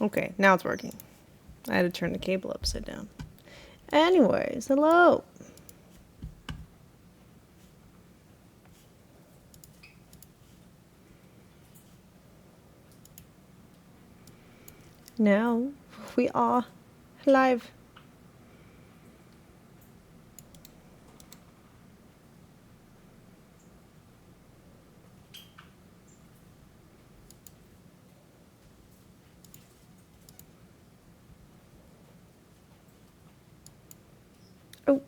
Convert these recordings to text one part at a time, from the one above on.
Okay, now it's working. I had to turn the cable upside down. Anyways, hello. Now we are live. Oh.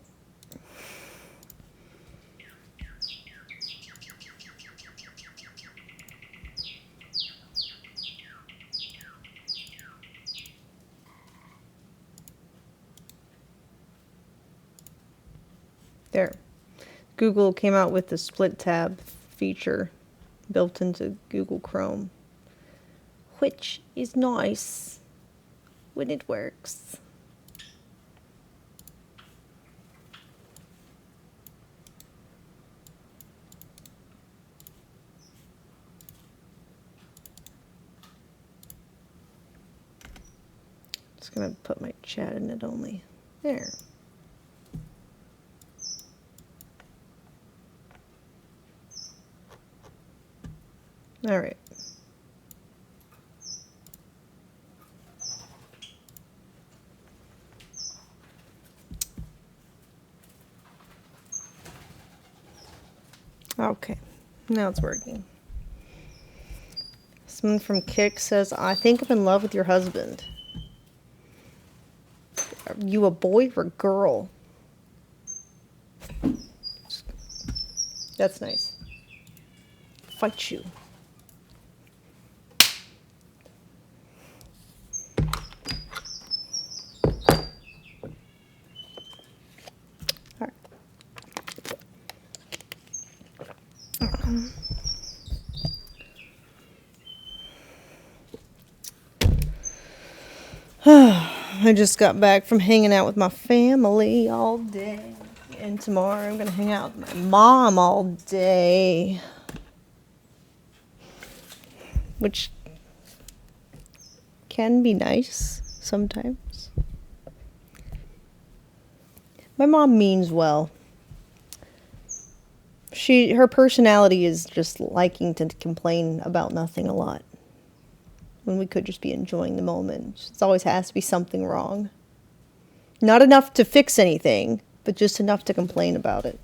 There. Google came out with the split tab feature built into Google Chrome, which is nice when it works. Just gonna put my chat in it only. There. All right. Okay. Now it's working. Someone from Kick says, I think I'm in love with your husband. Are you a boy or a girl? That's nice. Fight you. All right. I just got back from hanging out with my family all day. And tomorrow I'm going to hang out with my mom all day. Which can be nice sometimes. My mom means well. Her personality is just liking to complain about nothing a lot, when we could just be enjoying the moment. It always has to be something wrong. Not enough to fix anything, but just enough to complain about it.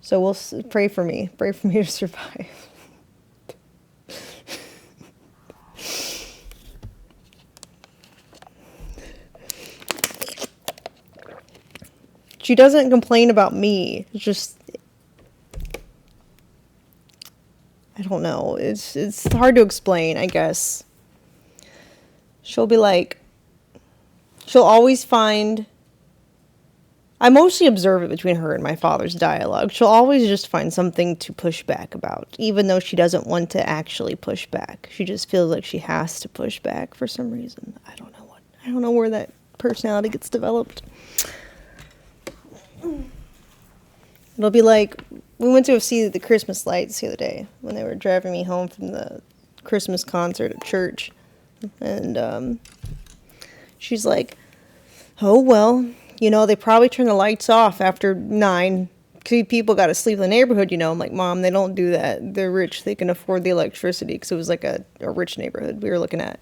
So we'll pray for me. Pray for me to survive. She doesn't complain about me. It's just, I don't know. It's hard to explain, I guess. She'll be like, she'll always find, I mostly observe it between her and my father's dialogue. She'll always just find something to push back about, even though she doesn't want to actually push back. She just feels like she has to push back for some reason. I don't know where that personality gets developed. It'll be like, we went to see the Christmas lights the other day when they were driving me home from the Christmas concert at church. And she's like, oh, well, you know, they probably turn the lights off after 9. People got to sleep in the neighborhood, you know. I'm like, Mom, they don't do that. They're rich. They can afford the electricity, because it was like a rich neighborhood we were looking at.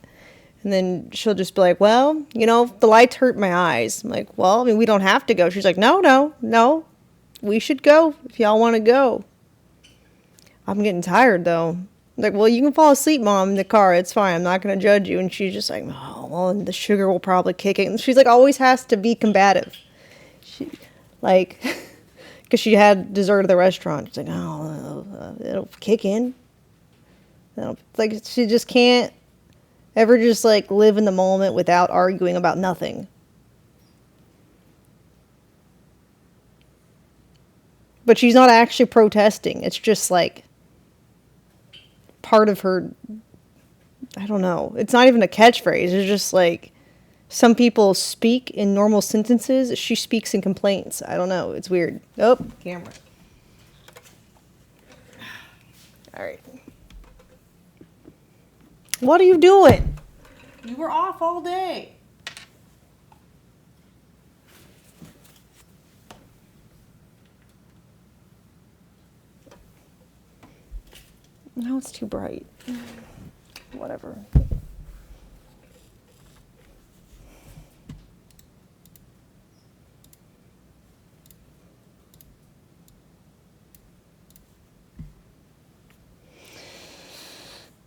And then she'll just be like, well, you know, the lights hurt my eyes. I'm like, well, I mean, we don't have to go. She's like, no. We should go if y'all want to go. I'm getting tired, though. I'm like, well, you can fall asleep, Mom, in the car. It's fine. I'm not going to judge you. And she's just like, oh, well, and the sugar will probably kick in. And she's like, always has to be combative. Because she had dessert at the restaurant. She's like, oh, it'll kick in. Like, she just can't ever just, like, live in the moment without arguing about nothing. But she's not actually protesting. It's just, like, part of her, I don't know. It's not even a catchphrase. It's just, like, some people speak in normal sentences. She speaks in complaints. I don't know. It's weird. Oh, camera. All right. What are you doing? You were off all day. Now it's too bright. Whatever.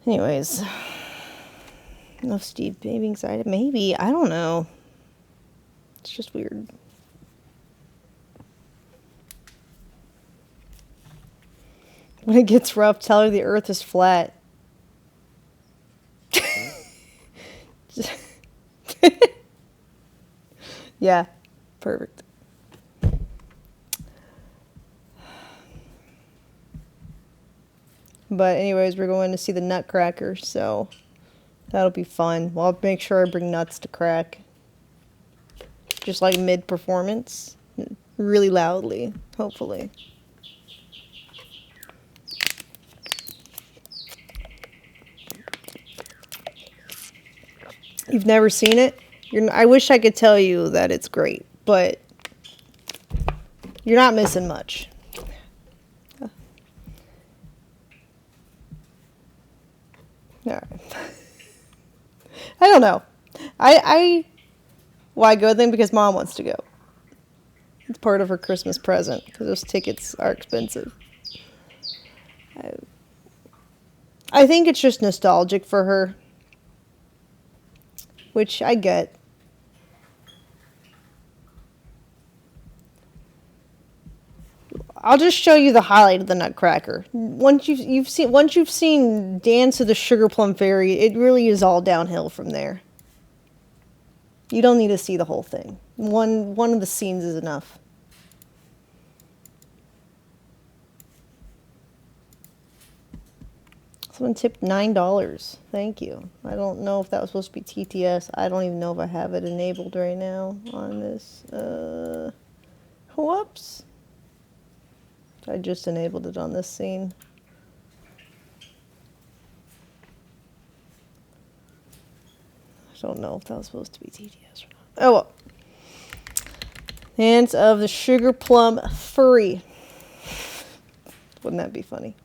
Anyways, no Steve baby anxiety. Maybe, I don't know. It's just weird. When it gets rough, tell her the earth is flat. Yeah, perfect. But anyways, we're going to see the Nutcracker, so that'll be fun. Well, I'll make sure I bring nuts to crack. Just like mid-performance. Really loudly, hopefully. You've never seen it? I wish I could tell you that it's great, but you're not missing much. All right. I don't know. Why go then? Because Mom wants to go. It's part of her Christmas present because those tickets are expensive. I think it's just nostalgic for her, which I get. I'll just show you the highlight of the Nutcracker. Once you've seen Dance of the Sugar Plum Fairy, it really is all downhill from there. You don't need to see the whole thing. One of the scenes is enough. Someone tipped $9. Thank you. I don't know if that was supposed to be TTS. I don't even know if I have it enabled right now on this. Whoops. I just enabled it on this scene. I don't know if that was supposed to be TTS or not. Oh well. Dance of the Sugar Plum Furry. Wouldn't that be funny?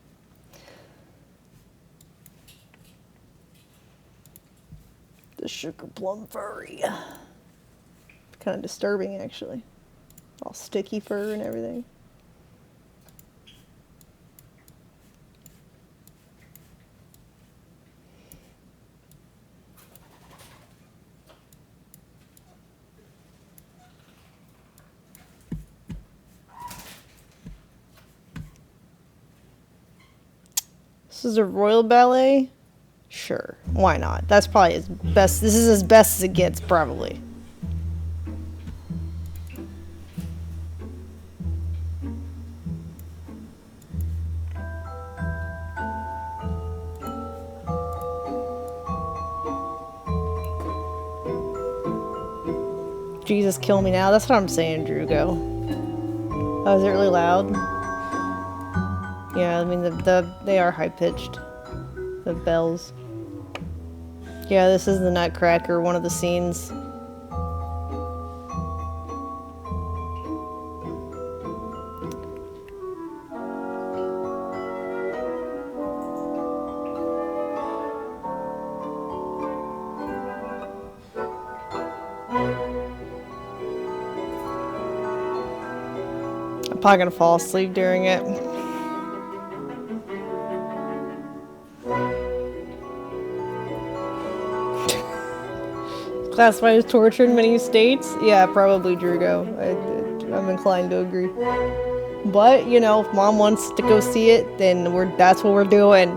The Sugar Plum Furry. Kind of disturbing, actually. All sticky fur and everything. This is a royal ballet? Sure, why not? That's probably as best. This is as best as it gets, probably. Jesus, kill me now. That's what I'm saying, Drugo. Oh, is it really loud? Yeah, I mean, they are high-pitched. The bells. Yeah, this is the Nutcracker, one of the scenes. I'm probably gonna fall asleep during it. Classified as torture in many states? Yeah, probably, Drugo. I'm inclined to agree. But, you know, if Mom wants to go see it, then that's what we're doing.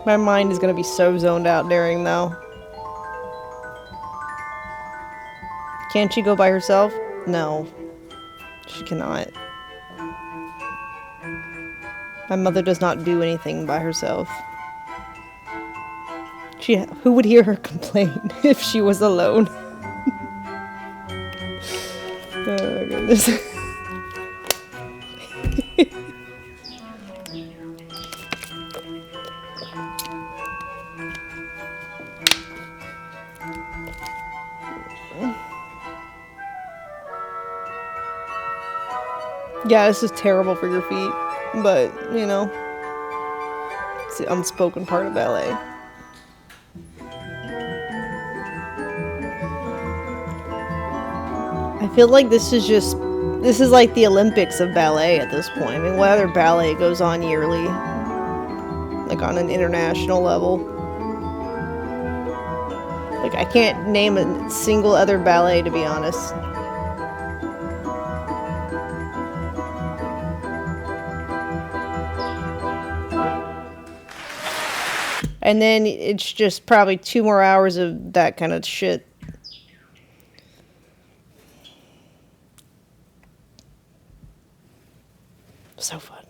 My mind is gonna be so zoned out during, though. Can't she go by herself? No. She cannot. My mother does not do anything by herself. Who would hear her complain if she was alone? Oh my goodness. Yeah, this is terrible for your feet, but you know, it's the unspoken part of ballet. I feel like this is like the Olympics of ballet at this point. I mean, what other ballet goes on yearly, like on an international level? Like, I can't name a single other ballet, to be honest. And then it's just probably 2 more hours of that kind of shit. So fun.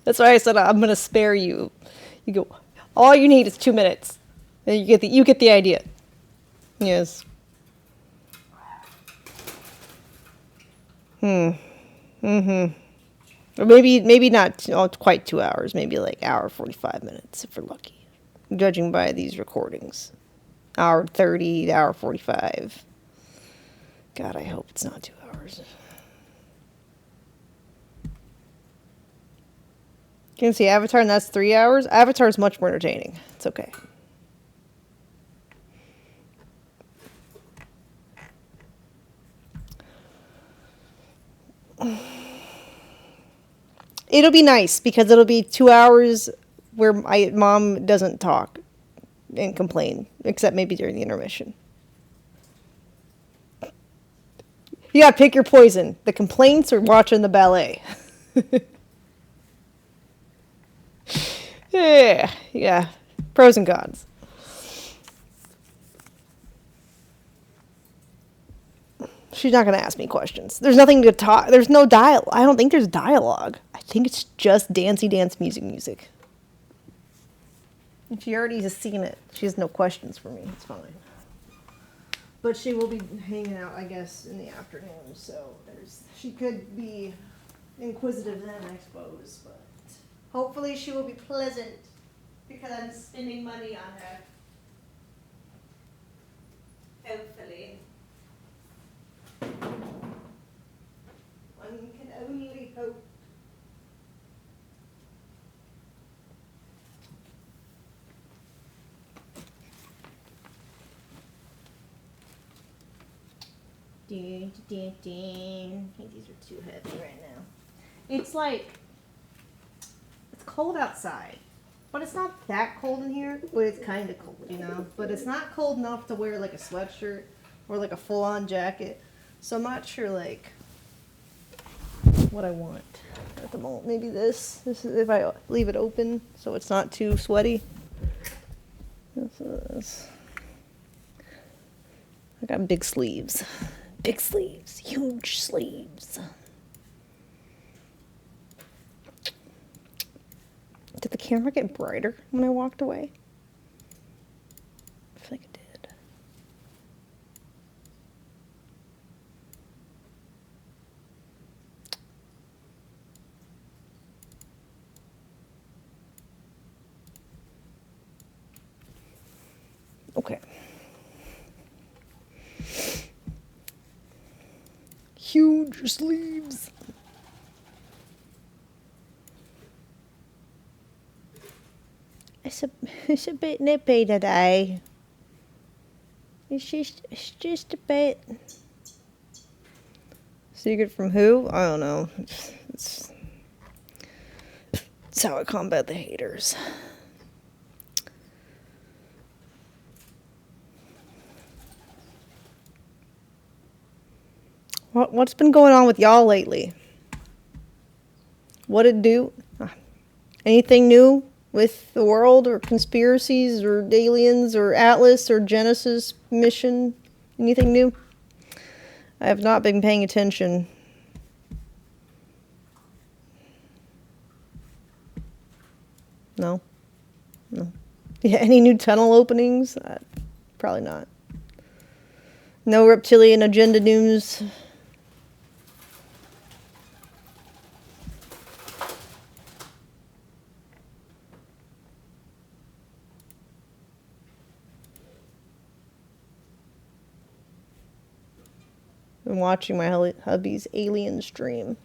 That's why I said I'm gonna spare you. You go. All you need is 2 minutes. And you get the idea. Yes. Or maybe not quite 2 hours. Maybe like hour 45 minutes if we're lucky, judging by these recordings. Hour 30, hour 45. God, I hope it's not 2 hours. You can see Avatar, and that's 3 hours. Avatar is much more entertaining. It's okay. It'll be nice because it'll be 2 hours where my mom doesn't talk and complain, except maybe during the intermission. You gotta pick your poison: the complaints or watching the ballet. Yeah. Pros and cons. She's not going to ask me questions. There's nothing to talk. There's no dialogue. I don't think there's dialogue. I think it's just dancey dance music. And she already has seen it. She has no questions for me. It's fine. But she will be hanging out, I guess, in the afternoon. So she could be inquisitive then, I suppose. But hopefully she will be pleasant because I'm spending money on her. Hopefully. One can only hope. I think these are too heavy right now. It's cold outside, but it's not that cold in here. But it's kind of cold, you know. But it's not cold enough to wear like a sweatshirt or like a full-on jacket. So I'm not sure like what I want at the moment. Maybe this. This is if I leave it open so it's not too sweaty. This. I got big sleeves. Big sleeves. Huge sleeves. Did the camera get brighter when I walked away? I feel like it did. Okay. Huge sleeves. It's a bit nippy today. It's just a bit. Secret from who? I don't know. It's how I combat the haters. What's been going on with y'all lately? What it do? Anything new with the world or conspiracies or aliens or Atlas or Genesis mission? Anything new? I have not been paying attention. No. Yeah, any new tunnel openings? Probably not. No reptilian agenda news. I'm watching my hubby's alien stream.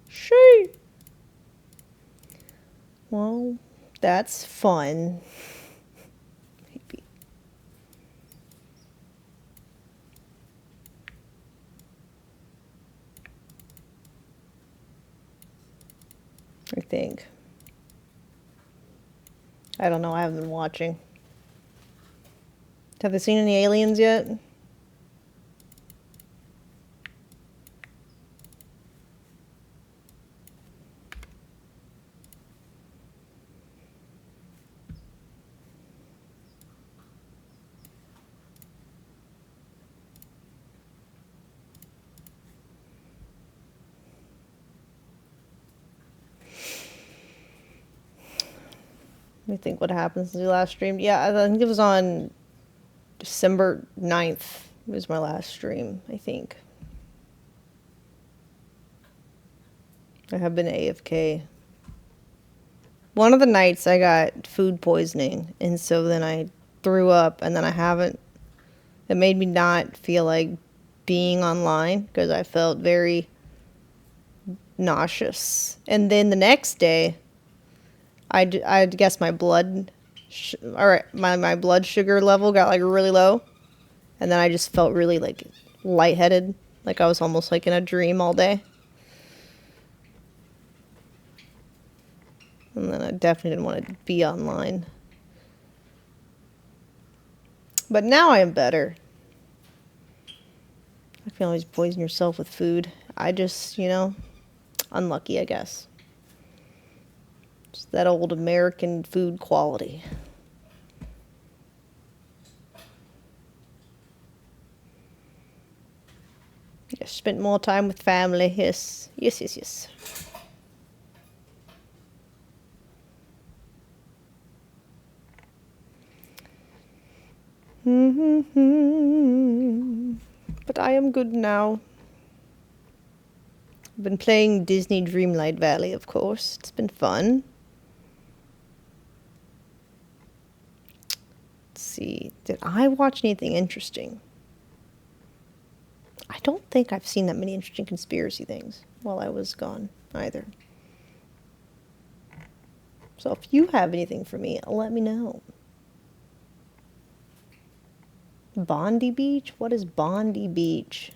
Shee! Well, that's fun. Maybe. I think. I don't know. I haven't been watching. Have they seen any aliens yet? Let me think what happened since we last streamed. Yeah, I think it was on December 9th was my last stream, I think. I have been AFK. One of the nights I got food poisoning, and so then I threw up, and then I haven't. It made me not feel like being online because I felt very nauseous. And then the next day, I guess my blood, my blood sugar level got like really low, and then I just felt really like lightheaded, like I was almost like in a dream all day. And then I definitely didn't want to be online. But now I am better. I can always poison yourself with food. I just, unlucky, I guess. Just that old American food quality. Yeah, spent more time with family. Yes. Yes, yes, yes. But I am good now. I've been playing Disney Dreamlight Valley, of course. It's been fun. Let's see. Did I watch anything interesting? I don't think I've seen that many interesting conspiracy things while I was gone either. So if you have anything for me, let me know. Bondi Beach? What is Bondi Beach?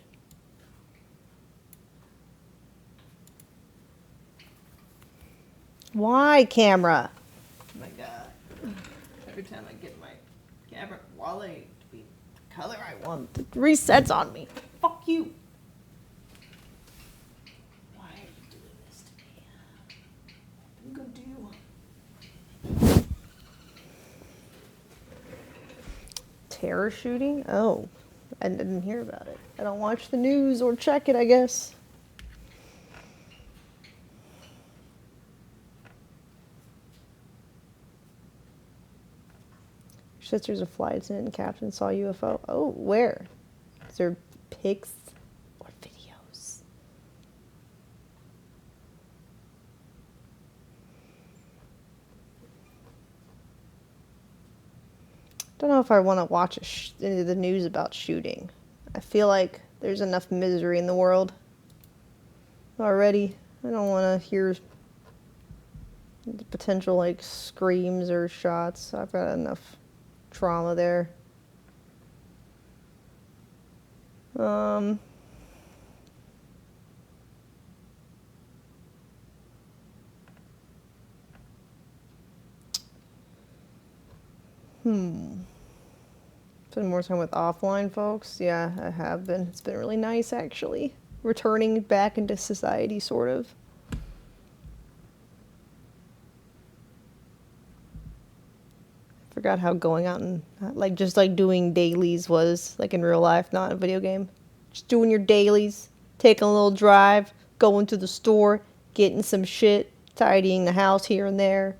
Why, camera? Oh my god. Every time I get my camera quality to be the color I want, it resets on me. Fuck you. Why are you doing this to me? What am I gonna do? Terror shooting? Oh, I didn't hear about it. I don't watch the news or check it, I guess. Your sister's a flight attendant and captain saw UFO. Oh, where? Is there pics or videos? Don't know if I want to watch any of the news about shooting. I feel like there's enough misery in the world already. I don't want to hear the potential like screams or shots. I've got enough trauma there. Spend more time with offline folks. Yeah, I have been. It's been really nice, actually. Returning back into society, sort of. Forgot how going out and just doing dailies was like in real life, not a video game. Just doing your dailies, taking a little drive, going to the store, getting some shit, tidying the house here and there,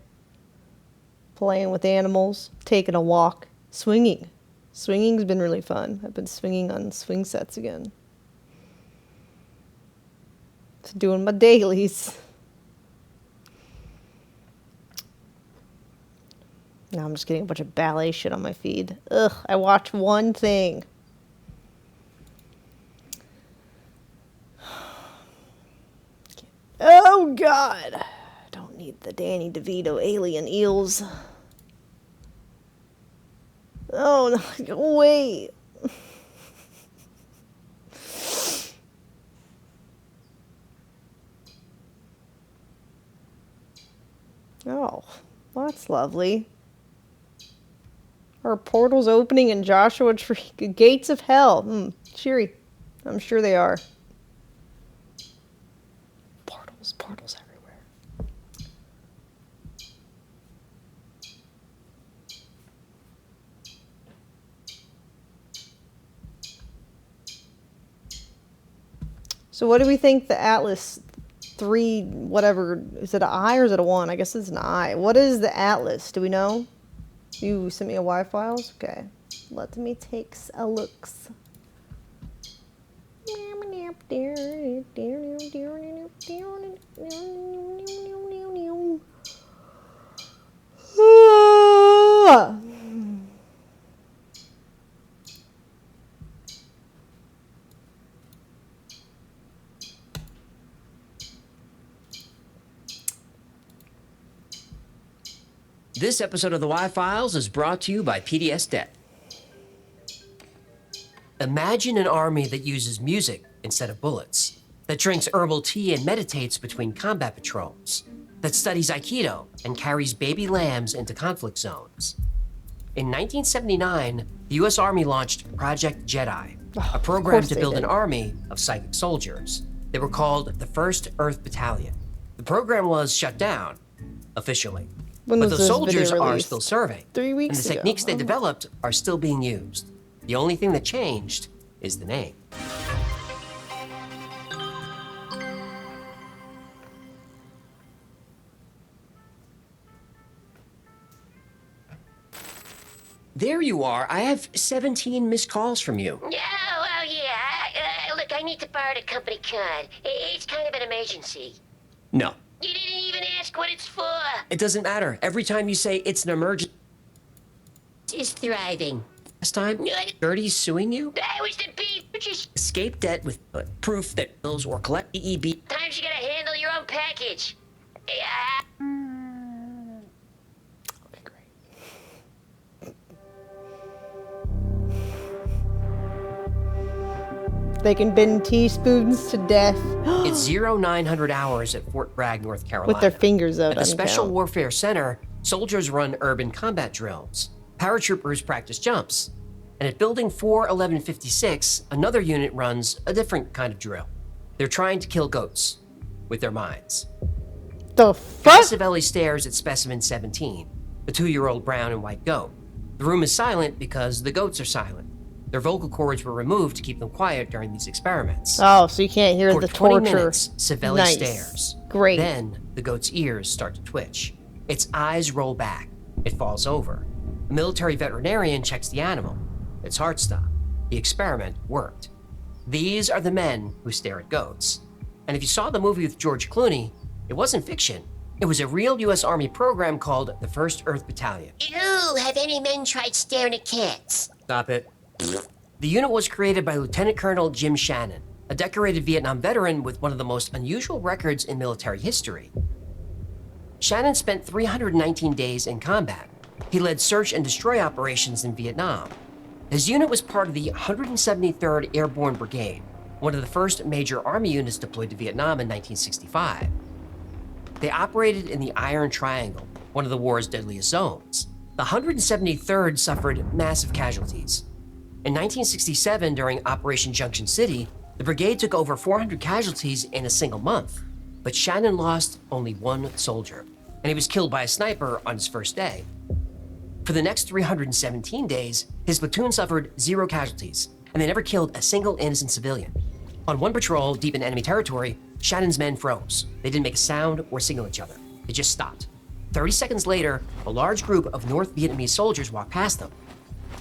playing with animals, taking a walk, swinging. Swinging's been really fun. I've been swinging on swing sets again. Just doing my dailies. Now I'm just getting a bunch of ballet shit on my feed. Ugh, I watch one thing. Oh, God. Don't need the Danny DeVito alien eels. Oh, no, wait. Oh, well, that's lovely. Are portals opening in Joshua Tree? Gates of hell. Cheery. I'm sure they are. Portals everywhere. So what do we think the Atlas 3, whatever, is it an I or is it a 1? I guess it's an I. What is the Atlas? Do we know? You sent me a Y files? Okay. Let me take a looks. This episode of the Y-Files is brought to you by PDS Debt. Imagine an army that uses music instead of bullets, that drinks herbal tea and meditates between combat patrols, that studies Aikido and carries baby lambs into conflict zones. In 1979, the U.S. Army launched Project Jedi, a program to build an army of psychic soldiers. They were called the 1st Earth Battalion. The program was shut down, officially. But those soldiers are still serving, 3 weeks and the techniques they developed are still being used. The only thing that changed is the name. There you are. I have 17 missed calls from you. Oh, yeah. Look, I need to borrow the company card. It's kind of an emergency. No. You didn't even ask what it's for. It doesn't matter. Every time you say it's an emergency. Is thriving. Last time, Gertie's suing you? That was the beef. Just Escape debt with proof that bills or collect EEB. times you gotta handle your own package. Yeah. Okay, great. They can bend teaspoons to death. It's 0900 hours at Fort Bragg, North Carolina. With their fingers out. At the Special Warfare Center, soldiers run urban combat drills. Paratroopers practice jumps. And at Building 41156, another unit runs a different kind of drill. They're trying to kill goats with their minds. The fuck? Savelli stares at specimen 17, the 2-year-old brown and white goat. The room is silent because the goats are silent. Their vocal cords were removed to keep them quiet during these experiments. Oh, so you can't hear For the 20 torture. minutes, Savelli stares. Great. Then the goat's ears start to twitch. Its eyes roll back. It falls over. A military veterinarian checks the animal. Its heart stopped. The experiment worked. These are the men who stare at goats. And if you saw the movie with George Clooney, it wasn't fiction. It was a real U.S. Army program called the 1st Earth Battalion. Ew, have any men tried staring at cats? Stop it. The unit was created by Lieutenant Colonel Jim Shannon, a decorated Vietnam veteran with one of the most unusual records in military history. Shannon spent 319 days in combat. He led search and destroy operations in Vietnam. His unit was part of the 173rd Airborne Brigade, one of the first major Army units deployed to Vietnam in 1965. They operated in the Iron Triangle, one of the war's deadliest zones. The 173rd suffered massive casualties. In 1967, during Operation Junction City, the brigade took over 400 casualties in a single month, but Shannon lost only 1 soldier, and he was killed by a sniper on his first day. For the next 317 days, his platoon suffered 0 casualties, and they never killed a single innocent civilian. On one patrol deep in enemy territory, Shannon's men froze. They didn't make a sound or signal each other. They just stopped. 30 seconds later, a large group of North Vietnamese soldiers walked past them,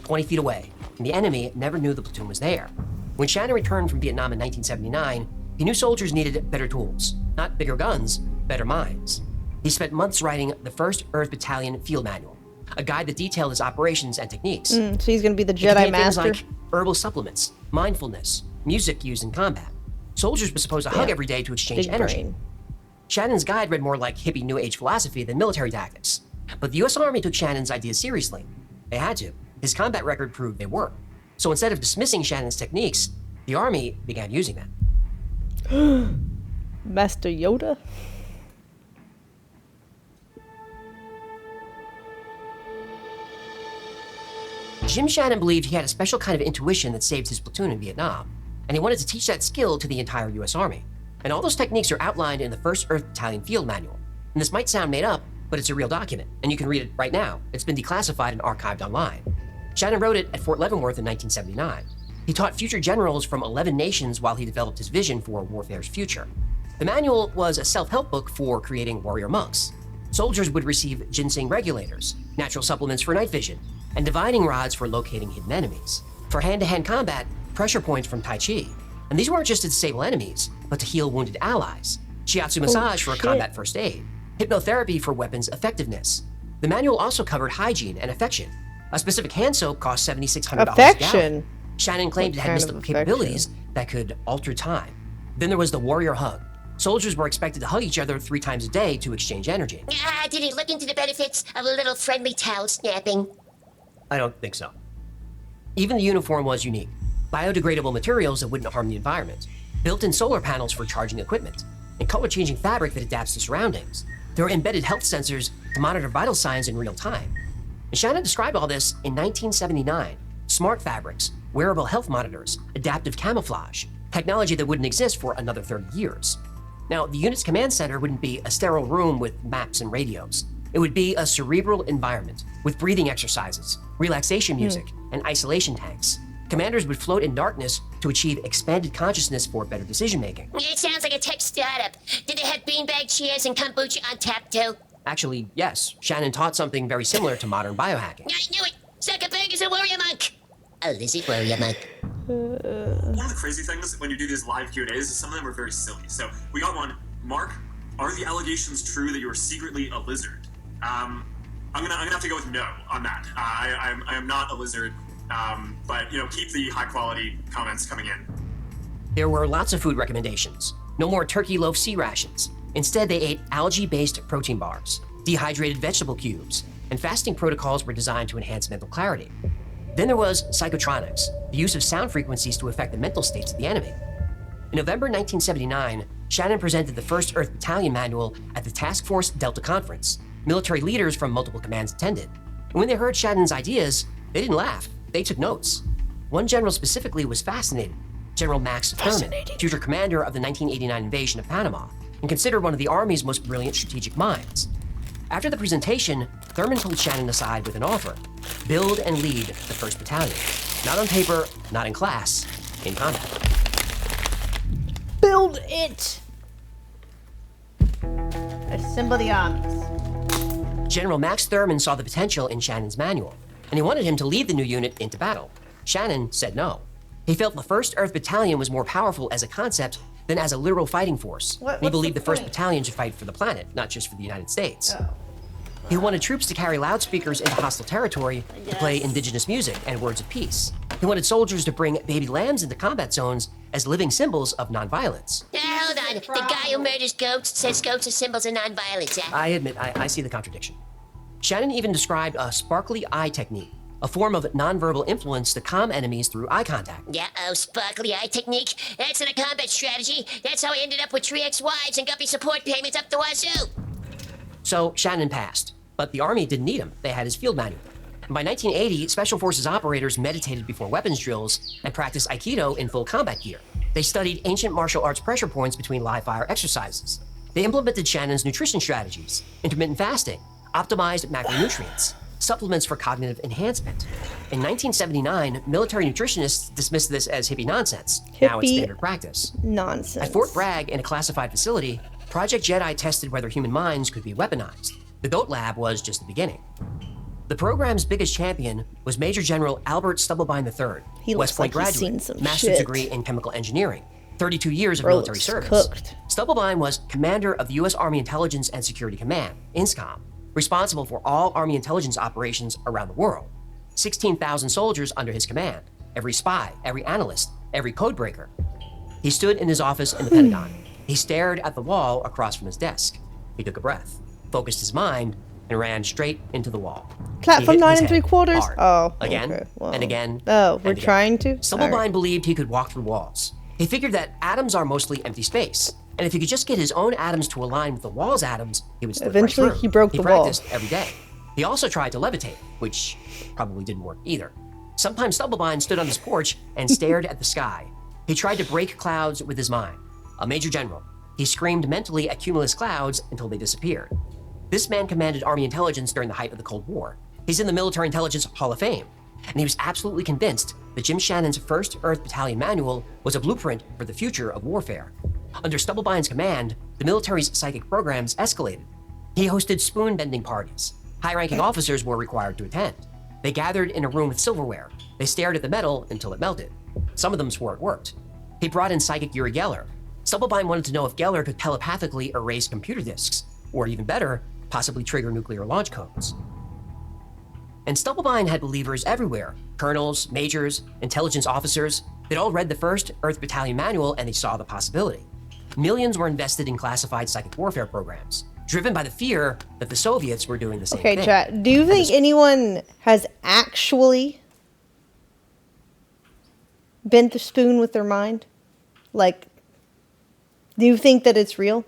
20 feet away, and the enemy never knew the platoon was there. When Shannon returned from Vietnam in 1979, he knew soldiers needed better tools, not bigger guns, better minds. He spent months writing the 1st Earth Battalion Field Manual, a guide that detailed his operations and techniques. So he's gonna be the It Jedi contained Master. things like herbal supplements, mindfulness, music used in combat. Soldiers were supposed to hug every day to exchange Big energy. brain. Shannon's guide read more like hippie New Age philosophy than military tactics. But the US Army took Shannon's ideas seriously. They had to. His combat record proved they worked. So instead of dismissing Shannon's techniques, the Army began using them. Master Yoda? Jim Shannon believed he had a special kind of intuition that saved his platoon in Vietnam, and he wanted to teach that skill to the entire US Army. And all those techniques are outlined in the 1st Earth Battalion Field Manual. And this might sound made up, but it's a real document, and you can read it right now. It's been declassified and archived online. Shannon wrote it at Fort Leavenworth in 1979. He taught future generals from 11 nations while he developed his vision for warfare's future. The manual was a self-help book for creating warrior monks. Soldiers would receive ginseng regulators, natural supplements for night vision, and divining rods for locating hidden enemies. For hand-to-hand combat, pressure points from Tai Chi. And these weren't just to disable enemies, but to heal wounded allies. Shiatsu massage for combat first aid. Hypnotherapy for weapons effectiveness. The manual also covered hygiene and affection. A specific hand soap cost $7,600 a gallon. Shannon claimed it had mystical capabilities that could alter time. Then there was the warrior hug. Soldiers were expected to hug each other 3 times a day to exchange energy. Did he look into the benefits of a little friendly towel snapping? I don't think so. Even the uniform was unique. Biodegradable materials that wouldn't harm the environment. Built-in solar panels for charging equipment. And color-changing fabric that adapts to surroundings. There were embedded health sensors to monitor vital signs in real time. And Shannon described all this in 1979. Smart fabrics, wearable health monitors, adaptive camouflage, technology that wouldn't exist for another 30 years. Now, the unit's command center wouldn't be a sterile room with maps and radios. It would be a cerebral environment with breathing exercises, relaxation music, and isolation tanks. Commanders would float in darkness to achieve expanded consciousness for better decision-making. It sounds like a tech startup. Did they have beanbag chairs and kombucha on tap, too? Actually, yes. Shannon taught something very similar to modern biohacking. I knew it! Zuckerberg is a warrior monk! A lizard warrior monk. One of the crazy things when you do these live Q&As is some of them are very silly. So we got one. Mark, are the allegations true that you are secretly a lizard? I'm gonna have to go with no on that. I am not a lizard. But keep the high quality comments coming in. There were lots of food recommendations. No more turkey loaf sea rations. Instead, they ate algae-based protein bars, dehydrated vegetable cubes, and fasting protocols were designed to enhance mental clarity. Then there was psychotronics, the use of sound frequencies to affect the mental states of the enemy. In November 1979, Shannon presented the 1st Earth Battalion Manual at the Task Force Delta Conference. Military leaders from multiple commands attended. And when they heard Shannon's ideas, they didn't laugh. They took notes. One general specifically was fascinated, General Max Thurman, future commander of the 1989 invasion of Panama, and considered one of the Army's most brilliant strategic minds. After the presentation, Thurman pulled Shannon aside with an offer: build and lead the 1st Battalion. Not on paper, not in class, in combat. Build it! Assemble the armies. General Max Thurman saw the potential in Shannon's manual, and he wanted him to lead the new unit into battle. Shannon said no. He felt the 1st Earth Battalion was more powerful as a concept than as a literal fighting force. He believed the 1st Battalion should fight for the planet, not just for the United States. He wanted troops to carry loudspeakers into hostile territory to play indigenous music and words of peace. He wanted soldiers to bring baby lambs into combat zones as living symbols of nonviolence. Hold on. The guy who murders goats says goats are symbols of nonviolence, huh? I admit, I see the contradiction. Shannon even described a sparkly eye technique, a form of nonverbal influence to calm enemies through eye contact. Yeah, sparkly eye technique. That's not a combat strategy. That's how I ended up with 3 ex-wives and guppy support payments up the wazoo. So Shannon passed, but the Army didn't need him. They had his field manual. And by 1980, Special Forces operators meditated before weapons drills and practiced Aikido in full combat gear. They studied ancient martial arts pressure points between live-fire exercises. They implemented Shannon's nutrition strategies, intermittent fasting, optimized macronutrients, supplements for cognitive enhancement. In 1979, military nutritionists dismissed this as hippie nonsense. Now it's standard practice. Nonsense. At Fort Bragg, in a classified facility, Project Jedi tested whether human minds could be weaponized. The GOAT lab was just the beginning. The program's biggest champion was Major General Albert Stubblebine III, He West looks Point like he's seen graduate, some master's shit. degree in chemical engineering, 32 years of Bro military looks service. cooked. Stubblebine was commander of the U.S. Army Intelligence and Security Command, INSCOM, responsible for all Army intelligence operations around the world. 16,000 soldiers under his command, every spy, every analyst, every codebreaker. He stood in his office in the Pentagon. He stared at the wall across from his desk. He took a breath, focused his mind, and ran straight into the wall. Platform He hit 9 his and head 3/4? hard. Oh, Again, okay. Well, and again. Oh, and we're again. trying to? Stubblebine Alright. believed he could walk through walls. He figured that atoms are mostly empty space, and if he could just get his own atoms to align with the wall's atoms, he would slip Eventually, right through. he broke the wall. practiced every day. He also tried to levitate, which probably didn't work either. Sometimes Stubblebine stood on his porch and stared at the sky. He tried to break clouds with his mind. A major general. He screamed mentally at cumulus clouds until they disappeared. This man commanded Army intelligence during the height of the Cold War. He's in the Military Intelligence Hall of Fame, and he was absolutely convinced that Jim Shannon's 1st Earth Battalion manual was a blueprint for the future of warfare. Under Stubblebine's command, the military's psychic programs escalated. He hosted spoon-bending parties. High-ranking officers were required to attend. They gathered in a room with silverware. They stared at the metal until it melted. Some of them swore it worked. He brought in psychic Uri Geller. Stubblebine wanted to know if Geller could telepathically erase computer disks, or even better, possibly trigger nuclear launch codes. And Stubblebine had believers everywhere. Colonels, majors, intelligence officers. They'd all read the 1st Earth Battalion manual and they saw the possibility. Millions were invested in classified psychic warfare programs, driven by the fear that the Soviets were doing the same Okay, thing. chat. Do you think anyone has actually bent the spoon with their mind? Like, do you think that it's real?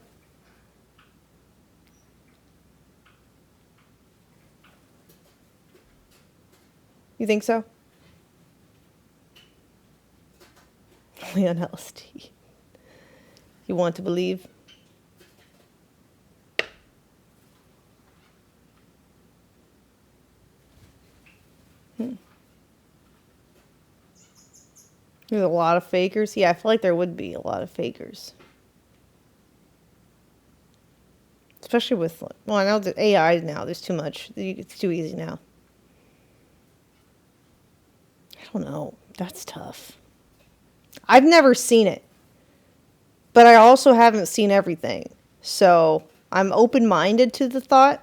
You think so? Only on LSD. You want to believe? There's a lot of fakers. Yeah, I feel like there would be a lot of fakers. Especially with, well, I know the AI now, there's too much. It's too easy now. I don't know. That's tough. I've never seen it. But I also haven't seen everything. So I'm open-minded to the thought,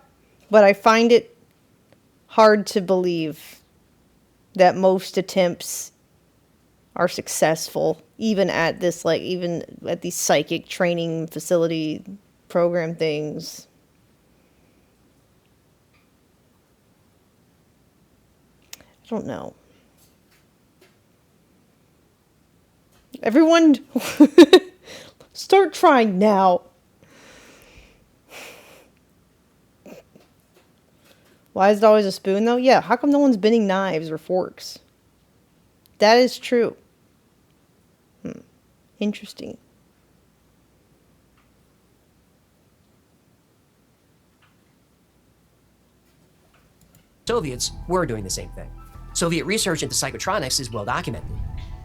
but I find it hard to believe that most attempts are successful, even at this, like, even at these psychic training facility program things. I don't know. Everyone, start trying now. Why is it always a spoon, though? Yeah, how come no one's bending knives or forks? That is true. Interesting. Soviets were doing the same thing. Soviet research into psychotronics is well documented.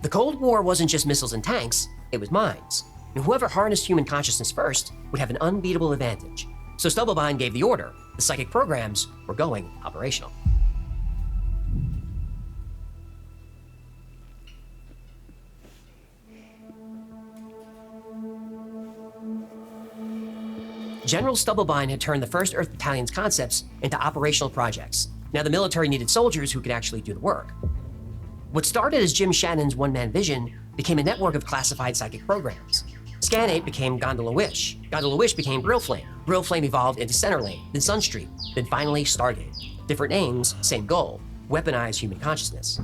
The Cold War wasn't just missiles and tanks, it was minds. And whoever harnessed human consciousness first would have an unbeatable advantage. So Stubblebine gave the order. The psychic programs were going operational. General Stubblebine had turned the 1st Earth Battalion's concepts into operational projects. Now the military needed soldiers who could actually do the work. What started as Jim Shannon's one-man vision became a network of classified psychic programs. Scan 8 became Gondola Wish. Gondola Wish became Brill Flame. Brill Flame evolved into Centerlane, then Sunstream, then finally Stargate. Different names, same goal: weaponize human consciousness.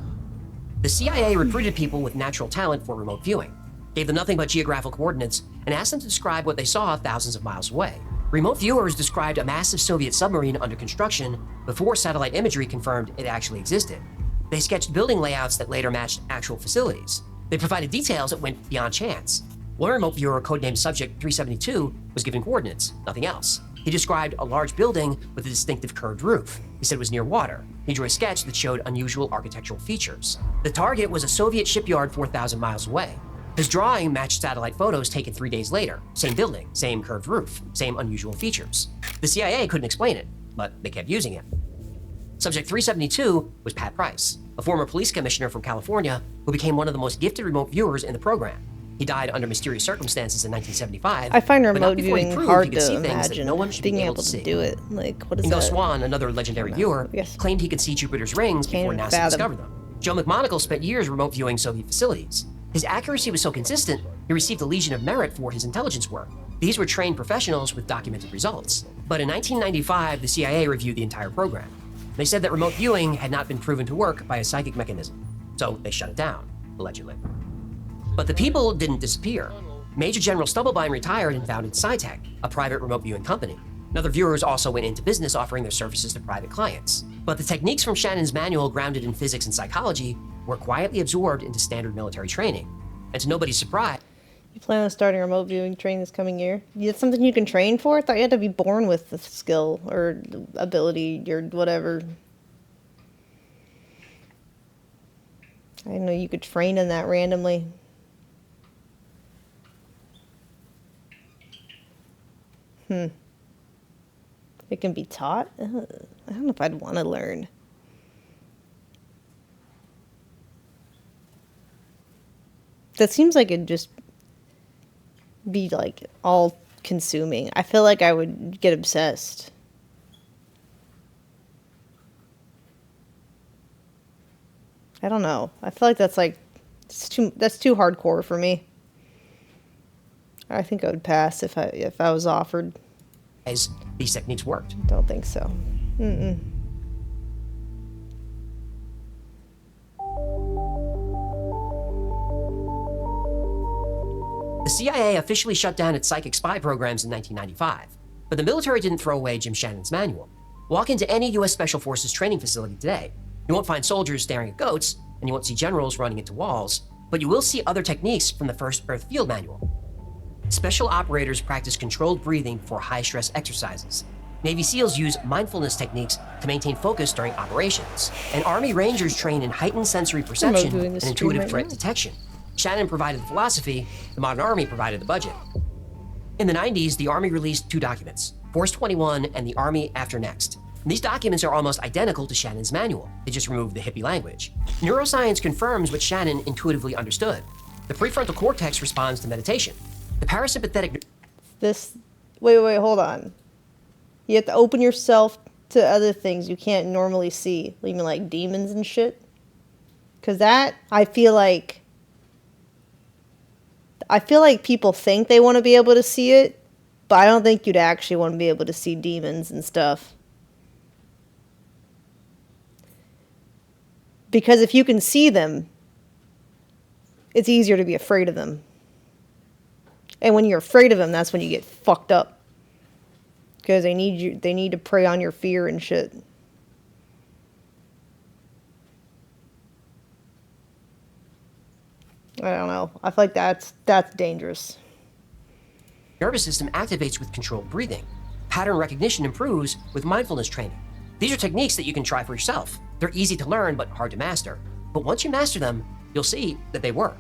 The CIA recruited people with natural talent for remote viewing, gave them nothing but geographical coordinates, and asked them to describe what they saw thousands of miles away. Remote viewers described a massive Soviet submarine under construction before satellite imagery confirmed it actually existed. They sketched building layouts that later matched actual facilities. They provided details that went beyond chance. One remote viewer, codenamed Subject 372, was given coordinates, nothing else. He described a large building with a distinctive curved roof. He said it was near water. He drew a sketch that showed unusual architectural features. The target was a Soviet shipyard 4,000 miles away. His drawing matched satellite photos taken 3 days later. Same building, same curved roof, same unusual features. The CIA couldn't explain it, but they kept using it. Subject 372 was Pat Price, a former police commissioner from California who became one of the most gifted remote viewers in the program. He died under mysterious circumstances in 1975. I find but not remote before he viewing proved hard he could to see things that imagine no one should being be able to see. do it. Like, what is Ingo that? Swann, another legendary viewer, Yes. claimed he could see Jupiter's rings Can't before even NASA fathom. discovered them. Joe McMonagle spent years remote viewing Soviet facilities. His accuracy was so consistent, he received the Legion of Merit for his intelligence work. These were trained professionals with documented results. But in 1995, the CIA reviewed the entire program. They said that remote viewing had not been proven to work by a psychic mechanism, so they shut it down, allegedly. But the people didn't disappear. Major General Stubblebine retired and founded SciTech, a private remote viewing company. Other viewers also went into business offering their services to private clients. But the techniques from Shannon's manual, grounded in physics and psychology, were quietly absorbed into standard military training. And to nobody's surprise, You plan on starting remote viewing training this coming year? That's something you can train for? I thought you had to be born with the skill or ability or whatever. I didn't know you could train in that randomly. It can be taught? Ugh, I don't know if I'd want to learn. That seems like it'd just be like all consuming. I feel like I would get obsessed. I don't know. I feel like that's too hardcore for me. I think I would pass if I was offered. as these techniques worked. Don't think so. Mm-mm. The CIA officially shut down its psychic spy programs in 1995, but the military didn't throw away Jim Shannon's manual. Walk into any U.S. Special Forces training facility today. You won't find soldiers staring at goats, and you won't see generals running into walls, but you will see other techniques from the First Earth Field Manual. Special operators practice controlled breathing before high-stress exercises. Navy SEALs use mindfulness techniques to maintain focus during operations, and Army Rangers train in heightened sensory perception doing and this stream intuitive right threat now. detection. Shannon provided the philosophy, the modern Army provided the budget. In the 90s, the Army released two documents, Force 21 and the Army After Next. And these documents are almost identical to Shannon's manual. They just removed the hippie language. Neuroscience confirms what Shannon intuitively understood. The prefrontal cortex responds to meditation. The parasympathetic Wait, hold on. You have to open yourself to other things you can't normally see. You mean like demons and shit? Because that, I feel like people think they want to be able to see it, but I don't think you'd actually want to be able to see demons and stuff. Because if you can see them, it's easier to be afraid of them. And when you're afraid of them, that's when you get fucked up. Because they need to prey on your fear and shit. I don't know. I feel like that's dangerous. nervous system activates with controlled breathing. Pattern recognition improves with mindfulness training. These are techniques that you can try for yourself. They're easy to learn, but hard to master. But once you master them, you'll see that they work.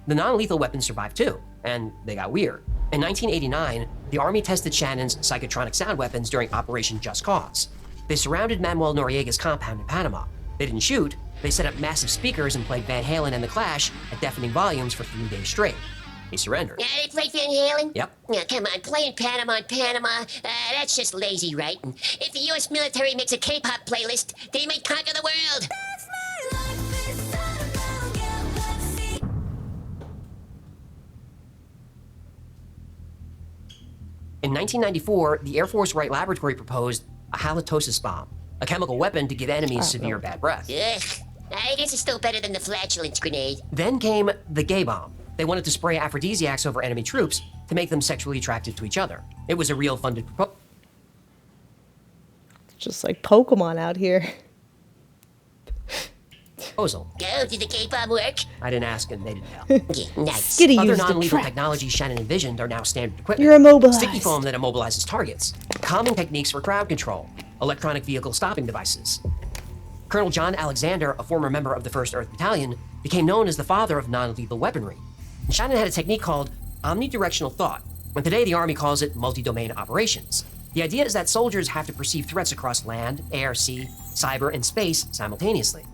The non-lethal weapons survived too, and they got weird. In 1989, the Army tested Shannon's psychotronic sound weapons during Operation Just Cause. They surrounded Manuel Noriega's compound in Panama. They didn't shoot, they set up massive speakers and played Van Halen and The Clash at deafening volumes for 3 days straight. He surrendered. Yeah, they play Van Halen? Yep. Yeah, come on, playing Panama in Panama, that's just lazy writing. If the U.S. military makes a K-pop playlist, they may conquer the world. In 1994, the Air Force Wright Laboratory proposed a halitosis bomb, a chemical weapon to give enemies severe bad breath. Ugh, I guess it's still better than the flatulence grenade. Then came the gay bomb. They wanted to spray aphrodisiacs over enemy troops to make them sexually attracted to each other. It was a real funded Just like Pokemon out here. proposal. Oh, did the K-pop work? I didn't ask and they didn't tell. Yeah, nice. Skitty Other used non-lethal to technologies Shannon envisioned are now standard equipment. You're immobilized. Sticky foam that immobilizes targets. Common techniques for crowd control. Electronic vehicle stopping devices. Colonel John Alexander, a former member of the 1st Earth Battalion, became known as the father of non-lethal weaponry. And Shannon had a technique called omnidirectional thought, when today the Army calls it multi-domain operations. The idea is that soldiers have to perceive threats across land, air, sea, cyber, and space simultaneously.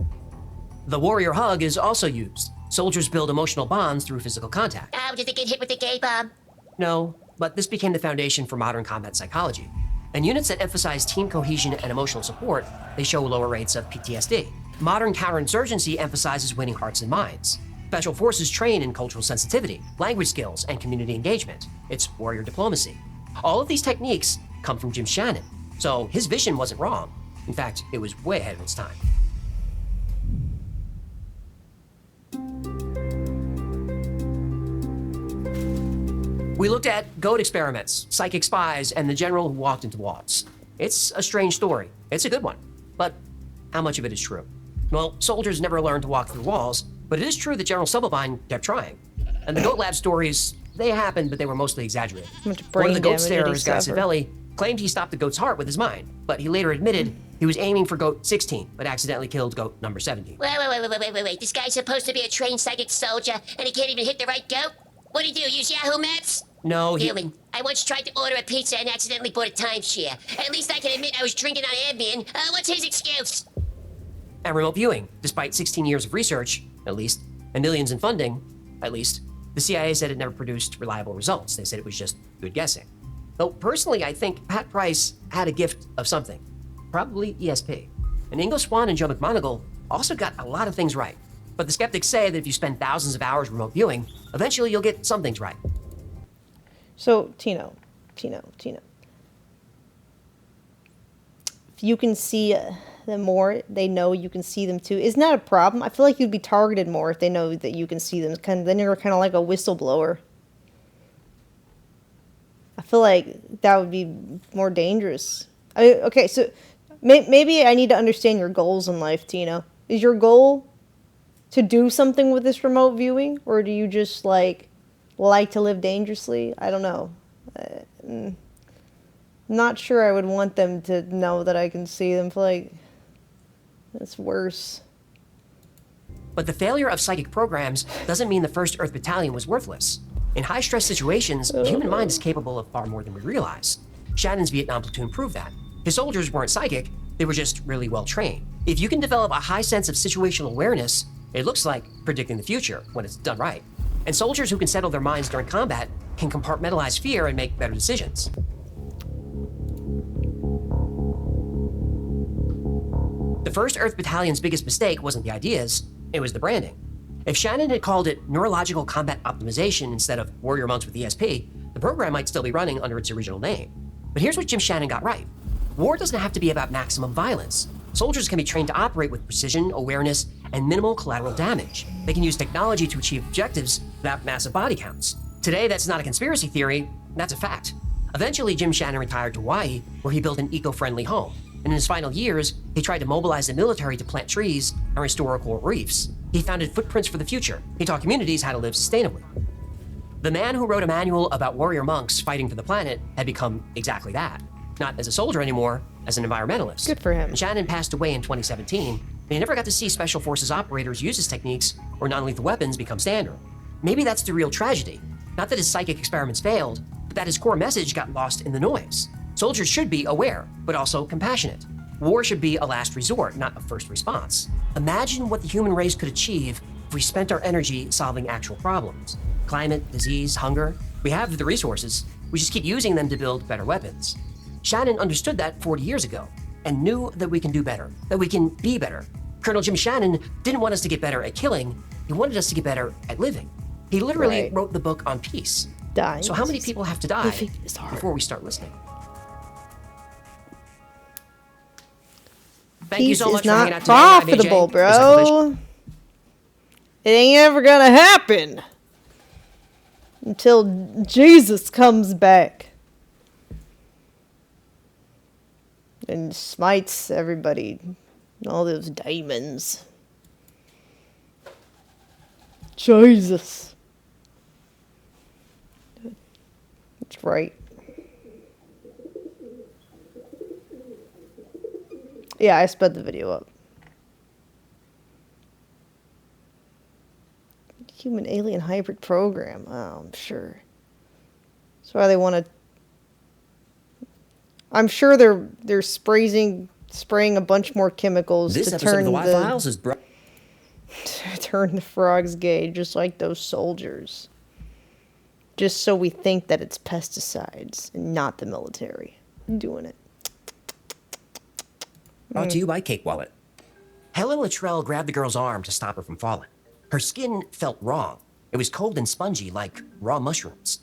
The warrior hug is also used. Soldiers build emotional bonds through physical contact. Oh, did they get hit with the K-bomb? No, but this became the foundation for modern combat psychology. In units that emphasize team cohesion and emotional support, they show lower rates of PTSD. Modern counterinsurgency emphasizes winning hearts and minds. Special forces train in cultural sensitivity, language skills, and community engagement. It's warrior diplomacy. All of these techniques come from Jim Shannon, so his vision wasn't wrong. In fact, it was way ahead of its time. We looked at goat experiments, psychic spies, and the general who walked into walls. It's a strange story. It's a good one. But how much of it is true? Well, soldiers never learned to walk through walls, but it is true that General Stubblebine kept trying. And the goat lab stories, they happened, but they were mostly exaggerated. One of the goat starers, Guy Savelli, claimed he stopped the goat's heart with his mind, but he later admitted he was aiming for goat 16, but accidentally killed goat number 17. Wait. This guy's supposed to be a trained psychic soldier, and he can't even hit the right goat? What'd he do, use Yahoo Maps? No, Human, I once tried to order a pizza and accidentally bought a timeshare. At least I can admit I was drinking on Ambien. What's his excuse? And remote viewing, despite 16 years of research, at least, and millions in funding, at least, the CIA said it never produced reliable results. They said it was just good guessing. Though personally, I think Pat Price had a gift of something, probably ESP. And Ingo Swann and Joe McMoneagle also got a lot of things right. But the skeptics say that if you spend thousands of hours remote viewing, eventually you'll get some things right. So, Tino. If you can see them more, they know you can see them too. Isn't that a problem? I feel like you'd be targeted more if they know that you can see them. Then you're kind of like a whistleblower. I feel like that would be more dangerous. Okay, so maybe I need to understand your goals in life, Tino. Is your goal to do something with this remote viewing, or do you just like to live dangerously? I don't know. I'm not sure I would want them to know that I can see them. I feel like that's worse. But the failure of psychic programs doesn't mean the 1st Earth Battalion was worthless. In high-stress situations, the human mind is capable of far more than we realize. Shannon's Vietnam platoon proved that. His soldiers weren't psychic, they were just really well trained. If you can develop a high sense of situational awareness, it looks like predicting the future when it's done right. And soldiers who can settle their minds during combat can compartmentalize fear and make better decisions. The 1st Earth Battalion's biggest mistake wasn't the ideas, it was the branding. If Shannon had called it Neurological Combat Optimization instead of Warrior Monks with ESP, the program might still be running under its original name. But here's what Jim Shannon got right. War doesn't have to be about maximum violence. Soldiers can be trained to operate with precision, awareness, and minimal collateral damage. They can use technology to achieve objectives without massive body counts. Today, that's not a conspiracy theory, that's a fact. Eventually, Jim Shannon retired to Hawaii, where he built an eco-friendly home. And in his final years, he tried to mobilize the military to plant trees and restore coral reefs. He founded Footprints for the Future. He taught communities how to live sustainably. The man who wrote a manual about warrior monks fighting for the planet had become exactly that. Not as a soldier anymore, as an environmentalist. Good for him. Shannon passed away in 2017, and he never got to see Special Forces operators use his techniques or non-lethal weapons become standard. Maybe that's the real tragedy. Not that his psychic experiments failed, but that his core message got lost in the noise. Soldiers should be aware, but also compassionate. War should be a last resort, not a first response. Imagine what the human race could achieve if we spent our energy solving actual problems. Climate, disease, hunger. We have the resources. We just keep using them to build better weapons. Shannon understood that 40 years ago and knew that we can do better, that we can be better. Colonel Jim Shannon didn't want us to get better at killing. He wanted us to get better at living. He literally wrote the book on peace. Dying. So how many people have to die before we start listening? Thank you so much for hanging out today. I'm AJ. Profitable, bro. It ain't ever gonna happen until Jesus comes back and smites everybody, all those demons. Jesus. That's right. Yeah, I sped the video up. Human alien hybrid program. Oh, I'm sure. That's why they want to. I'm sure they're spraying a bunch more chemicals This to episode turn of the Y-Files is brought. to turn the frogs gay, just like those soldiers. Just so we think that it's pesticides and not the military doing it. Brought to you by Cake Wallet. Helen Luttrell grabbed the girl's arm to stop her from falling. Her skin felt wrong. It was cold and spongy like raw mushrooms.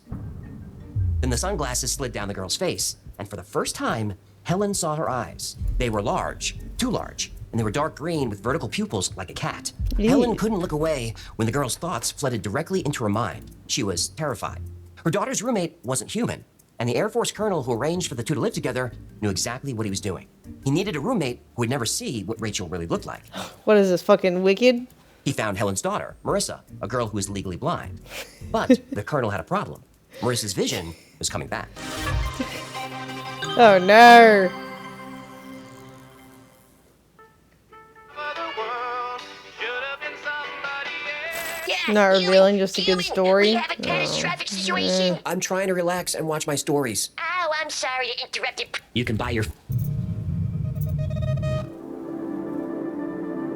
Then the sunglasses slid down the girl's face, and for the first time, Helen saw her eyes. They were large, too large, and they were dark green with vertical pupils like a cat. Helen couldn't look away when the girl's thoughts flooded directly into her mind. She was terrified. Her daughter's roommate wasn't human, and the Air Force colonel who arranged for the two to live together knew exactly what he was doing. He needed a roommate who would never see what Rachel really looked like. What is this, fucking Wicked? He found Helen's daughter, Marissa, a girl who was legally blind. But the colonel had a problem. Marissa's vision was coming back. Oh no. Yeah, Not Huey, revealing, just a good Huey, story? We have a catastrophic situation. I'm trying to relax and watch my stories. Oh, I'm sorry to interrupt you. You can buy your...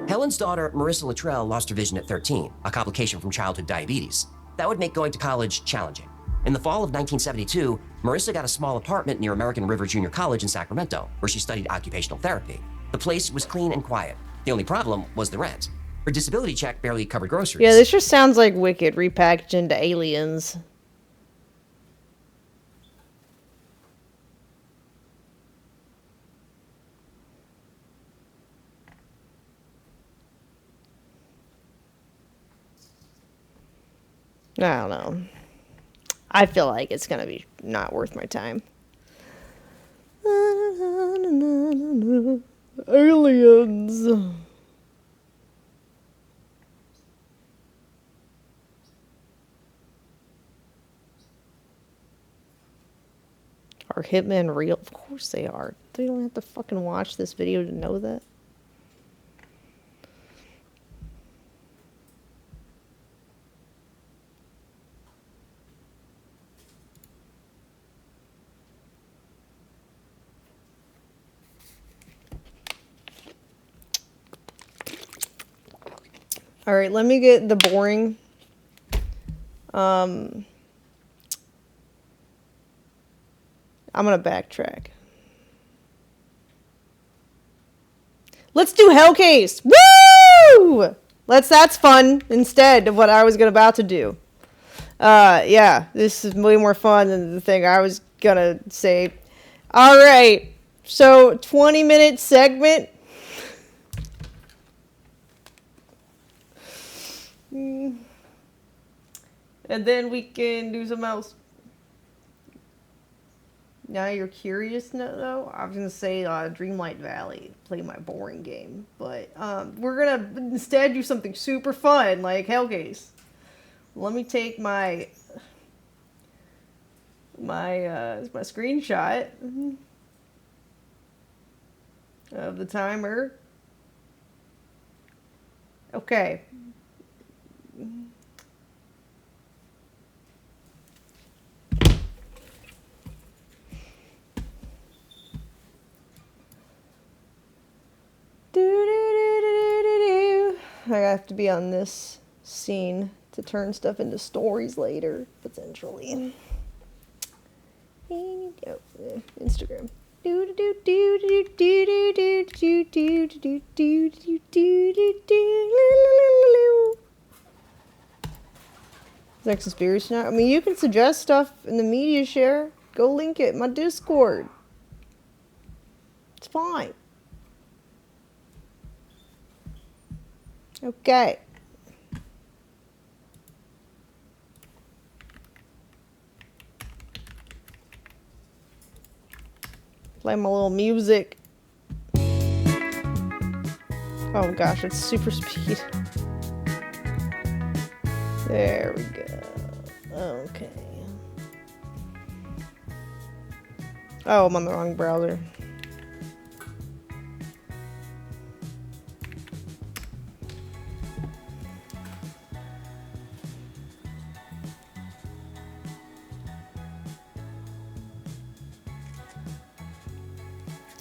Helen's daughter, Marissa Luttrell, lost her vision at 13, a complication from childhood diabetes. That would make going to college challenging. In the fall of 1972, Marissa got a small apartment near American River Junior College in Sacramento, where she studied occupational therapy. The place was clean and quiet. The only problem was the rent. Her disability check barely covered groceries. Yeah, this just sounds like Wicked repackaged into Aliens. I don't know. I feel like it's gonna be not worth my time. Aliens. Are hitmen real? Of course they are. They don't have to fucking watch this video to know that. All right, let me get the boring. I'm gonna backtrack. Let's do Hellcase. Woo! That's fun instead of what I was about to do. Yeah, this is way more fun than the thing I was gonna say. All right, so 20-minute segment. And then we can do something else. Now you're curious, though? I was going to say Dreamlight Valley, play my boring game. But we're going to instead do something super fun, like Hellcase. Let me take my screenshot of the timer. Okay. I have to be on this scene to turn stuff into stories later, potentially. Instagram. Is that conspiracy now? I mean, you can suggest stuff in the media share. Go link it in my Discord. It's fine. Okay. Play my little music. Oh gosh, it's super speed. There we go. Okay. Oh, I'm on the wrong browser.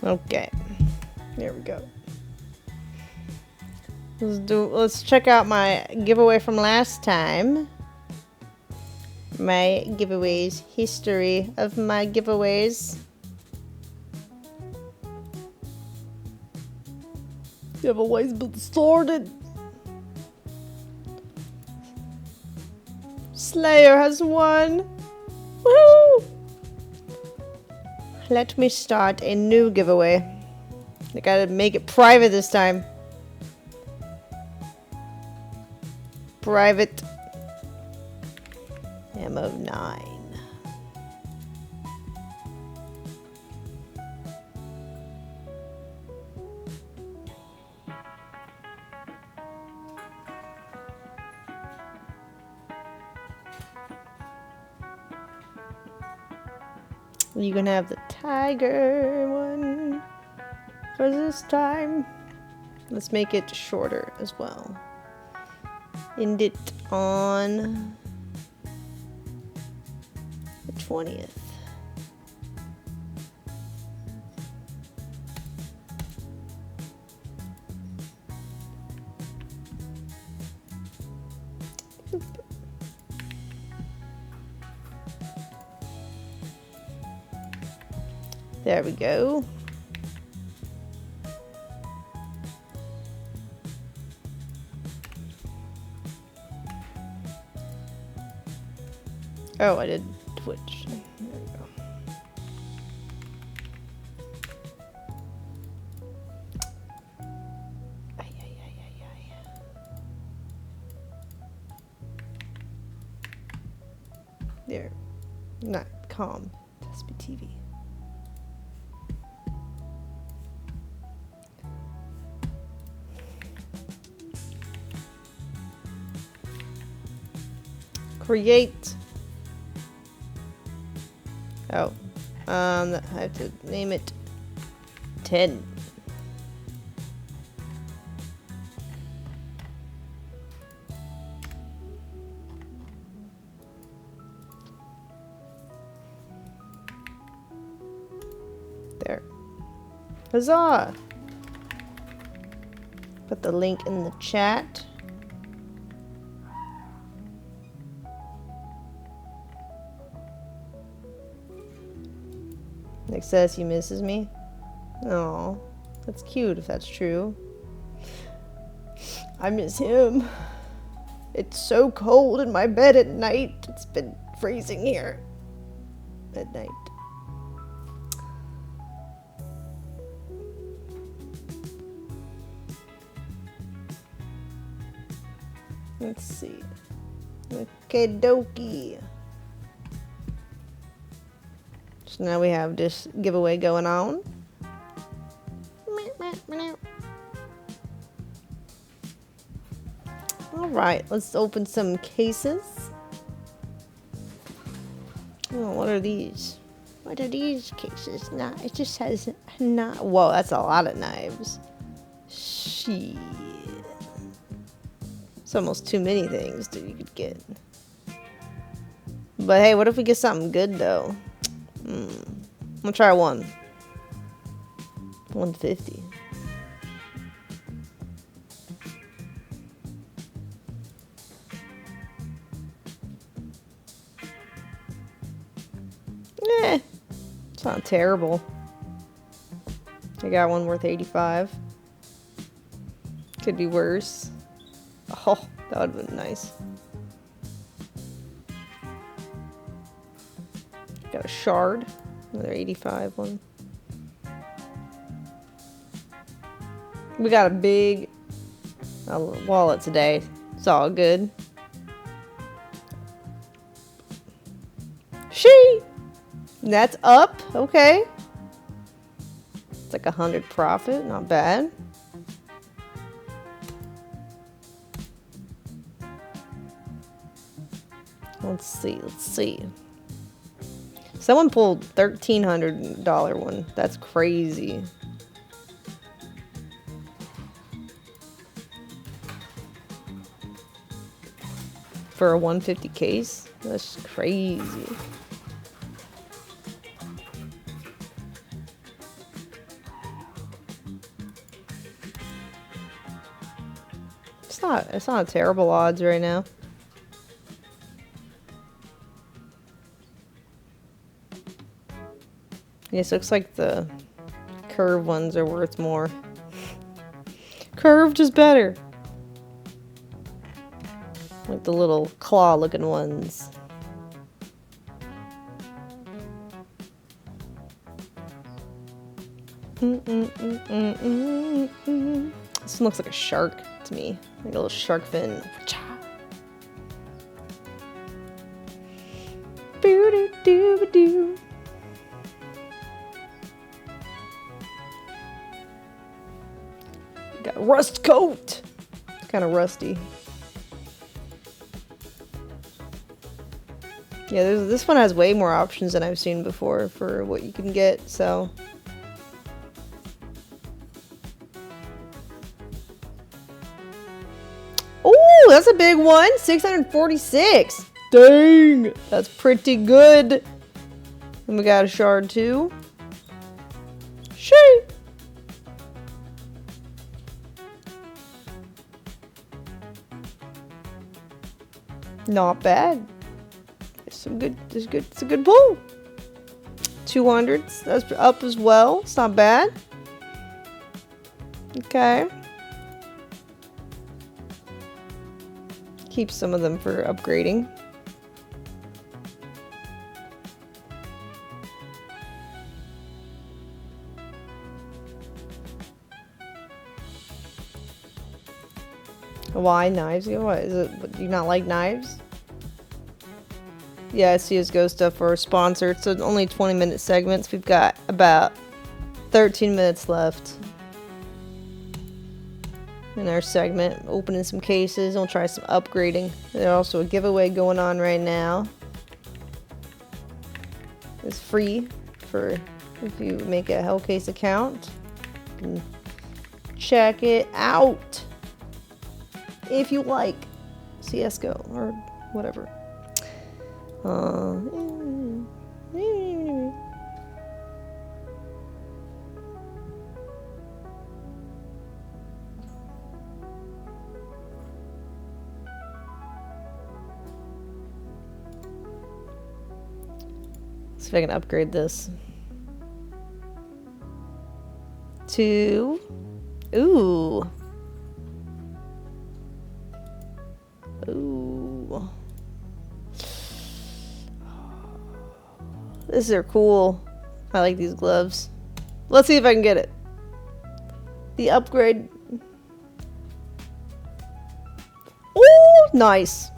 Okay, there we go. Let's check out my giveaway from last time. My giveaways, history of my giveaways. Giveaways been started. Slayer has won. Woo! Let me start a new giveaway. I gotta make it private this time. Private. Ammo 9. You can have the tiger one for this time. Let's make it shorter as well. End it on the 20th. There we go. Oh, I did Twitch. There we go. Ay, ay, ay, ay, ay. There. Not calm. Tesby TV. Create. Oh, I have to name it 10. There. Huzzah! Put the link in the chat. Nick says he misses me. Oh, that's cute if that's true. I miss him. It's so cold in my bed at night. It's been freezing here at night. Let's see. Okay, dokie. So now we have this giveaway going on. Alright, let's open some cases. Oh, what are these? What are these cases? Nah, it just has not. Whoa, that's a lot of knives. Shit. It's almost too many things that you could get. But hey, what if we get something good though? I'm gonna try one. 150. Eh, it's not terrible. I got one worth 85. Could be worse. Oh, that would have been nice. Got a shard. Another 85 one. We got a big wallet today. It's all good. She. That's up. Okay. It's like 100 profit. Not bad. Let's see. Let's see. Someone pulled $1,300 one. That's crazy. For a 150 case? That's crazy. It's not terrible odds right now. Yes, looks like the curved ones are worth more. Curved is better. Like the little claw looking ones. This one looks like a shark to me. Like a little shark fin. Boo-doo-doo-ba-doo. Got a rust coat. It's kind of rusty. Yeah, this one has way more options than I've seen before for what you can get, so. Oh, that's a big one. 646. Dang, that's pretty good. And we got a shard too. Shee. Not bad. It's a good pull. 200s, that's up as well. It's not bad. Okay. Keep some of them for upgrading. Why knives? What is it? Do you not like knives? Yeah, CSGO stuff for our sponsor. So only 20-minute segments. We've got about 13 minutes left in our segment. Opening some cases. We'll try some upgrading. There's also a giveaway going on right now. It's free for if you make a Hellcase account. You can check it out if you like CSGO or whatever. See if I can upgrade this to, ooh. These are cool. I like these gloves. Let's see if I can get it. The upgrade. Oh, nice.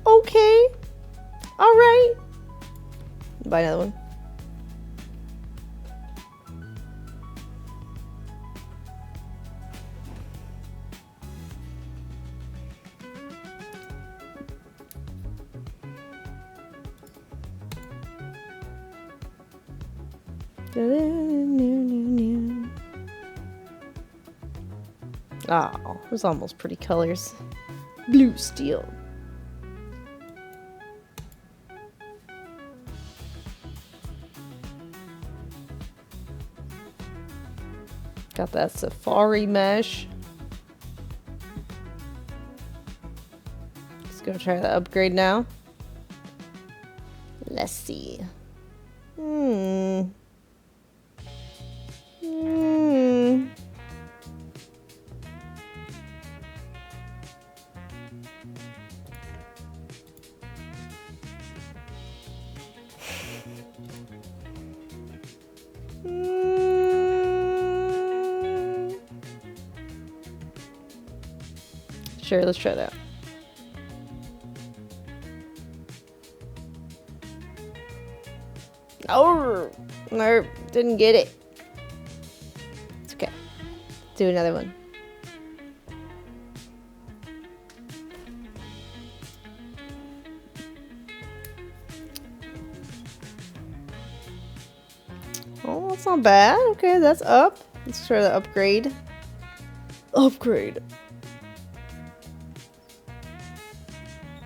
Okay. All right. Buy another one. Oh, those almost pretty colors. Blue steel. Got that safari mesh. Let's go try the upgrade now. Let's see. Sure, let's try that. Oh, no, didn't get it. It's okay. Do another one. Oh, that's not bad. Okay, that's up. Let's try the upgrade. Upgrade.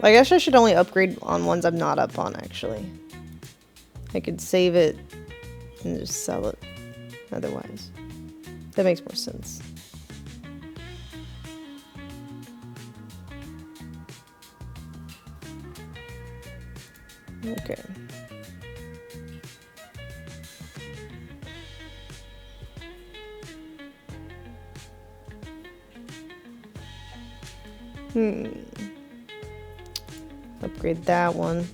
I guess I should only upgrade on ones I'm not up on, actually. I could save it and just sell it otherwise. That makes more sense. Okay. Upgrade that one.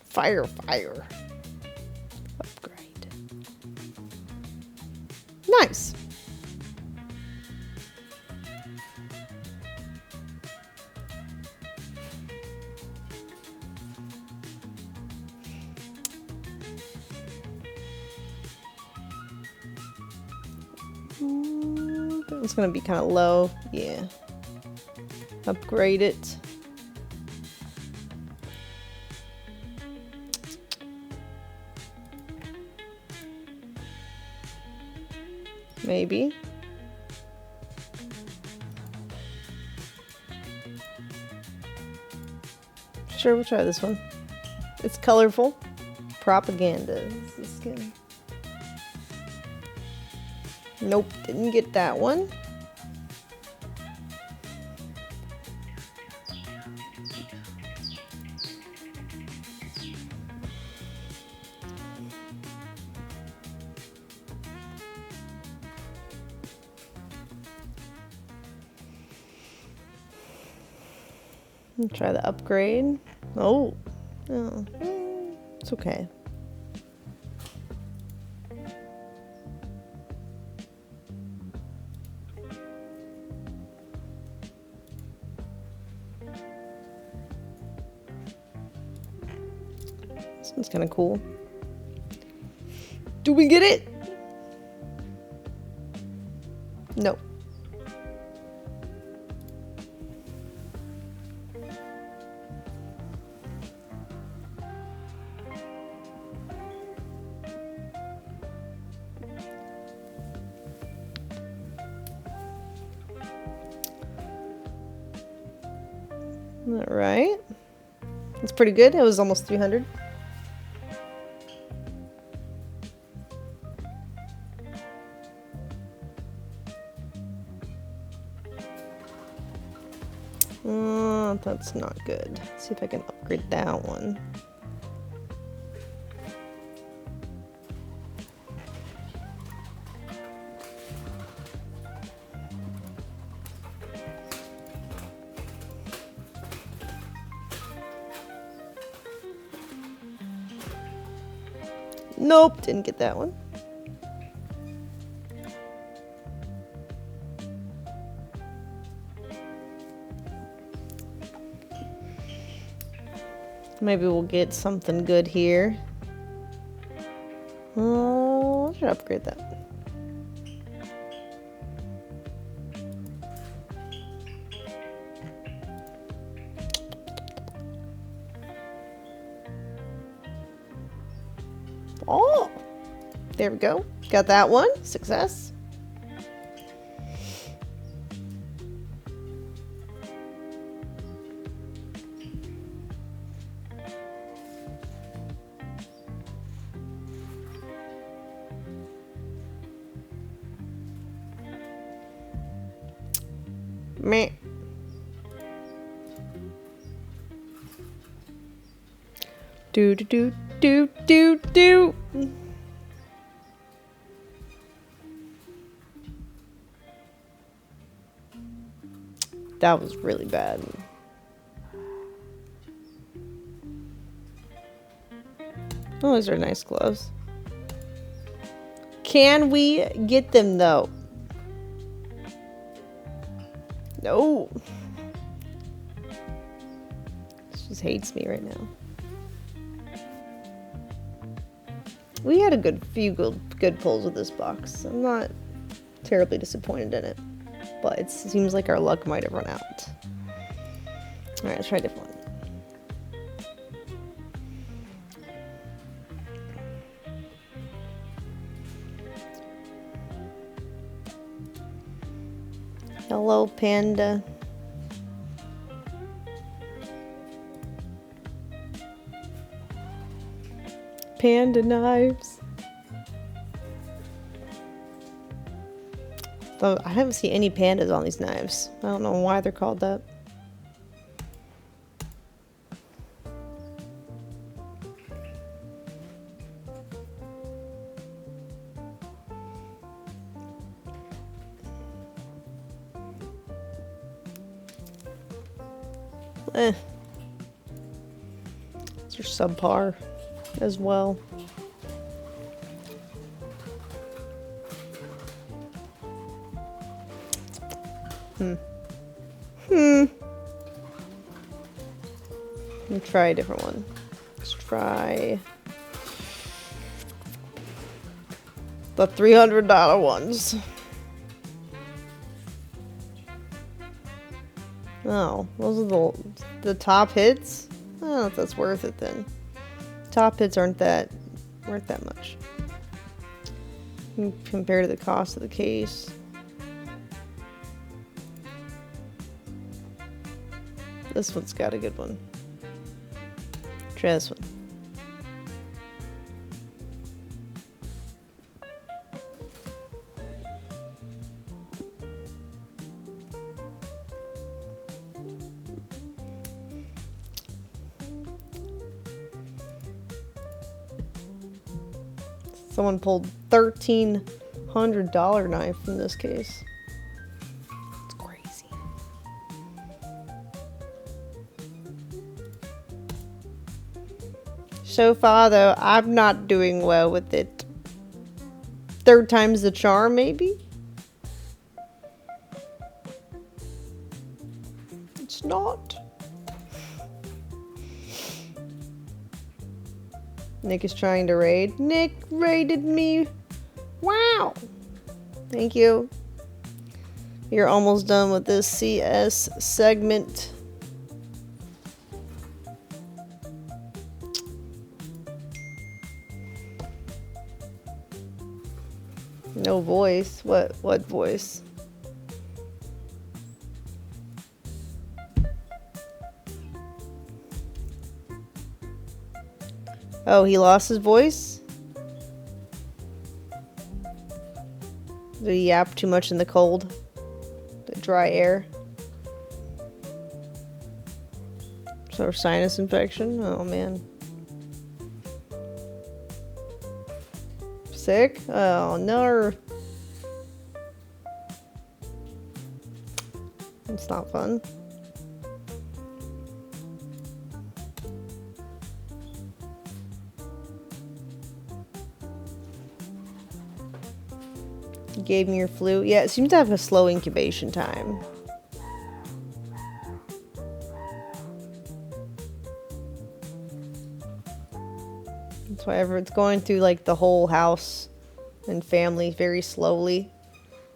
Fire. Upgrade. Nice. That one's gonna be kind of low. Yeah. Upgrade it. Maybe. Sure, we'll try this one. It's colorful. Propaganda. Is the skin. Nope, didn't get that one. Try the upgrade. Oh, it's okay. This one's kind of cool. Do we get it? No. All right. That's pretty good. It was almost 300. That's not good. Let's see if I can upgrade that one. Nope, didn't get that one. Maybe we'll get something good here. Oh, I should upgrade that. Oh, there we go. Got that one. Success. Meh. Do. That was really bad. Oh, those are nice gloves. Can we get them though? No. She just hates me right now. We had a few good pulls with this box. I'm not terribly disappointed in it, but it seems like our luck might have run out. All right, let's try a different one. Hello, panda. Panda knives. Though I haven't seen any pandas on these knives. I don't know why they're called that. Eh. These are subpar as well. Let me try a different one. Let's try the $300 ones. Oh, those are the top hits? I don't know if that's worth it then. Top hits weren't that much compared to the cost of the case. This one's got a good one. Try this one. Someone pulled $1,300 knife from this case. It's crazy. So far, though, I'm not doing well with it. Third time's the charm, maybe? It's not. Nick is trying to raid. Nick raided me. Wow. Thank you. You're almost done with this CS segment. No voice. What voice? Oh, he lost his voice? Did he yap too much in the cold? The dry air? So sinus infection? Oh man. Sick? Oh no. It's not fun. You gave me your flu. Yeah, it seems to have a slow incubation time. That's why it's going through like the whole house and family very slowly.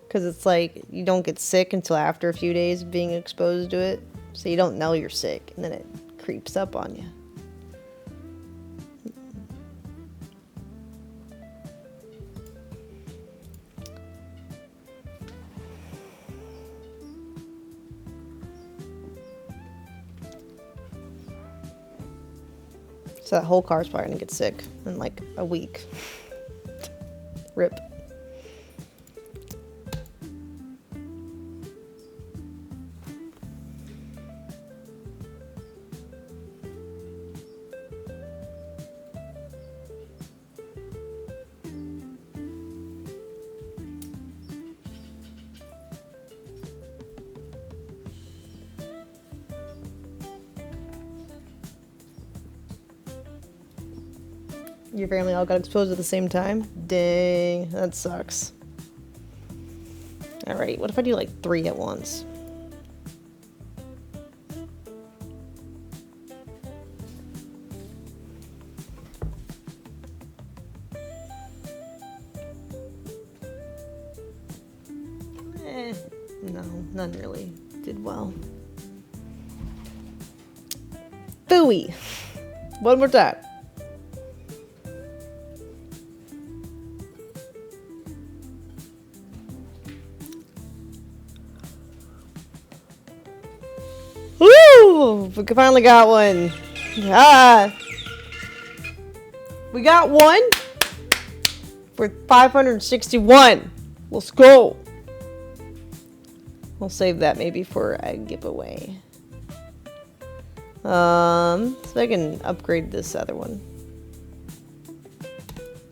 Because it's like you don't get sick until after a few days of being exposed to it. So you don't know you're sick and then it creeps up on you. So that whole car's probably gonna get sick in like a week. Rip. Your family all got exposed at the same time? Dang, that sucks. Alright, what if I do like 3 at once? No, none really did well. Phooey! One more time. Woo! We finally got one. Ah! We got one for 561. Let's go. We'll save that maybe for a giveaway. So I can upgrade this other one.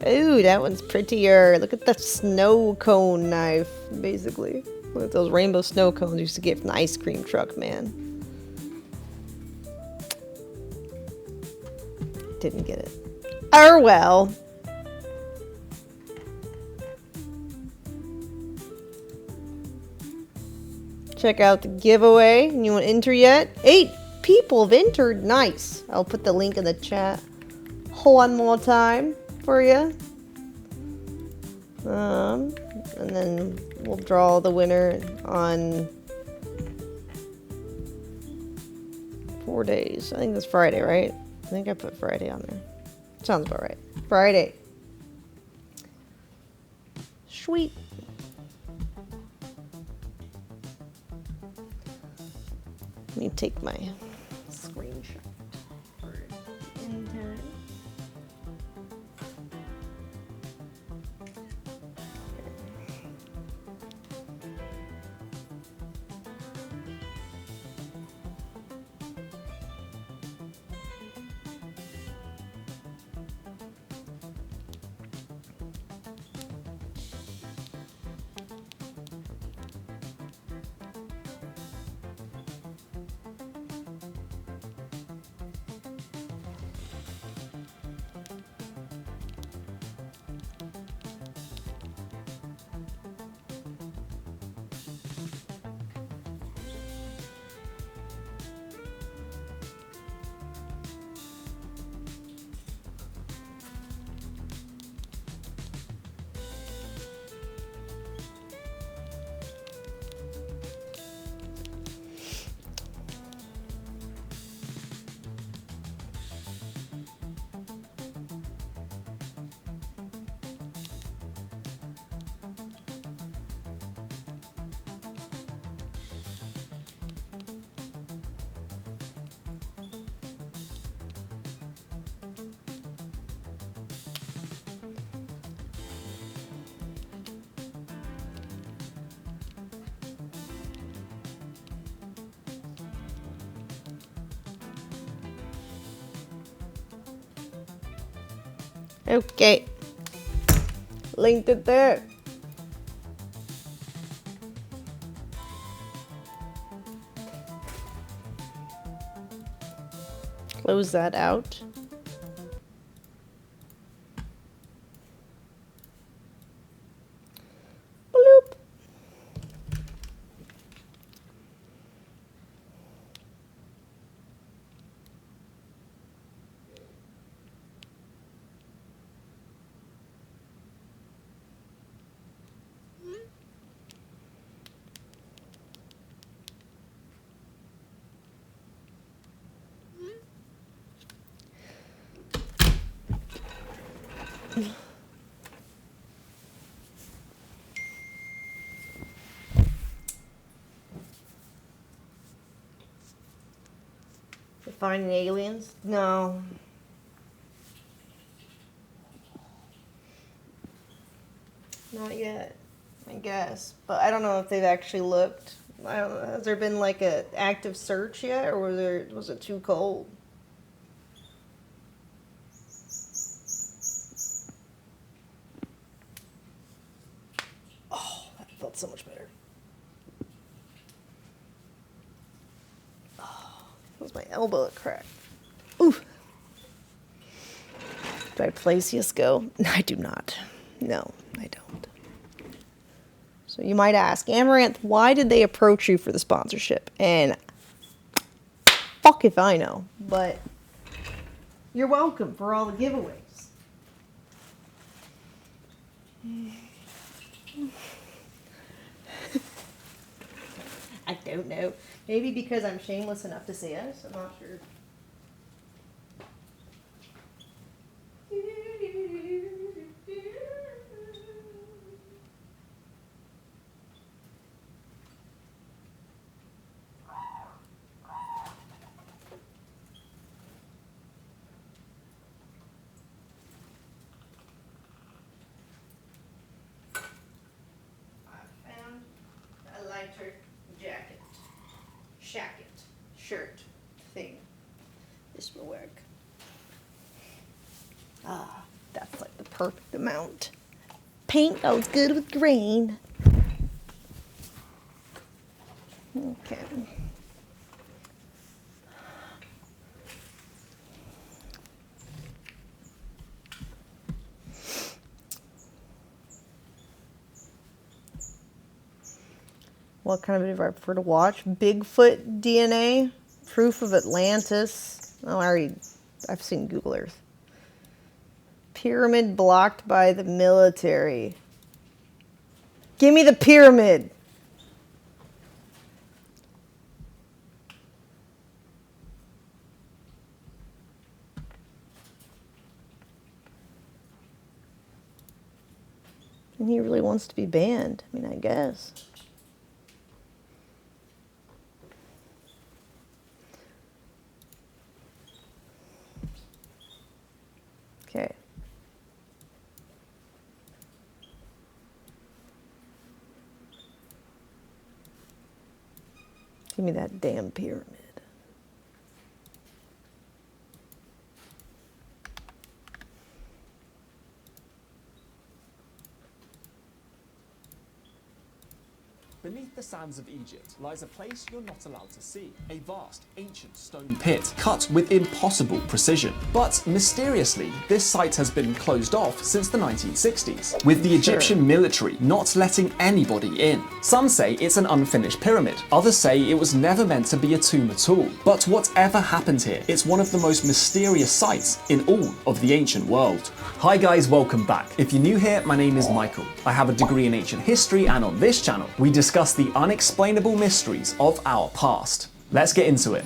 Ooh, that one's prettier. Look at the snow cone knife, basically. Look at those rainbow snow cones you used to get from the ice cream truck, man. Didn't get it. Oh well. Check out the giveaway. Anyone enter yet? 8 people have entered. Nice. I'll put the link in the chat one more time for you. And then we'll draw the winner on 4 days. I think it's Friday, right? I think I put Friday on there. Sounds about right. Friday. Sweet. Let me take my screenshot for intern. Okay. Linked it there. Close that out. Bloop. Finding aliens? No. Not yet, I guess. But I don't know if they've actually looked. I don't know. Has there been like an active search yet, or was it too cold? Oh, that felt so much better. Oh, that was my elbow that cracked. Ooh. Do I play CSGO? No, I do not. No, I don't. So you might ask, Amouranth, why did they approach you for the sponsorship? And fuck if I know, but you're welcome for all the giveaways. I don't know. Maybe because I'm shameless enough to say yes. I'm not sure. I found a lighter jacket, shacket, shirt thing. This will work. Ah, that's like the perfect amount. Paint goes good with green. Okay. What kind of video I prefer to watch? Bigfoot DNA, proof of Atlantis. Oh, I've seen Google Earth. Pyramid blocked by the military. Give me the pyramid. And he really wants to be banned. I mean, I guess. Okay. Give me that damn pyramid. Beneath the sands of Egypt lies a place you're not allowed to see. A vast, ancient stone pit cut with impossible precision. But mysteriously, this site has been closed off since the 1960s, with the Egyptian military not letting anybody in. Some say it's an unfinished pyramid, others say it was never meant to be a tomb at all. But whatever happened here, it's one of the most mysterious sites in all of the ancient world. Hi guys, welcome back. If you're new here, my name is Michael. I have a degree in ancient history, and on this channel, we discuss the unexplainable mysteries of our past. Let's get into it.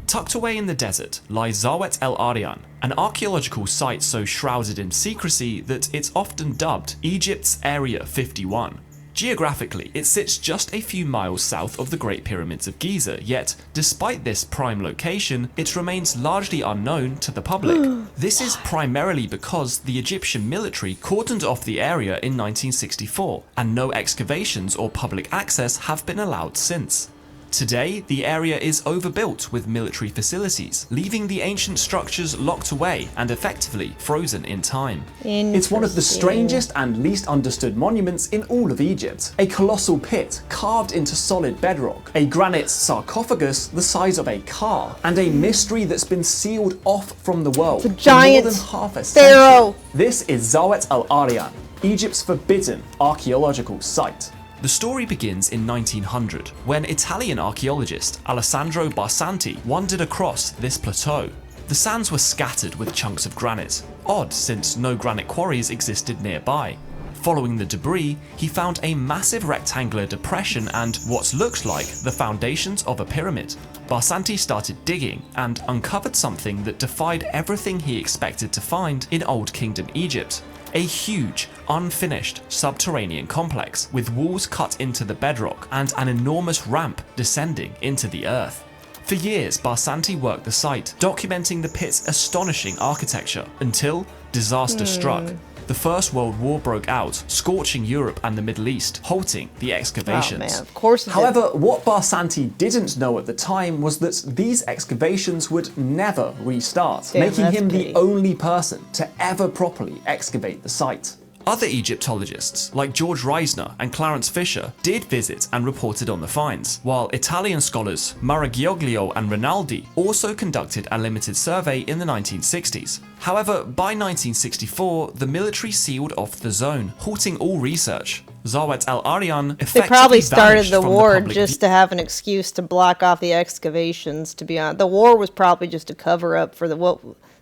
Tucked away in the desert lies Zawet El Aryan, an archaeological site so shrouded in secrecy that it's often dubbed Egypt's Area 51. Geographically, it sits just a few miles south of the Great Pyramids of Giza, yet despite this prime location, it remains largely unknown to the public. This is primarily because the Egyptian military cordoned off the area in 1964, and no excavations or public access have been allowed since. Today, the area is overbuilt with military facilities, leaving the ancient structures locked away and effectively frozen in time. It's one of the strangest and least understood monuments in all of Egypt. A colossal pit carved into solid bedrock, a granite sarcophagus the size of a car, and a mystery that's been sealed off from the world for more than half a century. This is Zawet El Aryan, Egypt's forbidden archaeological site. The story begins in 1900, when Italian archaeologist Alessandro Barsanti wandered across this plateau. The sands were scattered with chunks of granite, odd since no granite quarries existed nearby. Following the debris, he found a massive rectangular depression and what looked like the foundations of a pyramid. Barsanti started digging and uncovered something that defied everything he expected to find in Old Kingdom Egypt. A huge, unfinished subterranean complex with walls cut into the bedrock and an enormous ramp descending into the earth. For years, Barsanti worked the site, documenting the pit's astonishing architecture, until disaster struck. The First World War broke out, scorching Europe and the Middle East, halting the excavations. Oh man, of course it did. However, what Barsanti didn't know at the time was that these excavations would never restart, making him the only person to ever properly excavate the site. Other Egyptologists, like George Reisner and Clarence Fisher, did visit and reported on the finds, while Italian scholars Maragioglio and Rinaldi also conducted a limited survey in the 1960s. However, by 1964, the military sealed off the zone, halting all research. Zawet El Aryan effectively They probably started the war public just to have an excuse to block off the excavations, to be honest. The war was probably just a cover-up for what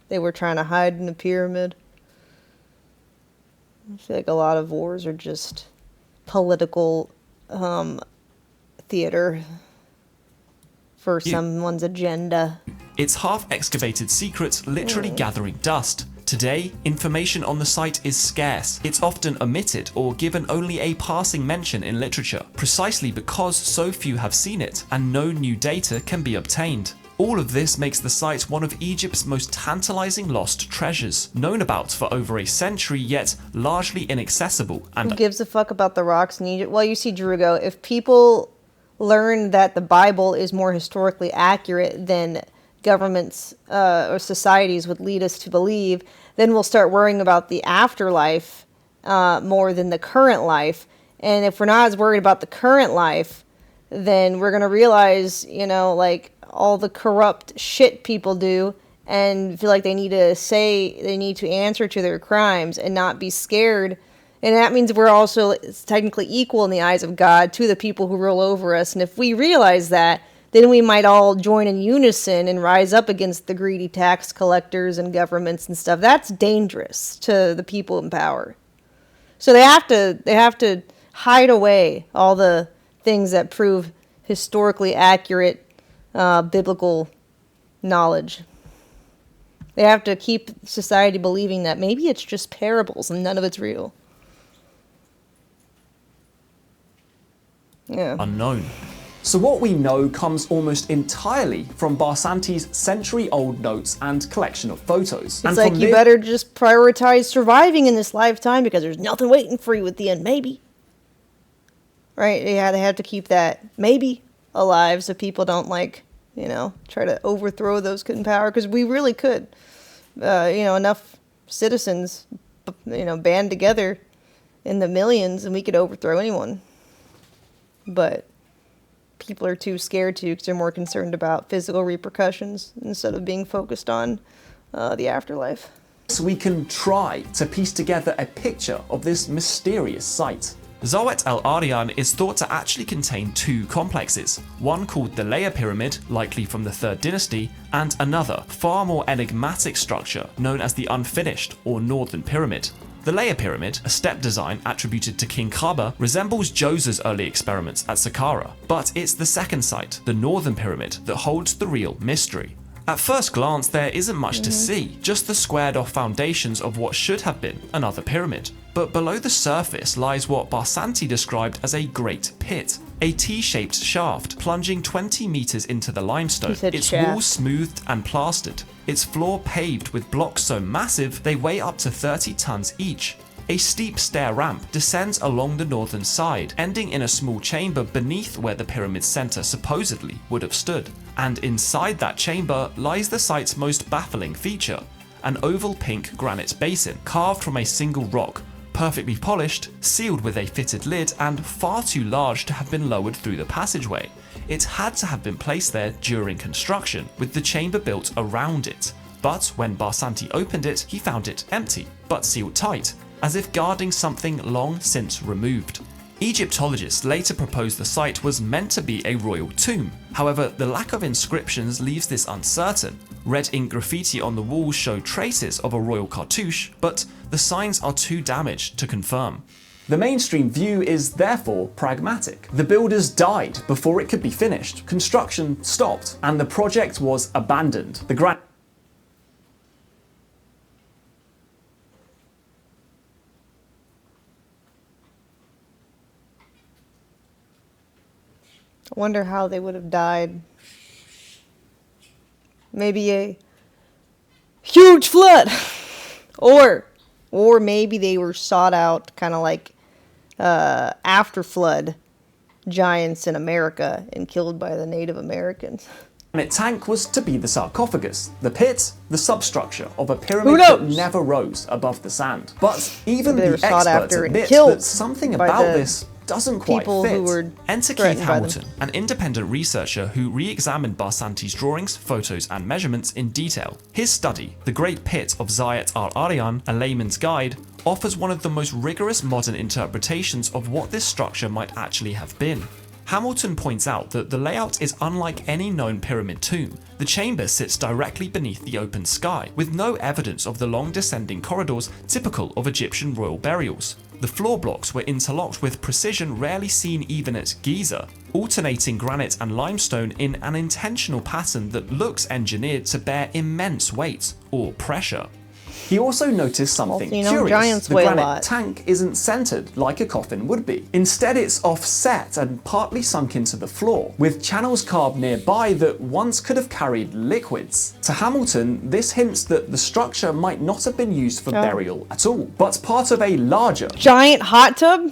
they were trying to hide in the pyramid. I feel like a lot of wars are just political theater for someone's agenda. Its half-excavated secrets literally gathering dust. Today, information on the site is scarce. It's often omitted or given only a passing mention in literature, precisely because so few have seen it and no new data can be obtained. All of this makes the site one of Egypt's most tantalizing lost treasures, known about for over a century yet largely inaccessible. And who gives a fuck about the rocks in Egypt? Well, you see, Drugo, if people learn that the Bible is more historically accurate than governments or societies would lead us to believe, then we'll start worrying about the afterlife more than the current life. And if we're not as worried about the current life, then we're going to realize, like, all the corrupt shit people do and feel like they need to answer to their crimes and not be scared And that means we're also technically equal in the eyes of God to the people who rule over us. And if we realize that, then we might all join in unison and rise up against the greedy tax collectors and governments and stuff. That's dangerous to the people in power. So they have to hide away all the things that prove historically accurate biblical knowledge. They have to keep society believing that maybe it's just parables and none of it's real. Yeah. Unknown. So what we know comes almost entirely from Barsanti's century-old notes and collection of photos. It's like you better just prioritize surviving in this lifetime because there's nothing waiting for you at the end, maybe. Right? Yeah, they have to keep that maybe alive so people don't try to overthrow those in power, because we really could. Enough citizens, band together in the millions and we could overthrow anyone. But people are too scared to because they're more concerned about physical repercussions instead of being focused on the afterlife. So we can try to piece together a picture of this mysterious site. Zawet El Aryan is thought to actually contain two complexes, one called the Leia Pyramid, likely from the 3rd dynasty, and another, far more enigmatic structure known as the Unfinished or Northern Pyramid. The Leia Pyramid, a step design attributed to King Kaba, resembles Djoser's early experiments at Saqqara, but it's the second site, the Northern Pyramid, that holds the real mystery. At first glance, there isn't much to see, just the squared off foundations of what should have been another pyramid. But below the surface lies what Barsanti described as a great pit, a T-shaped shaft plunging 20 meters into the limestone, its walls smoothed and plastered, its floor paved with blocks so massive they weigh up to 30 tons each. A steep stair ramp descends along the northern side, ending in a small chamber beneath where the pyramid's center supposedly would have stood. And inside that chamber lies the site's most baffling feature, an oval pink granite basin carved from a single rock, perfectly polished, sealed with a fitted lid, and far too large to have been lowered through the passageway. It had to have been placed there during construction, with the chamber built around it. But when Barsanti opened it, he found it empty, but sealed tight, as if guarding something long since removed. Egyptologists later proposed the site was meant to be a royal tomb. However, the lack of inscriptions leaves this uncertain. Red ink graffiti on the walls show traces of a royal cartouche, but the signs are too damaged to confirm. The mainstream view is therefore pragmatic. The builders died before it could be finished, construction stopped, and the project was abandoned. I wonder how they would have died. Maybe a huge flood. Or maybe they were sought out kind of like after flood giants in America and killed by the Native Americans. Granite tank was to be the sarcophagus, the pit, the substructure of a pyramid that never rose above the sand. But even the experts admit that something about this doesn't quite fit. Enter Keith Hamilton, an independent researcher who re-examined Barsanti's drawings, photos and measurements in detail. His study, The Great Pit of Zayat al-Aryan, A Layman's Guide, offers one of the most rigorous modern interpretations of what this structure might actually have been. Hamilton points out that the layout is unlike any known pyramid tomb. The chamber sits directly beneath the open sky, with no evidence of the long descending corridors typical of Egyptian royal burials. The floor blocks were interlocked with precision rarely seen even at Giza, alternating granite and limestone in an intentional pattern that looks engineered to bear immense weight or pressure. He also noticed something curious. The granite tank isn't centered like a coffin would be. Instead, it's offset and partly sunk into the floor, with channels carved nearby that once could have carried liquids. To Hamilton, this hints that the structure might not have been used for burial at all, but part of a larger giant hot tub?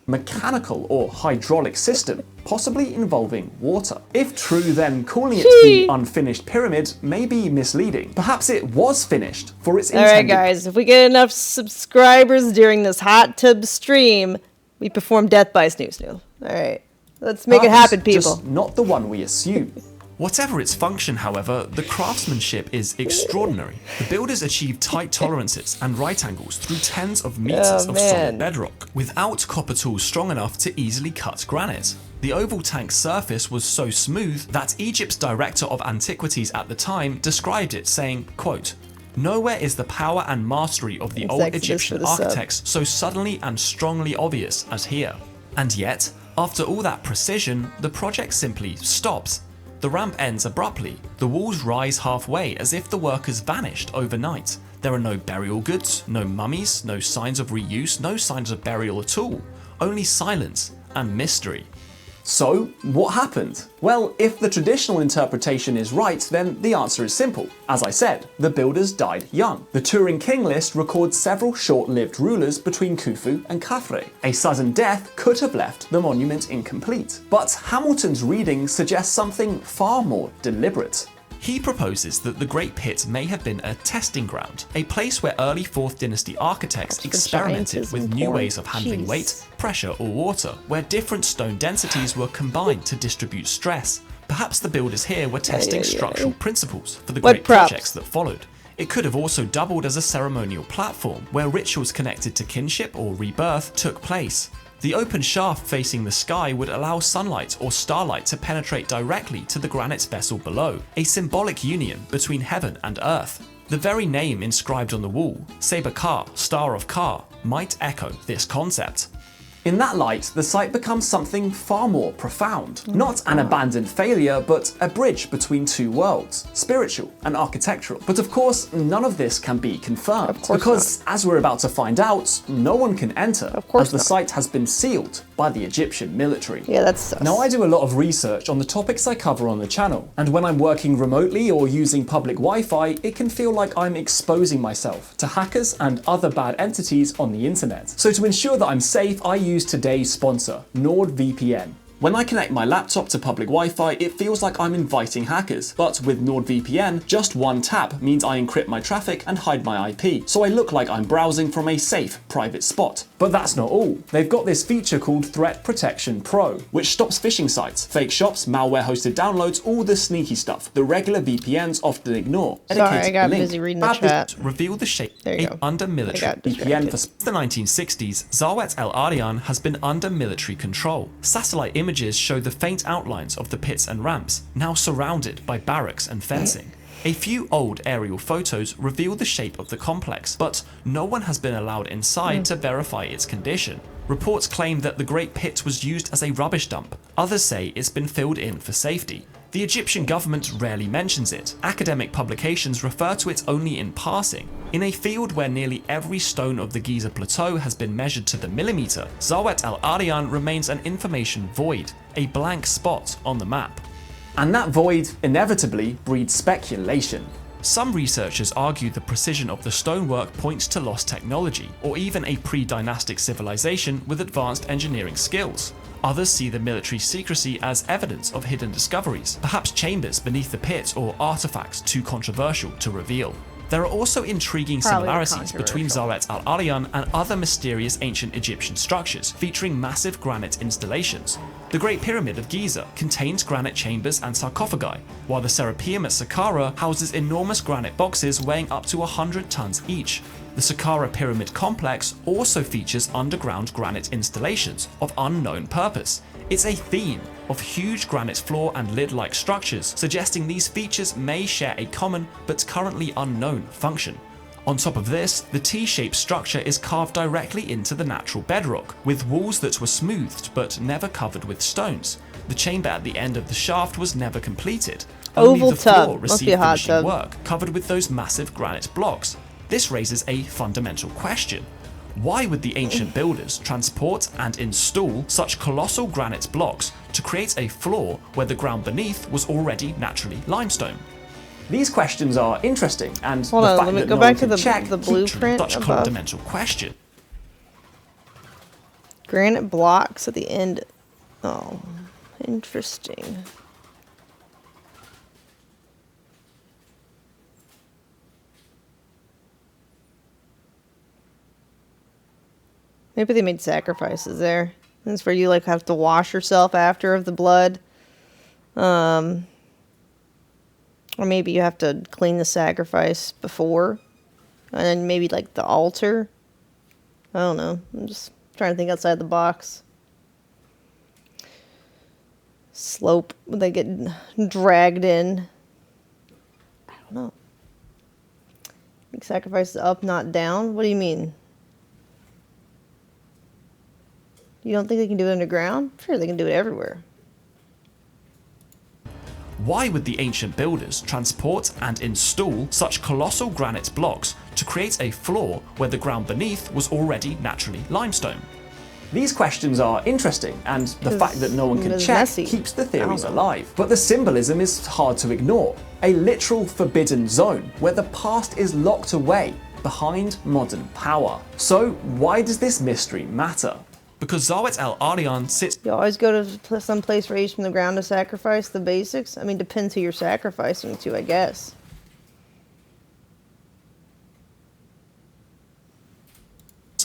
Mechanical or hydraulic system, possibly involving water. If true, then calling it the unfinished pyramid may be misleading. Perhaps it was finished for its intended... Alright guys, if we get enough subscribers during this hot tub stream, we perform death by snoo snoo. Alright, let's make it happen, people. Just not the one we assume. Whatever its function, however, the craftsmanship is extraordinary. The builders achieved tight tolerances and right angles through tens of meters of solid bedrock, without copper tools strong enough to easily cut granite. The oval tank's surface was so smooth that Egypt's director of antiquities at the time described it, saying, quote, "Nowhere is the power and mastery of the old Egyptian architects so suddenly and strongly obvious as here." And yet, after all that precision, the project simply stops. The ramp ends abruptly. The walls rise halfway as if the workers vanished overnight. There are no burial goods, no mummies, no signs of reuse, no signs of burial at all. Only silence and mystery. So, what happened? Well, if the traditional interpretation is right, then the answer is simple. As I said, the builders died young. The Turin King list records several short-lived rulers between Khufu and Khafre. A sudden death could have left the monument incomplete. But Hamilton's reading suggests something far more deliberate. He proposes that the Great Pit may have been a testing ground, a place where early 4th dynasty architects experimented with new ways of handling weight, pressure or water, where different stone densities were combined to distribute stress. Perhaps the builders here were testing structural principles for the great projects that followed. It could have also doubled as a ceremonial platform, where rituals connected to kinship or rebirth took place. The open shaft facing the sky would allow sunlight or starlight to penetrate directly to the granite vessel below, a symbolic union between heaven and earth. The very name inscribed on the wall, Saber Ka, Star of Ka, might echo this concept. In that light, the site becomes something far more profound. Not an abandoned failure, but a bridge between two worlds, spiritual and architectural. But of course, none of this can be confirmed, because as we're about to find out, no one can enter, as the site has been sealed by the Egyptian military. Yeah, that's sus. Now, I do a lot of research on the topics I cover on the channel, and when I'm working remotely or using public Wi-Fi, it can feel like I'm exposing myself to hackers and other bad entities on the internet. So to ensure that I'm safe, I use today's sponsor, NordVPN. When I connect my laptop to public Wi-Fi, it feels like I'm inviting hackers, but with NordVPN, just one tap means I encrypt my traffic and hide my IP, so I look like I'm browsing from a safe, private spot. But that's not all. They've got this feature called Threat Protection Pro, which stops phishing sites, fake shops, malware-hosted downloads, all the sneaky stuff the regular VPNs often ignore. Sorry, I got busy reading the chat. Reveal the shape Go. under military VPN for the 1960s, Zawet El Aryan has been under military control. Satellite images show the faint outlines of the pits and ramps, now surrounded by barracks and fencing. A few old aerial photos reveal the shape of the complex, but no one has been allowed inside to verify its condition. Reports claim that the Great Pit was used as a rubbish dump. Others say it's been filled in for safety. The Egyptian government rarely mentions it. Academic publications refer to it only in passing. In a field where nearly every stone of the Giza Plateau has been measured to the millimeter, Zawet El Aryan remains an information void, a blank spot on the map. And that void inevitably breeds speculation. Some researchers argue the precision of the stonework points to lost technology, or even a pre-dynastic civilization with advanced engineering skills. Others see the military secrecy as evidence of hidden discoveries, perhaps chambers beneath the pit or artifacts too controversial to reveal. There are also intriguing similarities between Zawet Al Aryan and other mysterious ancient Egyptian structures featuring massive granite installations. The Great Pyramid of Giza contains granite chambers and sarcophagi, while the Serapeum at Saqqara houses enormous granite boxes weighing up to 100 tons each. The Saqqara Pyramid complex also features underground granite installations of unknown purpose. It's a theme of huge granite floor and lid-like structures, suggesting these features may share a common but currently unknown function. On top of this, the T-shaped structure is carved directly into the natural bedrock, with walls that were smoothed but never covered with stones. The chamber at the end of the shaft was never completed. Only Oval the floor tub. Must received be a hot finishing tub. work, covered with those massive granite blocks. This raises a fundamental question. Why would the ancient builders transport and install such colossal granite blocks to create a floor where the ground beneath was already naturally limestone? These questions are interesting, and Hold the on, fact let me that go no back one to can the check blueprint Such a above. fundamental question. Granite blocks at the end. Oh, interesting. Maybe they made sacrifices there. That's where you like have to wash yourself after of the blood. Or maybe you have to clean the sacrifice before. And then maybe like the altar. I don't know. I'm just trying to think outside the box. Slope. They get dragged in. I don't know. Like sacrifices up, not down? What do you mean? You don't think they can do it underground? Sure, they can do it everywhere. Why would the ancient builders transport and install such colossal granite blocks to create a floor where the ground beneath was already naturally limestone? These questions are interesting, and the fact that no one can it's check messy. keeps the theories I don't know. alive. But the symbolism is hard to ignore. A literal forbidden zone where the past is locked away behind modern power. So why does this mystery matter? Because Zawet el-Aryan sits You always go to some place raised from the ground to sacrifice the basics? I mean, depends who you're sacrificing to, I guess.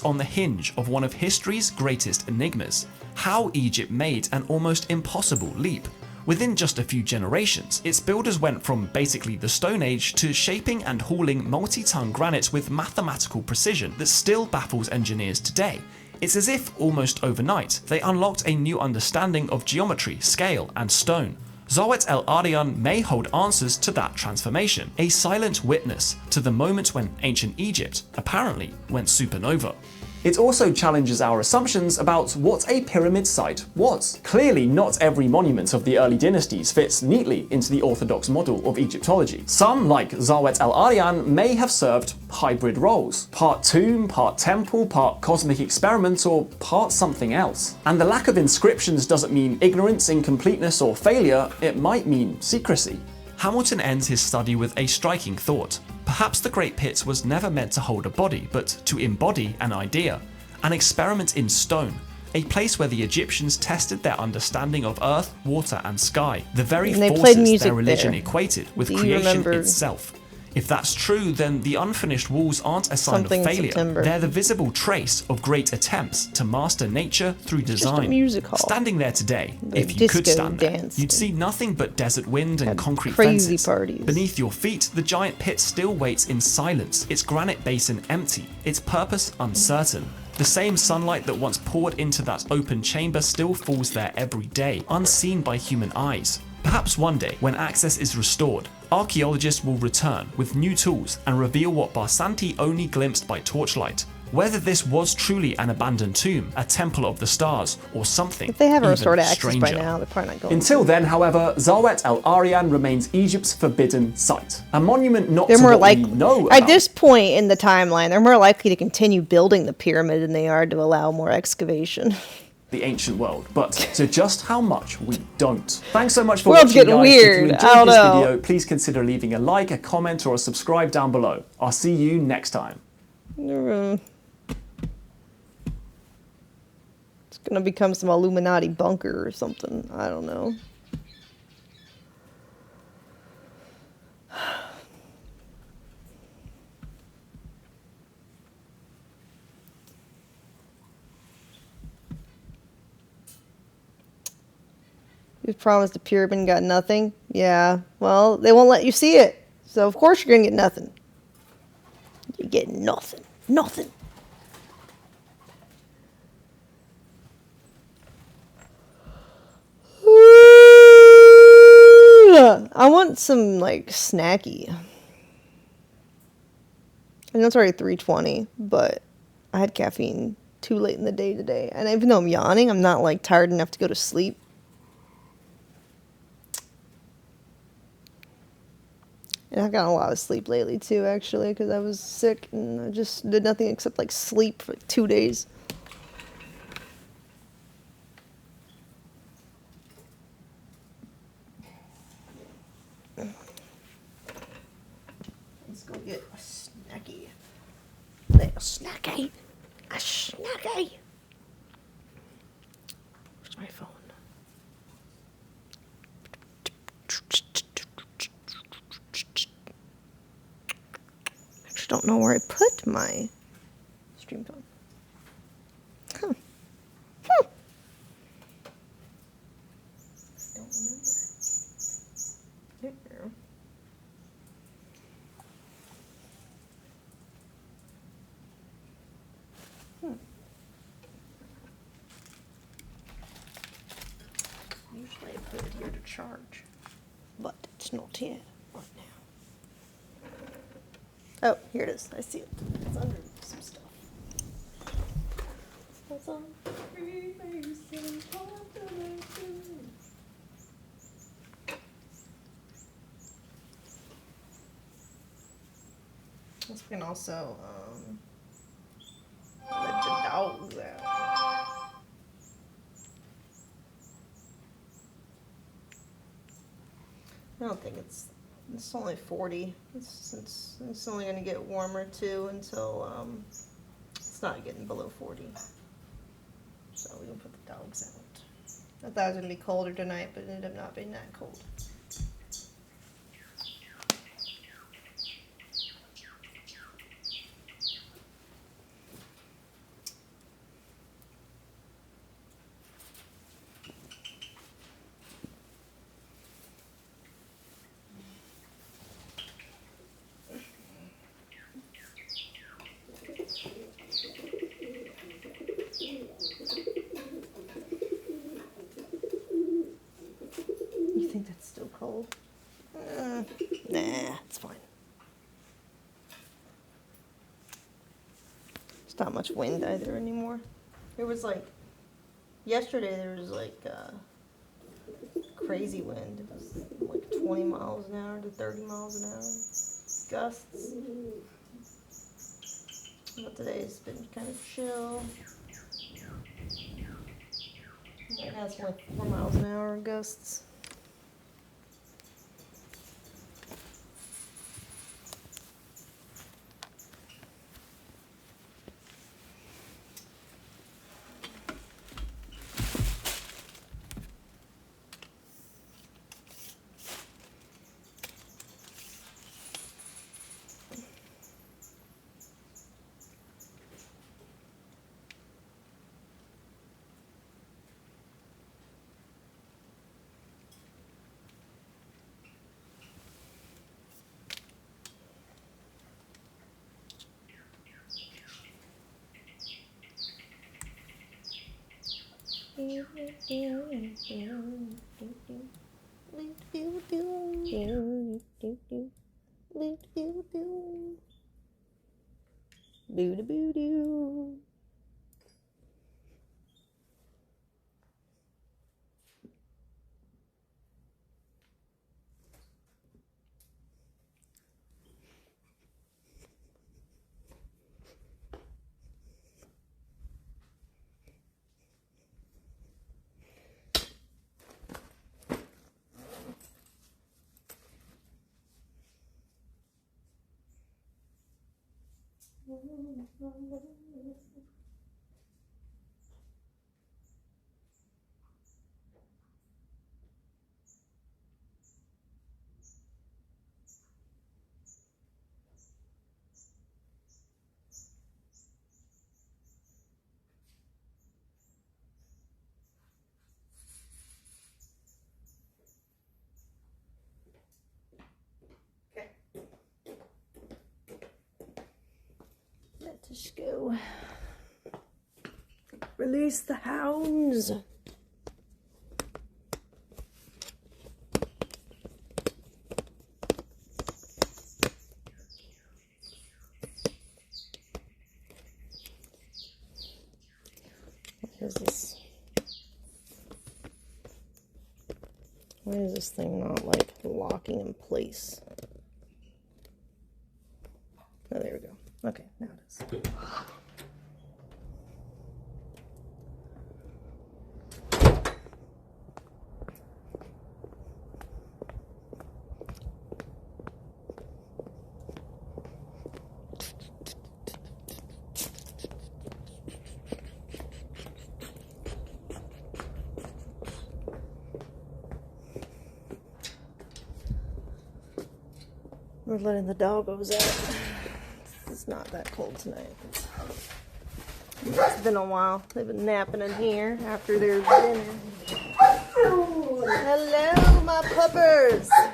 on the hinge of one of history's greatest enigmas: how Egypt made an almost impossible leap. Within just a few generations, its builders went from basically the Stone Age to shaping and hauling multi-ton granite with mathematical precision that still baffles engineers today. It's as if, almost overnight, they unlocked a new understanding of geometry, scale, and stone. Zawet el-Aryan may hold answers to that transformation, a silent witness to the moment when ancient Egypt apparently went supernova. It also challenges our assumptions about what a pyramid site was. Clearly, not every monument of the early dynasties fits neatly into the orthodox model of Egyptology. Some, like Zawet el-Aryan, may have served hybrid roles: part tomb, part temple, part cosmic experiment, or part something else. And the lack of inscriptions doesn't mean ignorance, incompleteness, or failure. It might mean secrecy. Hamilton ends his study with a striking thought. Perhaps the Great Pit was never meant to hold a body, but to embody an idea, an experiment in stone, a place where the Egyptians tested their understanding of earth, water, and sky, the very And they played forces music their religion there. equated with Do you creation remember itself. If that's true, then the unfinished walls aren't a sign Something of in failure. September. They're the visible trace of great attempts to master nature through just design. a music hall. Standing there today, They if you could disco stand there, danced you'd see nothing but desert wind and had concrete crazy fences. parties. Beneath your feet, the giant pit still waits in silence, its granite basin empty, its purpose uncertain. The same sunlight that once poured into that open chamber still falls there every day, unseen by human eyes. Perhaps one day, when access is restored, archaeologists will return with new tools and reveal what Barsanti only glimpsed by torchlight. Whether this was truly an abandoned tomb, a temple of the stars, or something If they haven't even restored access stranger. by now, they're probably not going Until then, however, Zawet el-Aryan remains Egypt's forbidden site. A monument not They're to more what likely, we know at about. this point in the timeline, they're more likely to continue building the pyramid than they are to allow more excavation. the ancient world, but to just how much we don't. Thanks so much for World's watching, getting guys. weird. If you I don't enjoyed this know. video, please consider leaving a like, a comment, or a subscribe down below. I'll see you next time. It's gonna become some Illuminati bunker or something. I don't know. You promised the pyramid and got nothing? Yeah. Well, they won't let you see it. So of course you're gonna get nothing. You get nothing. Nothing. I want some like snacky. I know it's already 3:20, but I had caffeine too late in the day today. And even though I'm yawning, I'm not like tired enough to go to sleep. And I've gotten a lot of sleep lately too, actually, because I was sick and I just did nothing except like sleep for like 2 days. Let's go get a snacky. Little snacky. A snacky. Where's my phone? I just don't know where I put my stream phone. Huh. Don't remember. There. to put it here to charge, but it's not here right now. Oh, here it is. I see it. It's under some stuff. What's on? This can also let the dogs out. I don't think it's only 40. It's only going to get warmer too until it's not getting below 40. So we can put the dogs out. I thought it was going to be colder tonight, but it ended up not being that cold. You think that's still cold? Nah, it's fine. There's not much wind either anymore. There was like, yesterday there was like crazy wind. It was like 20 miles an hour to 30 miles an hour. Gusts. But today's been kind of chill. Right now it's like 4 miles an hour gusts. Let us go. Release the hounds. What is this? Why is this thing not like locking in place? Oh, there we go. Okay, now it is. We're letting the doggos out. It's not that cold tonight. It's been a while. They've been napping in here after their dinner. Hello, my puppers. I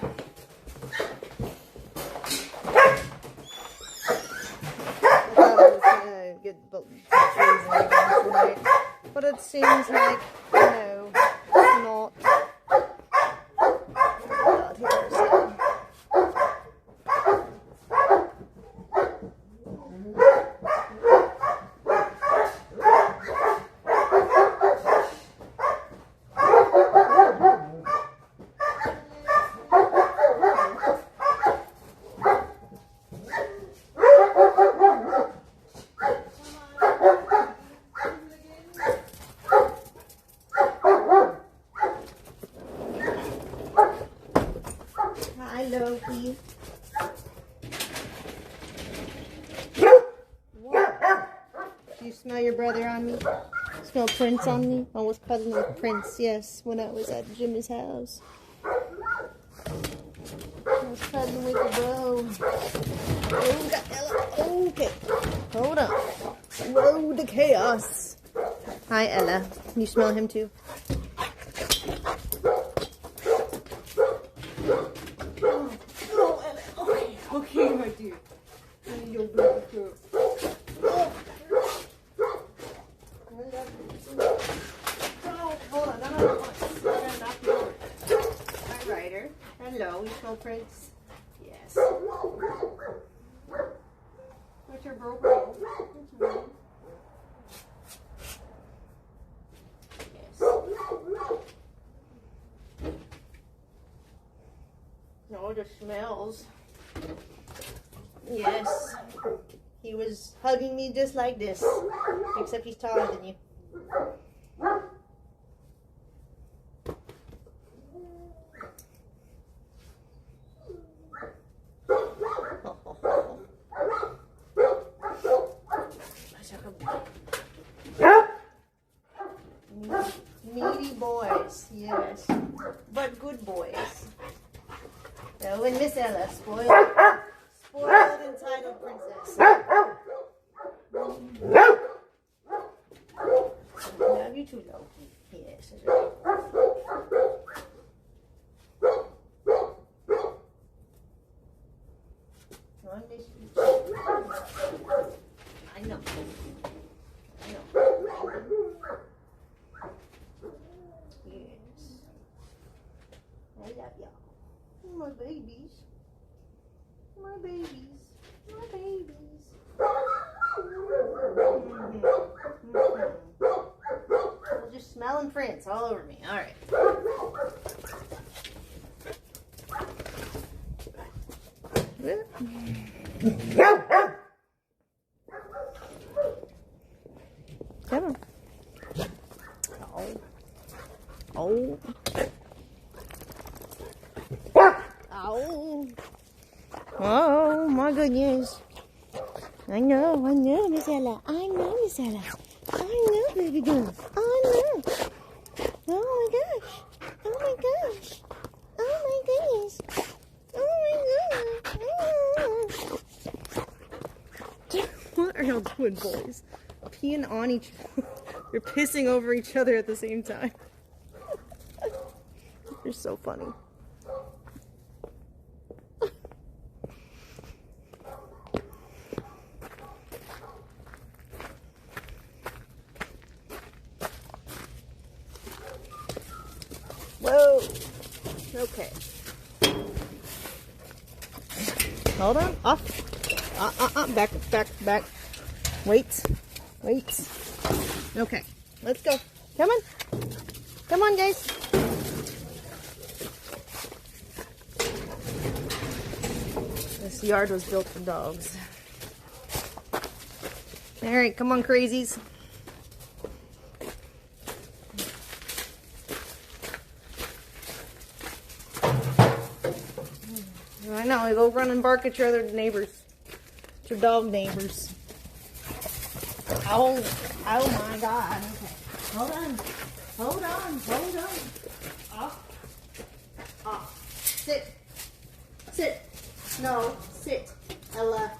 thought I was gonna get freezing tonight, but it seems like no, it's not. Hi, Loki. Do you smell your brother on me? Smell Prince on me? I was cuddling with Prince, yes, when I was at Jimmy's house. I was cuddling with the bro. Oh, got Ella. Okay. Hold on. Road to chaos. Hi, Ella. Can you smell him too? Oh, Ella. Okay. Okay, my dear. You're very good. Oh. Oh, hold on. No. I'm gonna knock you over. Hi, Ryder. Hello. You smell Prince? Yes. What's your bro? Yes. No, it just smells. Yes. He was hugging me just like this. Except he's taller than you. Needy boys, yes. But good boys. Oh, and Miss Ella, spoiled, entitled princess. Love you too, Loki. Yes, that's right. On this I know. Yes. I love y'all. My babies. My babies. My babies. We're just smelling Prince all over me. All right. Come on. Oh. Ow. Oh, my goodness. I know, Miss Ella. I know, Miss Ella. I know, baby girl. I know. Oh, my gosh. Oh, my gosh. Oh, my goodness. Oh, my gosh. What are y'all doing, boys? Peeing on each other. You're pissing over each other at the same time. You're so funny. Whoa. Okay. Hold on. Off. Back. Wait. Okay. Let's go. Come on, guys. This yard was built for dogs. All right, come on, crazies. I know, they go run and bark at your other neighbors. Your dog neighbors. Oh my God. Okay. Hold on. Off. Sit. No, sit. Ella,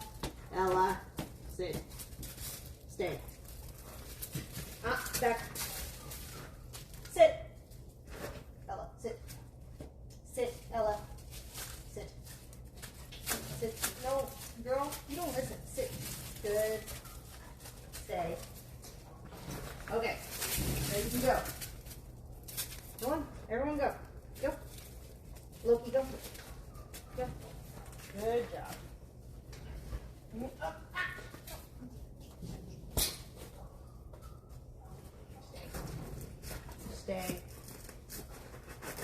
sit. Stay. Back. Sit. Ella, sit. Sit, Ella. Sit. No, girl, you don't listen. Sit. Good. Stay. Okay. Ready to go. Go on. Everyone go. Go. Loki, go. Go. Good job. Up. Stay.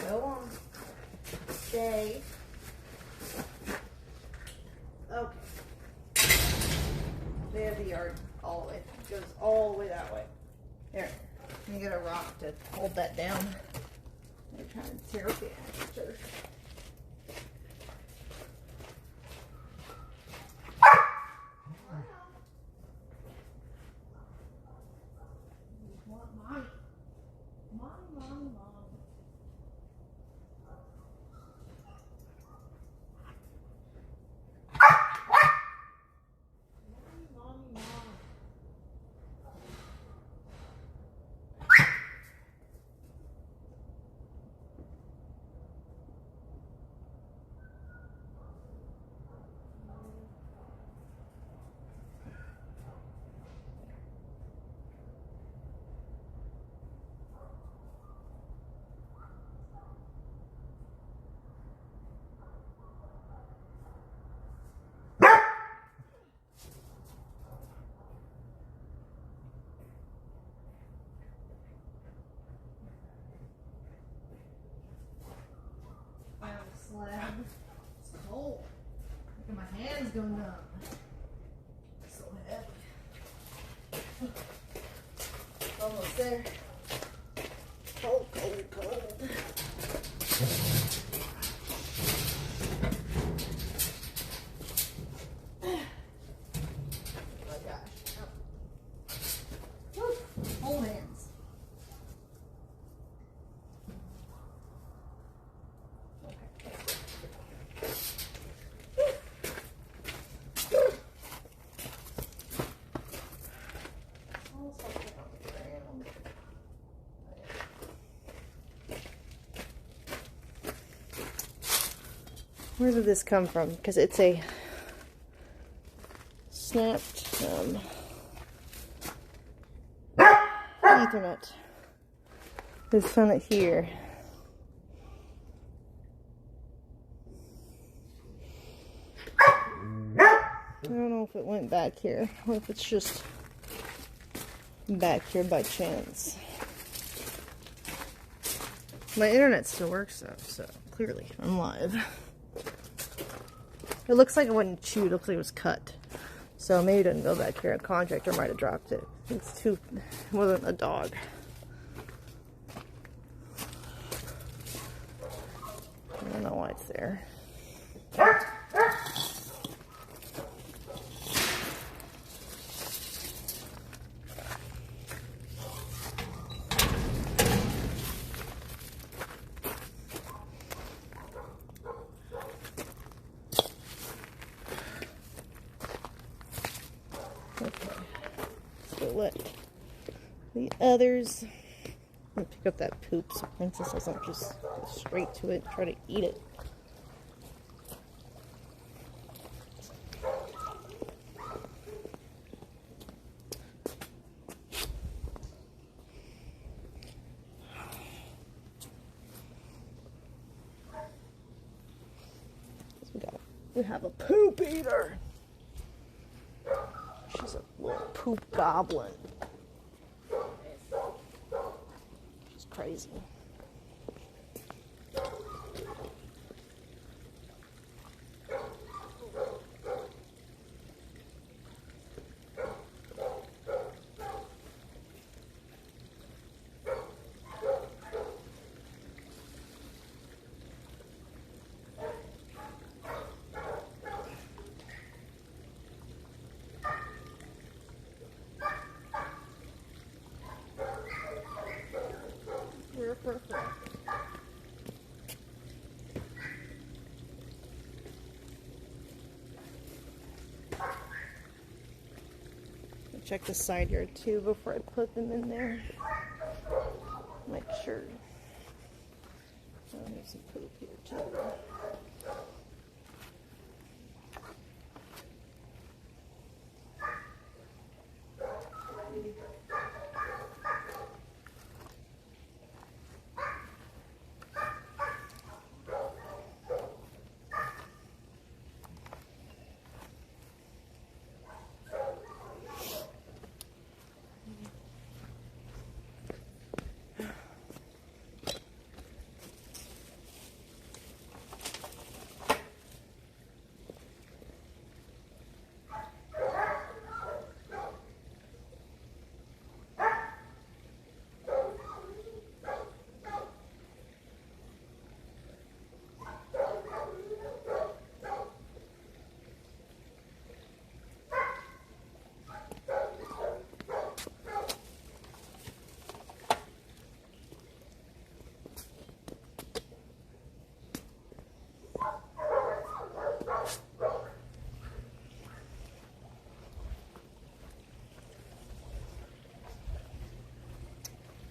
Go on. Stay. Okay. There's the yard all the way. It goes all the way that way. There. Let me get a rock to hold that down. They're trying to tear up the aperture. slab. It's cold. Look at my hands go numb. So heavy. Almost there. Cold, cold, cold. Oh gosh. Woo. Whole hands. Where did this come from? Because it's a snapped Ethernet. I just found it here. I don't know if it went back here or if it's just back here by chance. My internet still works though, so clearly I'm live. It looks like it wasn't chewed, it looks like it was cut. So maybe it didn't go back here. A contractor might have dropped it. It wasn't a dog. I don't know why it's there. Let the others pick up that poop so Princess doesn't just go straight to it and try to eat it. We have a poop eater. She's a little poop goblin. She's crazy. Check the side yard too before I put them in there. Make sure. Oh, there's some poop here too.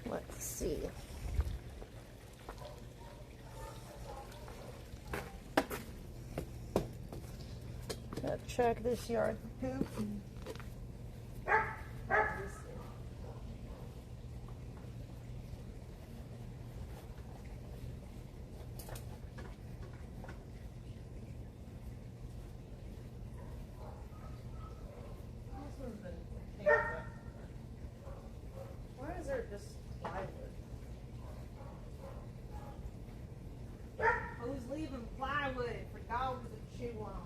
Let's see. Gotta check this yard for poop. Why is there just plywood? Hose leaving plywood for dogs to chew on.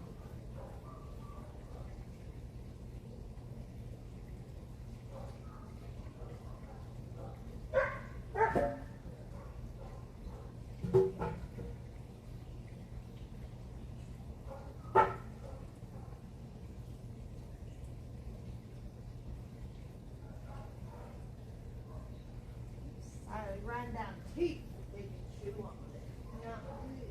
I ran down teeth that they can chew on it. Not good.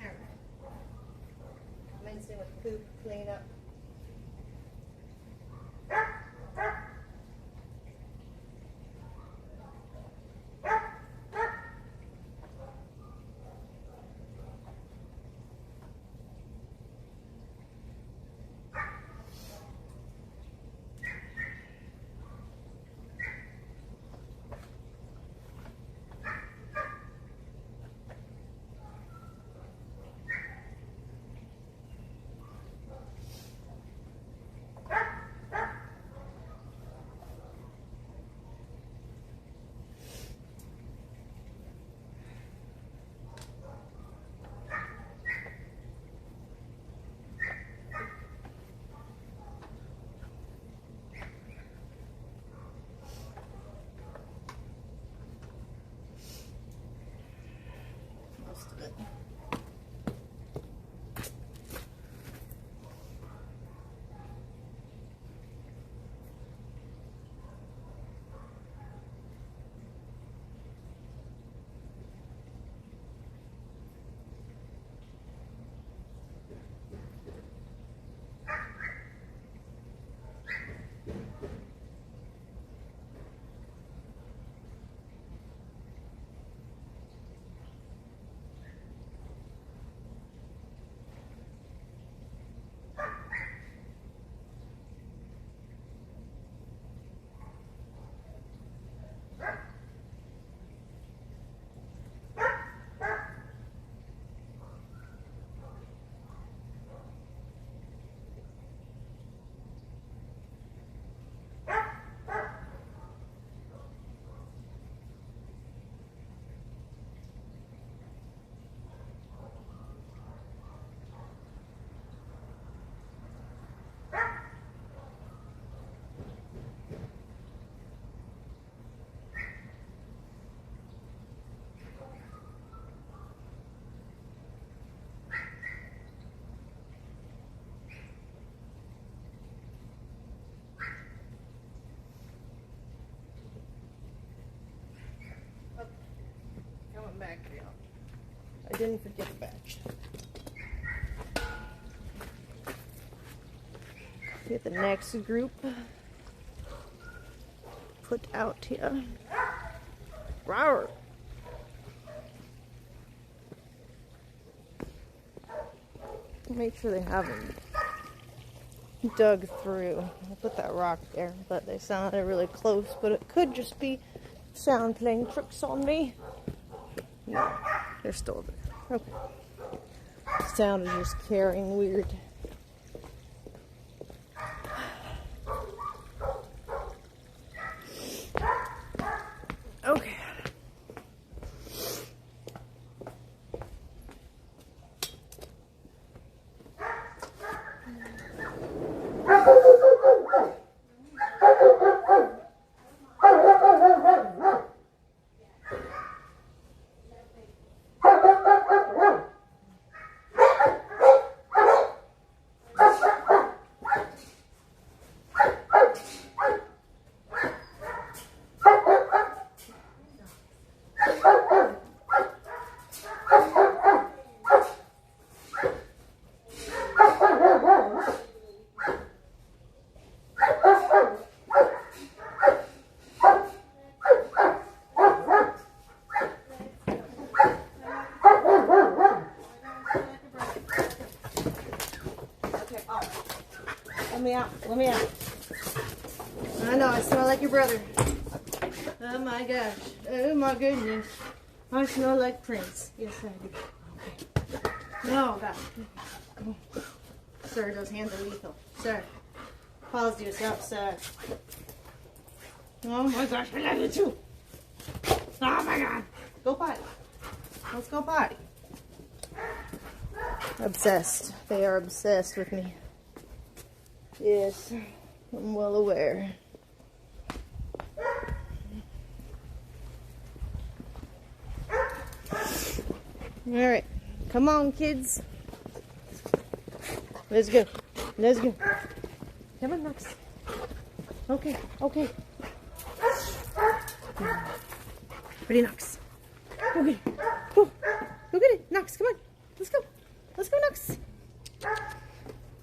Alright. Rinsing with poop, clean up. Most of it. Coming back down. I didn't forget a batch. Get the next group put out here. Rawr. Make sure they haven't dug through. I put that rock there, but they sounded really close, but it could just be sound playing tricks on me. No, they're still there. Okay. Sound is just carrying weird. Okay. me out. Let me out. I know, I smell like your brother. Oh my gosh. Oh my goodness. I smell like Prince. Yes, I do. Okay. No, God. Come on. Sir, those hands are lethal. Sir. Pause yourself, sir. Oh my gosh, I love you too. Oh my God. Go potty. Let's go potty. Obsessed. They are obsessed with me. Yes, I'm well aware. Alright, come on, kids. Let's go. Let's go. Come on, Knox. Okay, okay. Ready, Knox. Go get it. Go. Go get it. Knox, come on. Let's go. Let's go, Knox.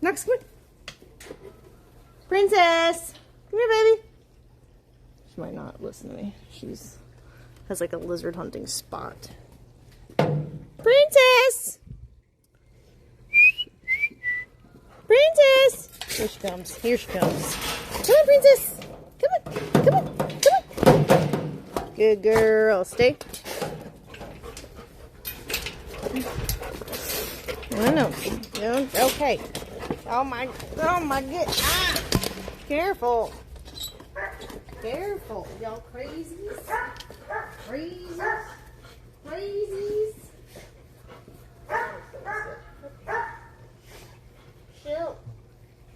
Knox, come on. Princess. Come here, baby. She might not listen to me. She's has like a lizard hunting spot. Princess. Princess. Here she comes. Here she comes. Come on, Princess. Come on. Come on. Come on. Good girl. Stay. I know. Okay. Oh my god. Ah. Careful. Careful. Y'all crazies. Crazies. Crazies. Chill.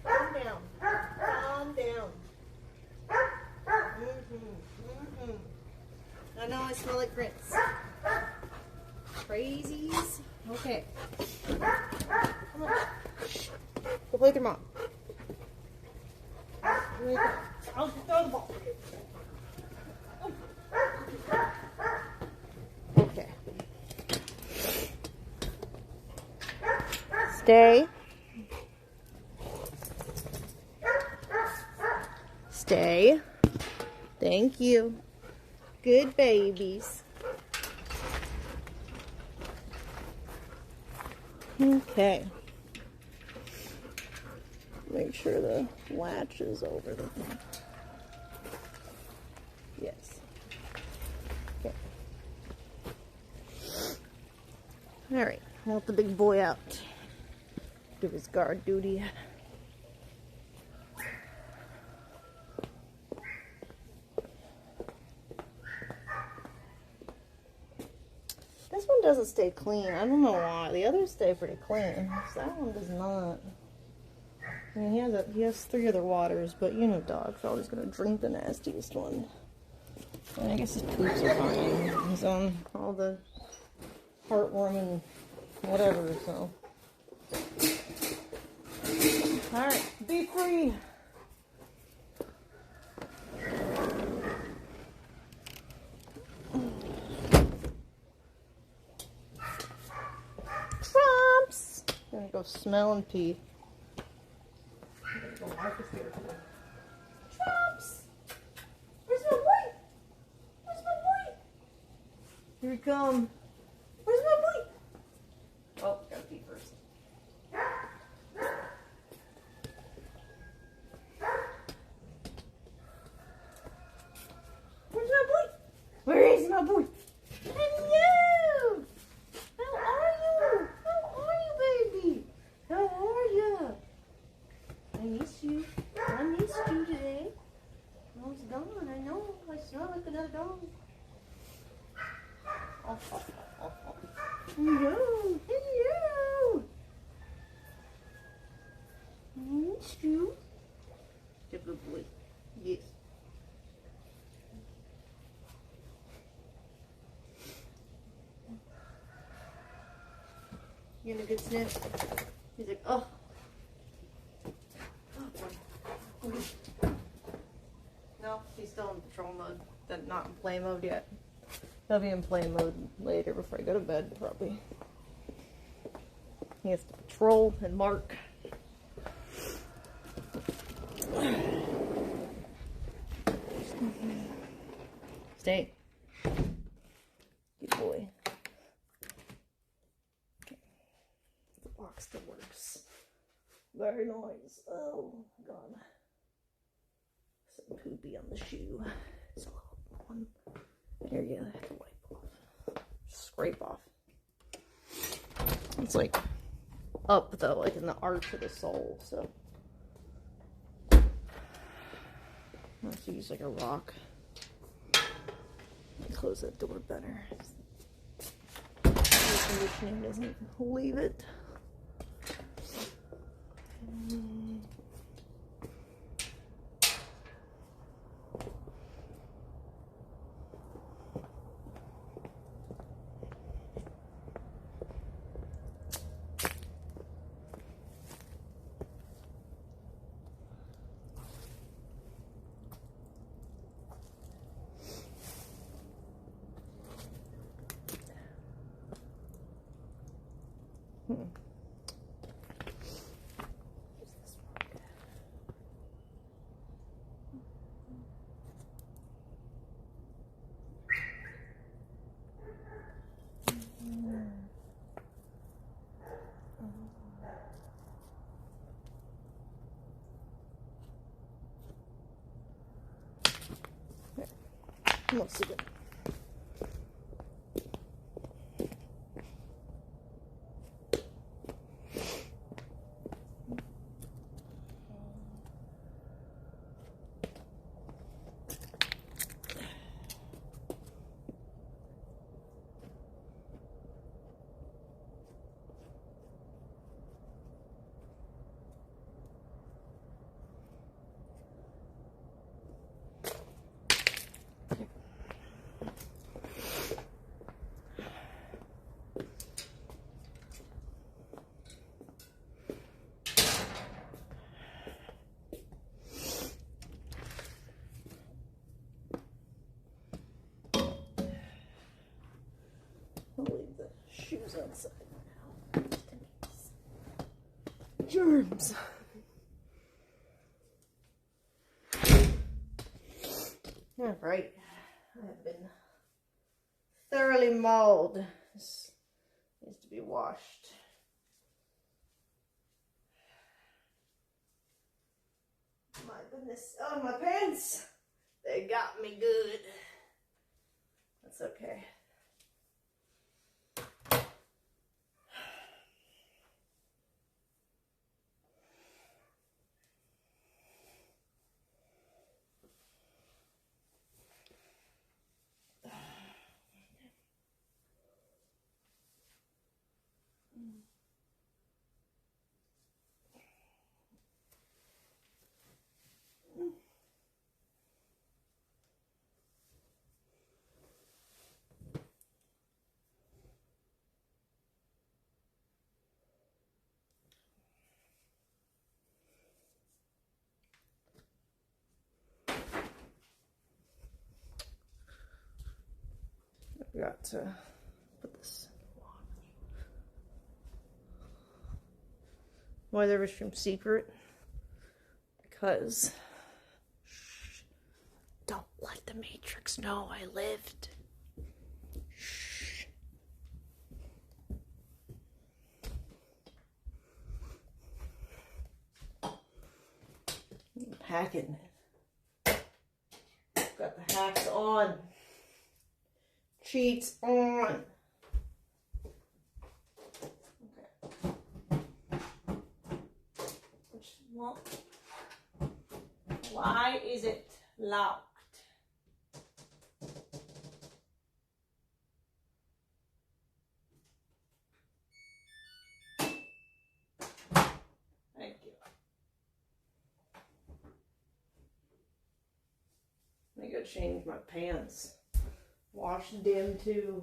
Calm down. Calm down. I know I smell like Prince. Crazies. Okay. Come on. Go play with your mom. I'll throw the ball. Okay. Stay. Stay. Thank you. Good babies. Okay. Make sure the latch is over the thing. Yes. Okay. Alright, I'll let the big boy out. Do his guard duty. This one doesn't stay clean. I don't know why. The others stay pretty clean. That one does not. I mean, he has 3 other waters, but you know dogs are always going to drink the nastiest one. And I guess his poops are fine. He's on all the heartworm and whatever, so. Alright, be free! Trumps! I'm gonna go smell and pee. Trumps! Where's my boy? Where's my boy? Here he comes. Where's my boy? Oh, gotta pee first. Where's my boy? Where is my boy? Hello! How are you? How are you, baby? How are you? I miss you. I missed you today. I was gone. I know. I smell like another dog. Oh, oh, oh, oh. Hello. Hello. I missed you. You're a good boy. Yes. You in a good sniff? He's like, oh. No, he's still in patrol mode. Then not in play mode yet. He'll be in play mode later before I go to bed, probably. He has to patrol and mark. Stay. Good boy. Okay. The box still works. Very nice. Oh, God. Some poopy on the shoe. It's a little one. There you go. I have to wipe off. Scrape off. It's like up, though, like in the arch of the sole, so. I have to use like a rock. Close that door better. Air conditioning doesn't leave it. Most of it. I'll leave the shoes outside now. Germs. All right. I have been thoroughly mauled. This needs to be washed. My goodness. Oh, my pants. They got me good. That's okay. I forgot to put this on. Why the restroom secret? Because shh, don't let the Matrix know I lived. Shh. I'm hacking. Got the hacks on. Cheats on. Okay. Well, why is it locked? Thank you. I gotta change my pants. Wash them too.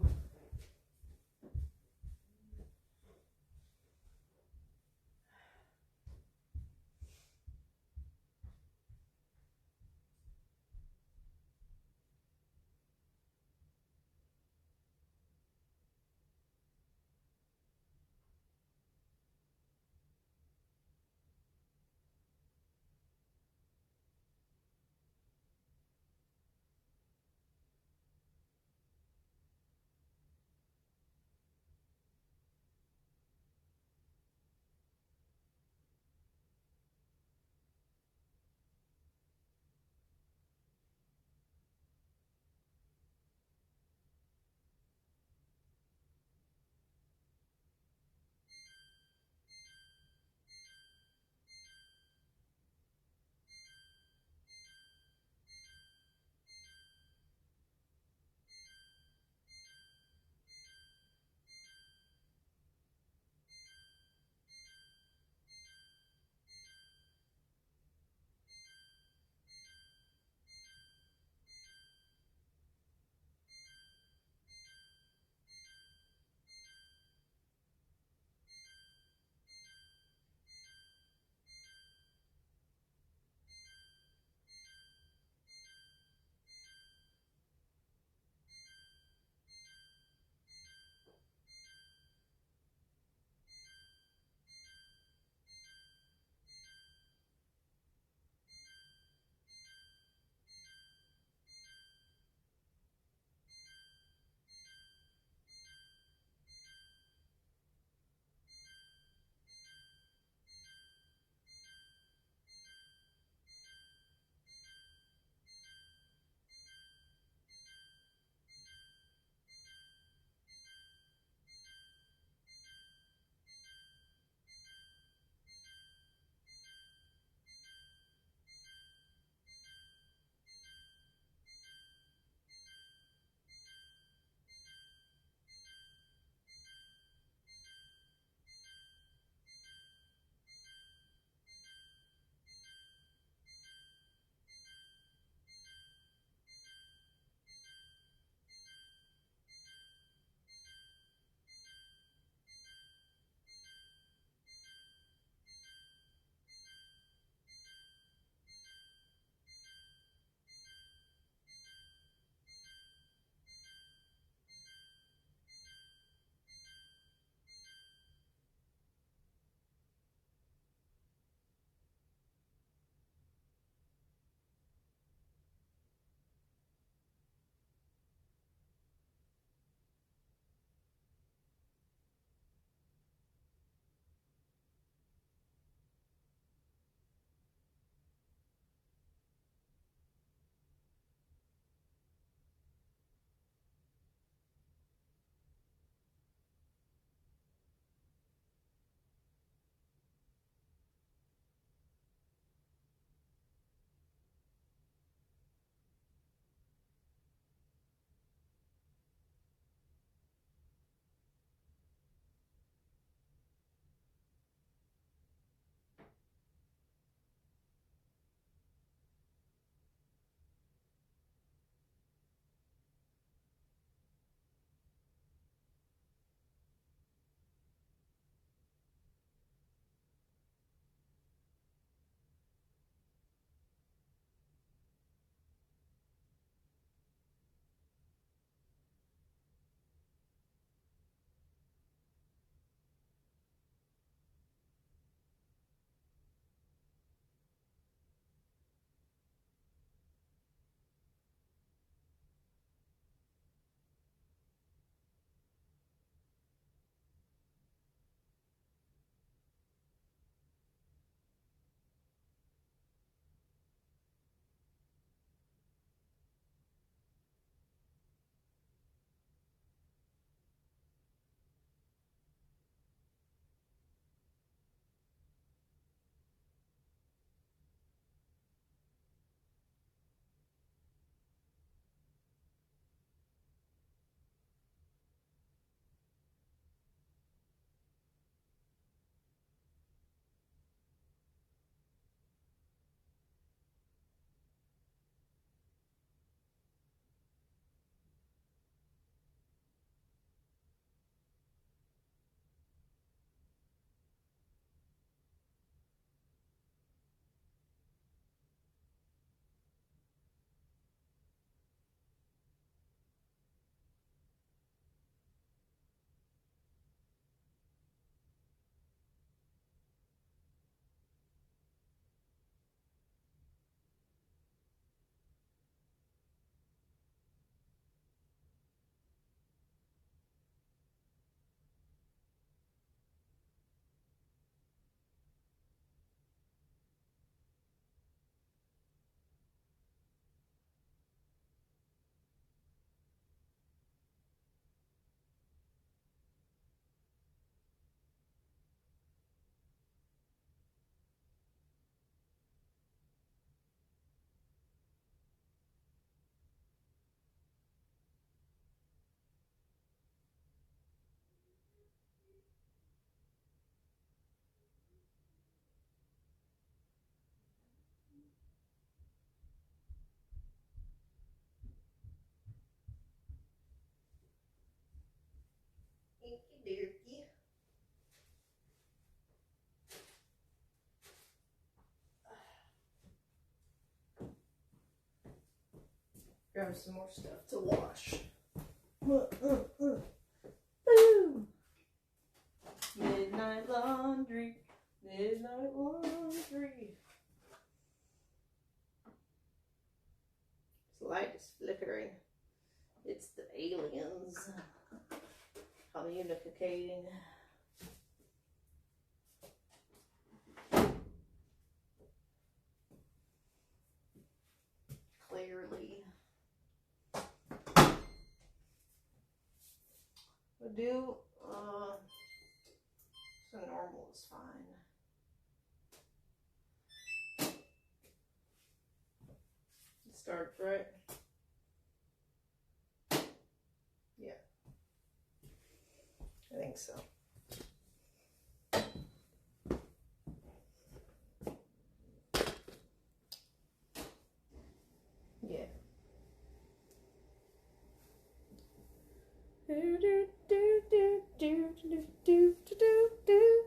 have some more stuff to wash. Boom! Midnight laundry. Midnight laundry. This light is flickering. It's the aliens communicating. Clearly. We'll do, so normal is fine. It starts, right? Yeah. I think so. Yeah. Do do do do do do do do do.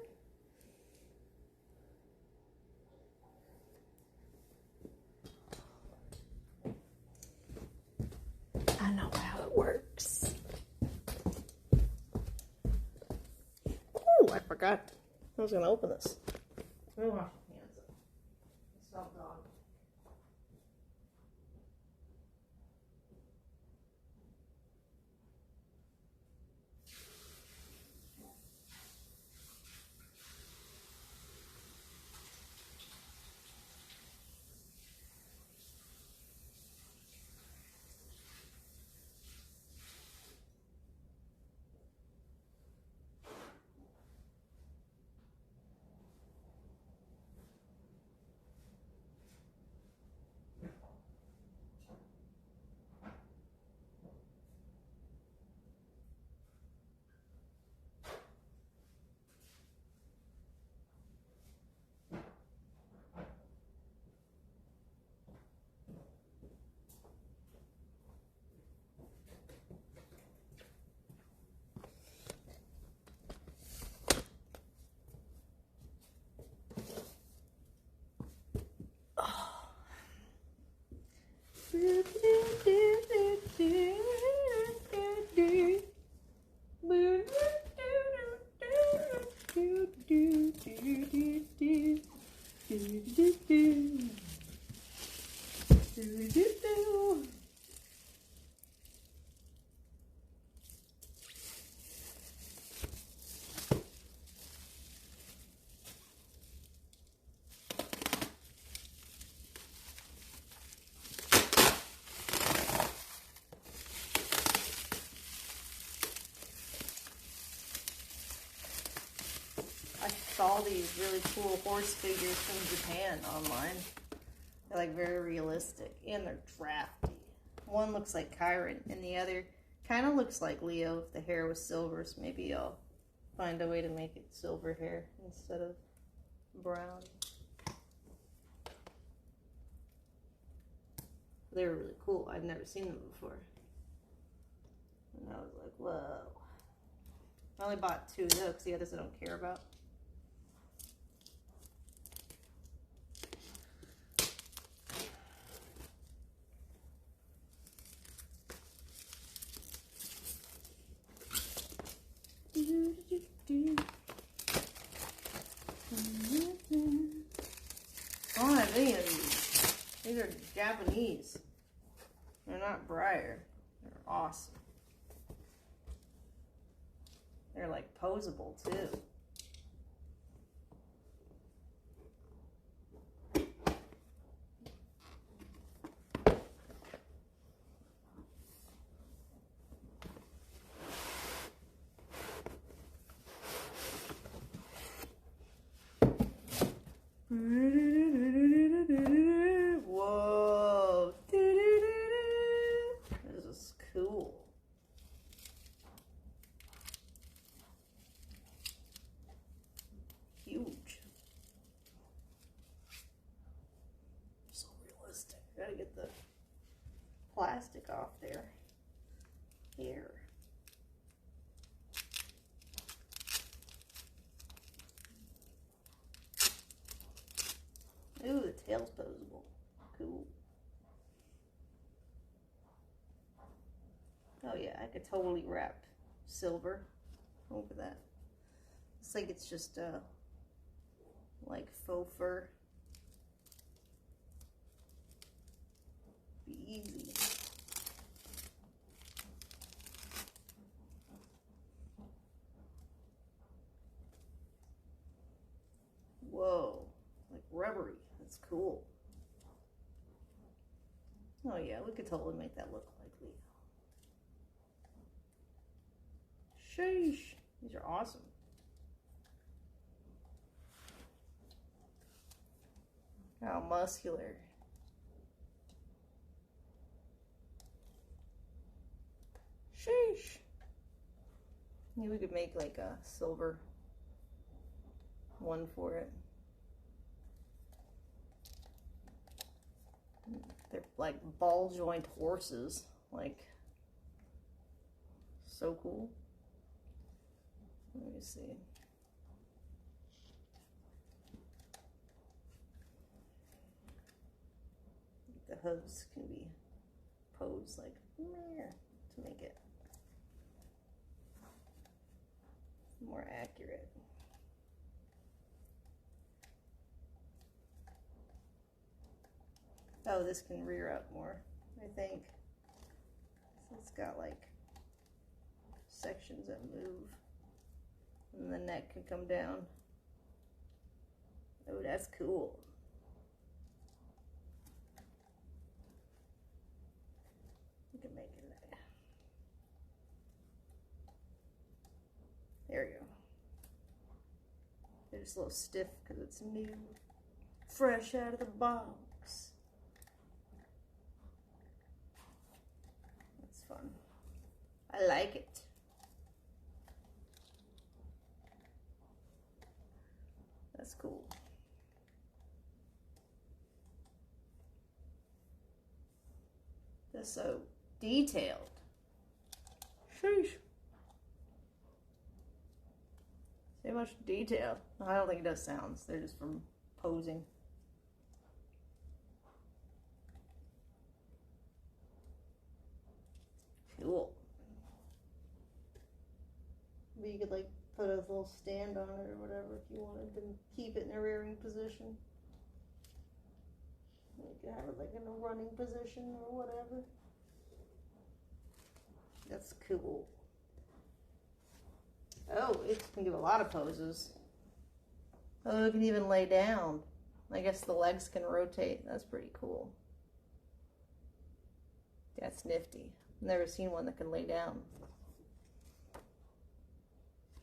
I know how it works. Oh, I forgot. I was gonna open this. Let me wash my hands up. I smell dog. I saw these really cool horse figures from Japan online. They're like very realistic and they're drafty. One looks like Chiron and the other kind of looks like Leo if the hair was silver, so maybe I'll find a way to make it silver hair instead of brown. They were really cool. I've never seen them before. And I was like, whoa. I only bought 2 though because the others I don't care about. I don't have any of these. These are Japanese. They're not Briar. They're awesome. They're like posable too. Whoa. This is cool. Huge. So realistic. Gotta get the plastic off there. Here. Ooh, the tail's posable. Cool. I could totally wrap silver over that. It's like it's just like faux fur. Be easy. Whoa, like rubbery. That's cool. Oh yeah, we could totally make that look like Leo. Sheesh, these are awesome. How muscular. Sheesh. Maybe we could make like a silver one for it. They're like ball joint horses. Like, so cool. Let me see. The hooves can be posed like meh, to make it more accurate. Oh, this can rear up more, I think. So it's got like sections that move. And the neck can come down. Oh, that's cool. We can make it like that. There we go. They're just a little stiff because it's new. Fresh out of the box. That's fun. I like it. That's cool. That's so detailed. Sheesh. So much detail. I don't think it does sounds. They're just from posing. Cool. But you could like put a little stand on it or whatever if you wanted to keep it in a rearing position. You could have it like in a running position or whatever. That's cool. Oh, it can do a lot of poses. Oh, it can even lay down. I guess the legs can rotate. That's pretty cool. That's nifty. I've never seen one that can lay down.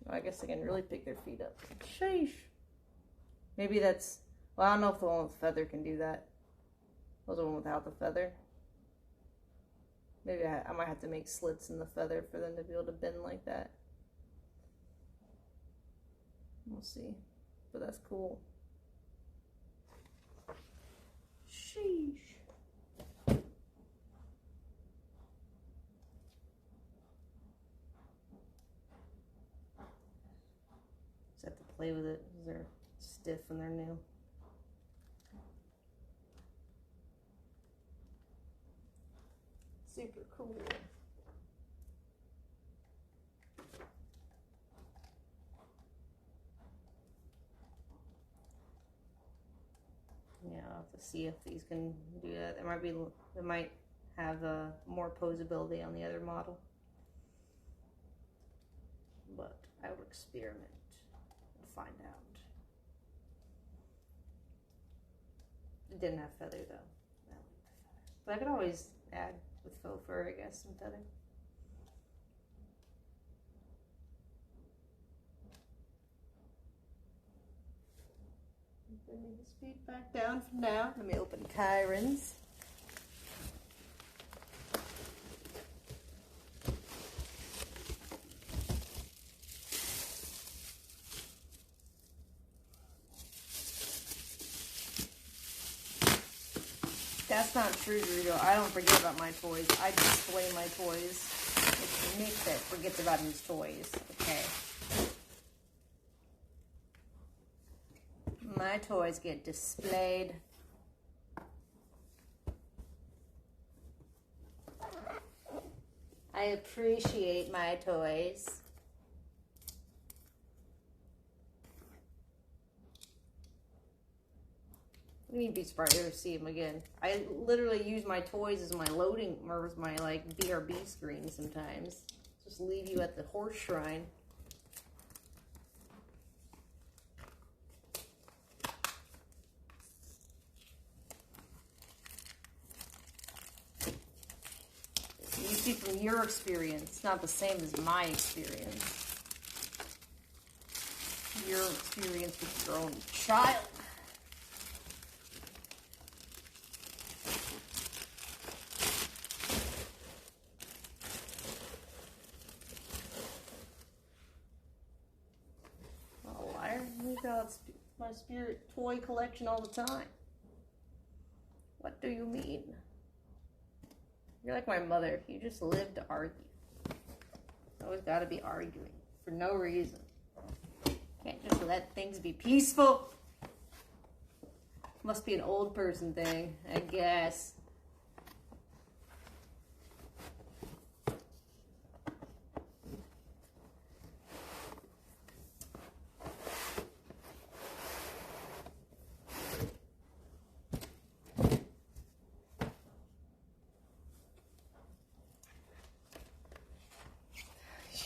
I guess they can really pick their feet up. Sheesh. Maybe that's... Well, I don't know if the one with feather can do that. Was the one without the feather? Maybe I might have to make slits in the feather for them to be able to bend like that. We'll see. But that's cool. Sheesh. Just have to play with it because they're stiff and they're new. Super cool. Yeah, I'll have to see if these can do that. It might have more posability on the other model. But I will experiment and find out. It didn't have feather though. I like the feather. But I could always add with faux fur, I guess, some feather. Bringing the speed back down for now. Let me open Kyron's. That's not true, Dorito. I don't forget about my toys. I display my toys. It's Nick that forgets about his toys. Okay. My toys get displayed. I appreciate my toys. You need to be surprised to ever see them again. I literally use my toys as my loading, or as my like BRB screen sometimes. Just leave you at the horse shrine. You see from your experience, it's not the same as my experience. Your experience with your own child. Oh, liar. We've got my spirit toy collection all the time. What do you mean? You're like my mother. You just live to argue. Always got to be arguing for no reason. Can't just let things be peaceful. Must be an old person thing, I guess.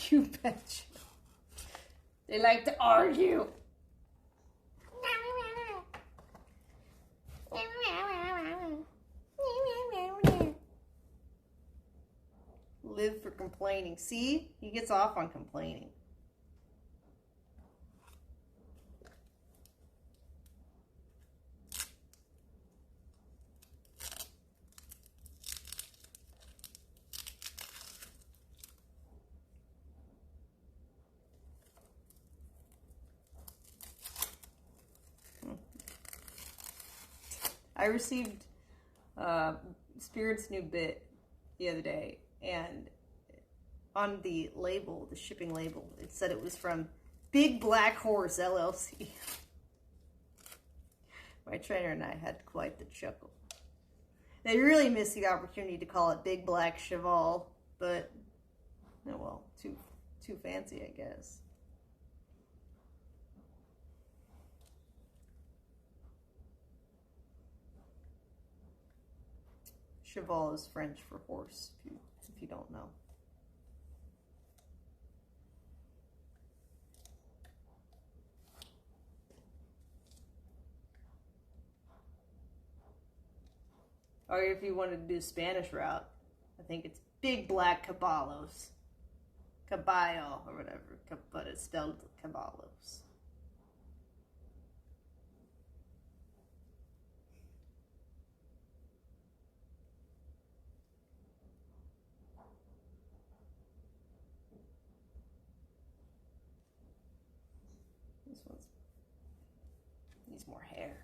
You betcha. They like to argue. Live for complaining. See? He gets off on complaining. I received Spirit's new bit the other day, and on the label, the shipping label, it said it was from Big Black Horse LLC. My trainer and I had quite the chuckle. They really missed the opportunity to call it Big Black Cheval, but oh well, too fancy, I guess. Cheval is French for horse, if you don't know. Or if you wanted to do the Spanish route, I think it's Big Black Caballos. Caballo, or whatever, but it's spelled Caballos. This one needs more hair.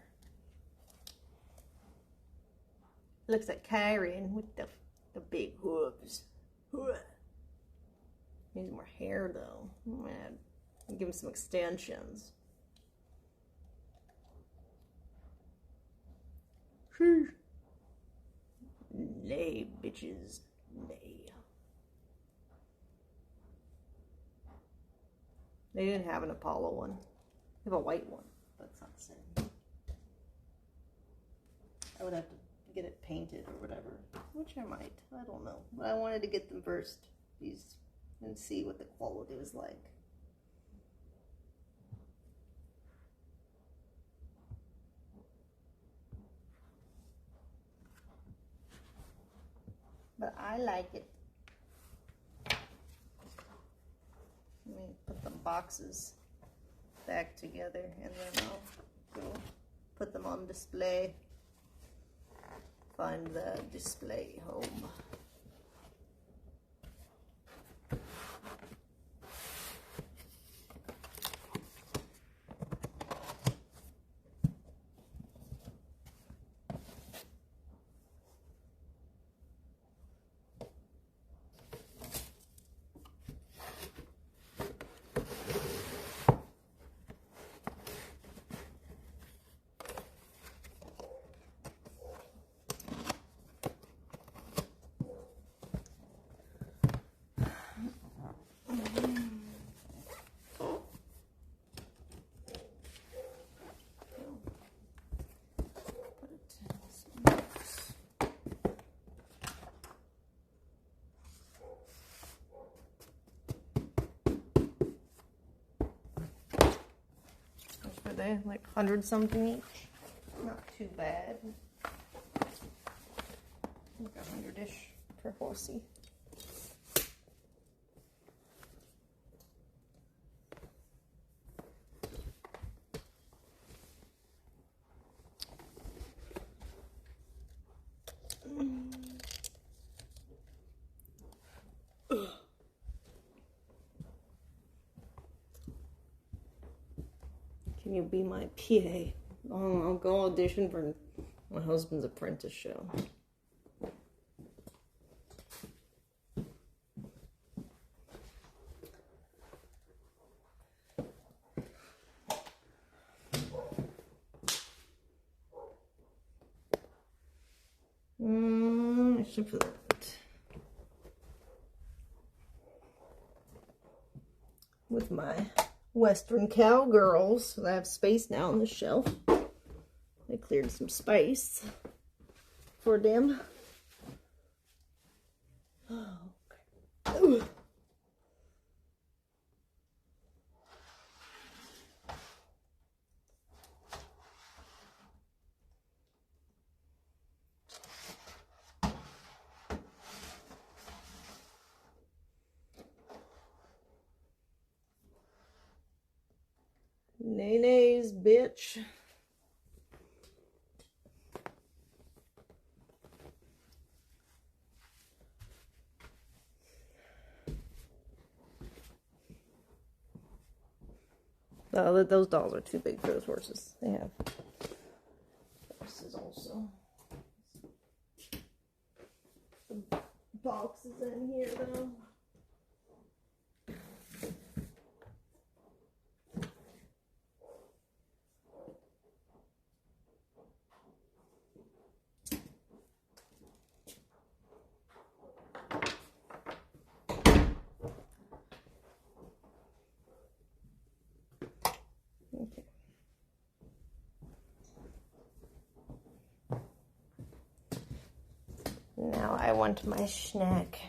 Looks like Kyrian with the big hooves. Needs more hair though. Man, give him some extensions. Nay, bitches, nay. They didn't have an Apollo one. They have a white one, but it's not the same. I would have to get it painted or whatever, which I might. I don't know. But I wanted to get them first, these, and see what the quality was like. But I like it. Let me put the boxes back together and then I'll go put them on display. Find the display home. they? Like 100 something each. Not too bad. Like 100-ish per horsey. Can you be my PA? I'll go audition for my husband's apprentice show. I should put that with my Western Cowgirls. So I have space now on the shelf. I cleared some space for them. Oh, okay. Ooh. Nay-nays, bitch. Oh, those dolls are too big for those horses. They have horses also. Some boxes in here, though. Okay. Now I want my snack.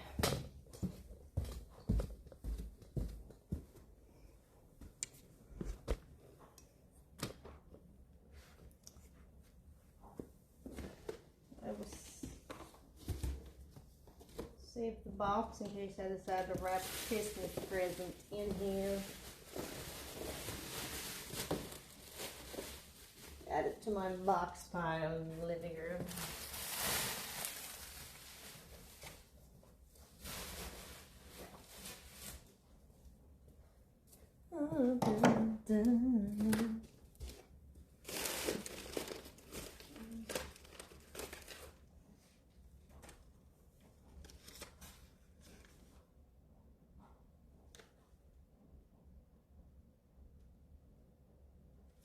I will save the box in case I decide to wrap a Christmas present in here. Add it to my box pile in the living room.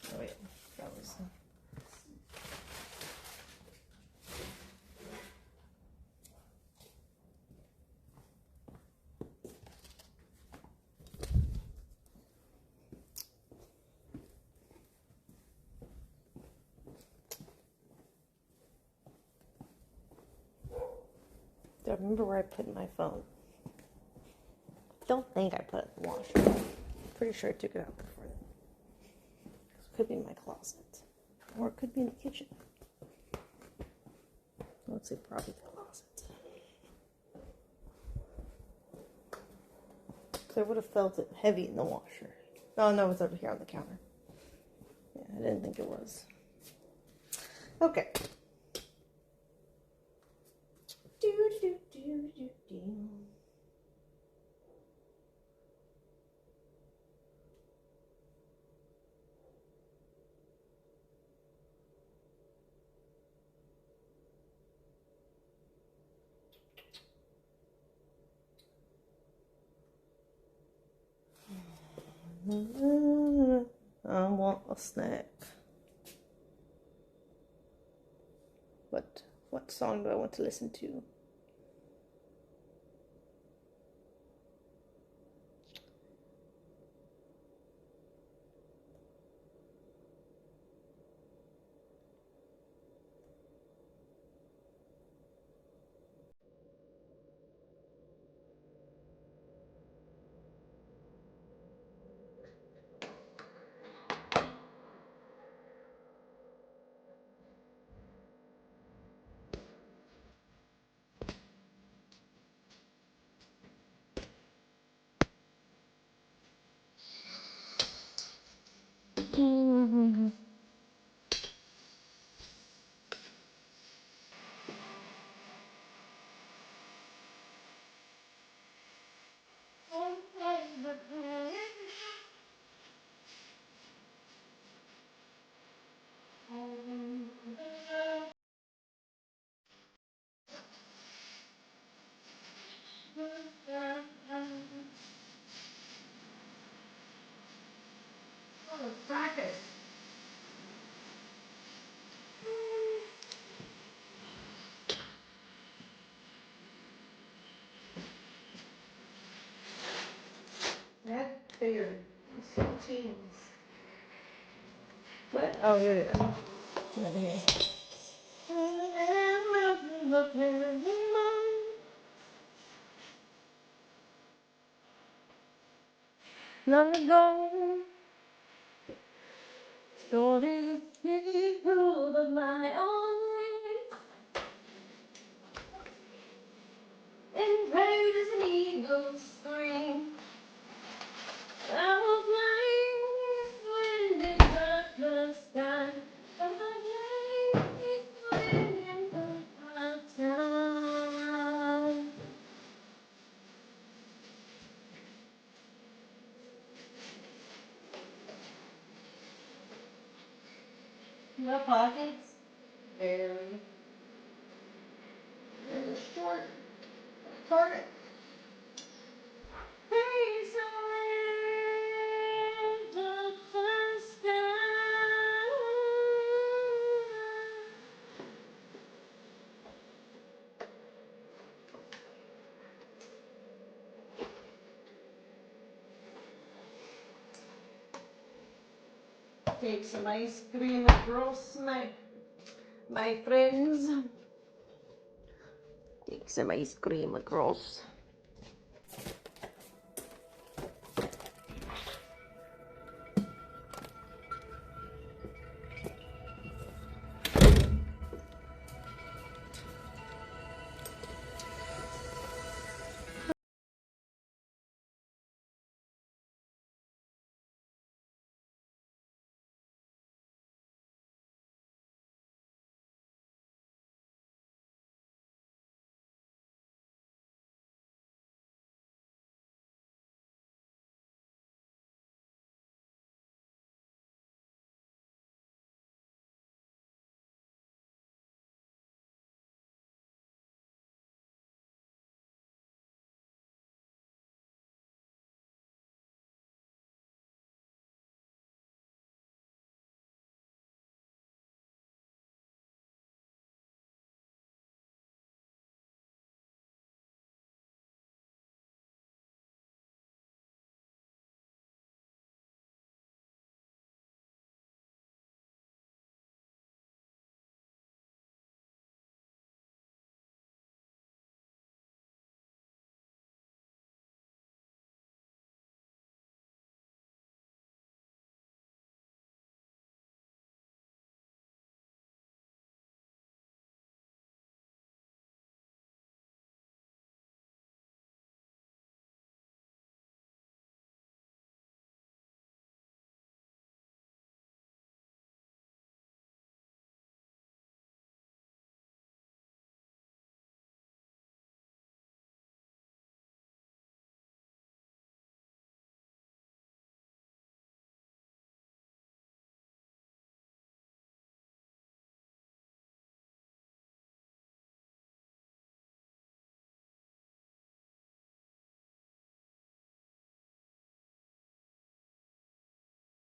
Oh wait, that was. Do I remember where I put my phone? Don't think I put it in the washer. Pretty sure I took it out before then. It could be in my closet. Or it could be in the kitchen. Let's say probably the closet. So I would have felt it heavy in the washer. Oh no, it's over here on the counter. Yeah, I didn't think it was. Okay. I want a snack. What song do I want to listen to? What? Oh, here it is. Right here. Long ago, stories told of my own, and proud as an eagle's spring. I was blind when it got the sky. I was blind when it got the town. No pockets? Barely. There's a short target. Hey, so the first time. Take some ice cream across my friends. Take some ice cream across.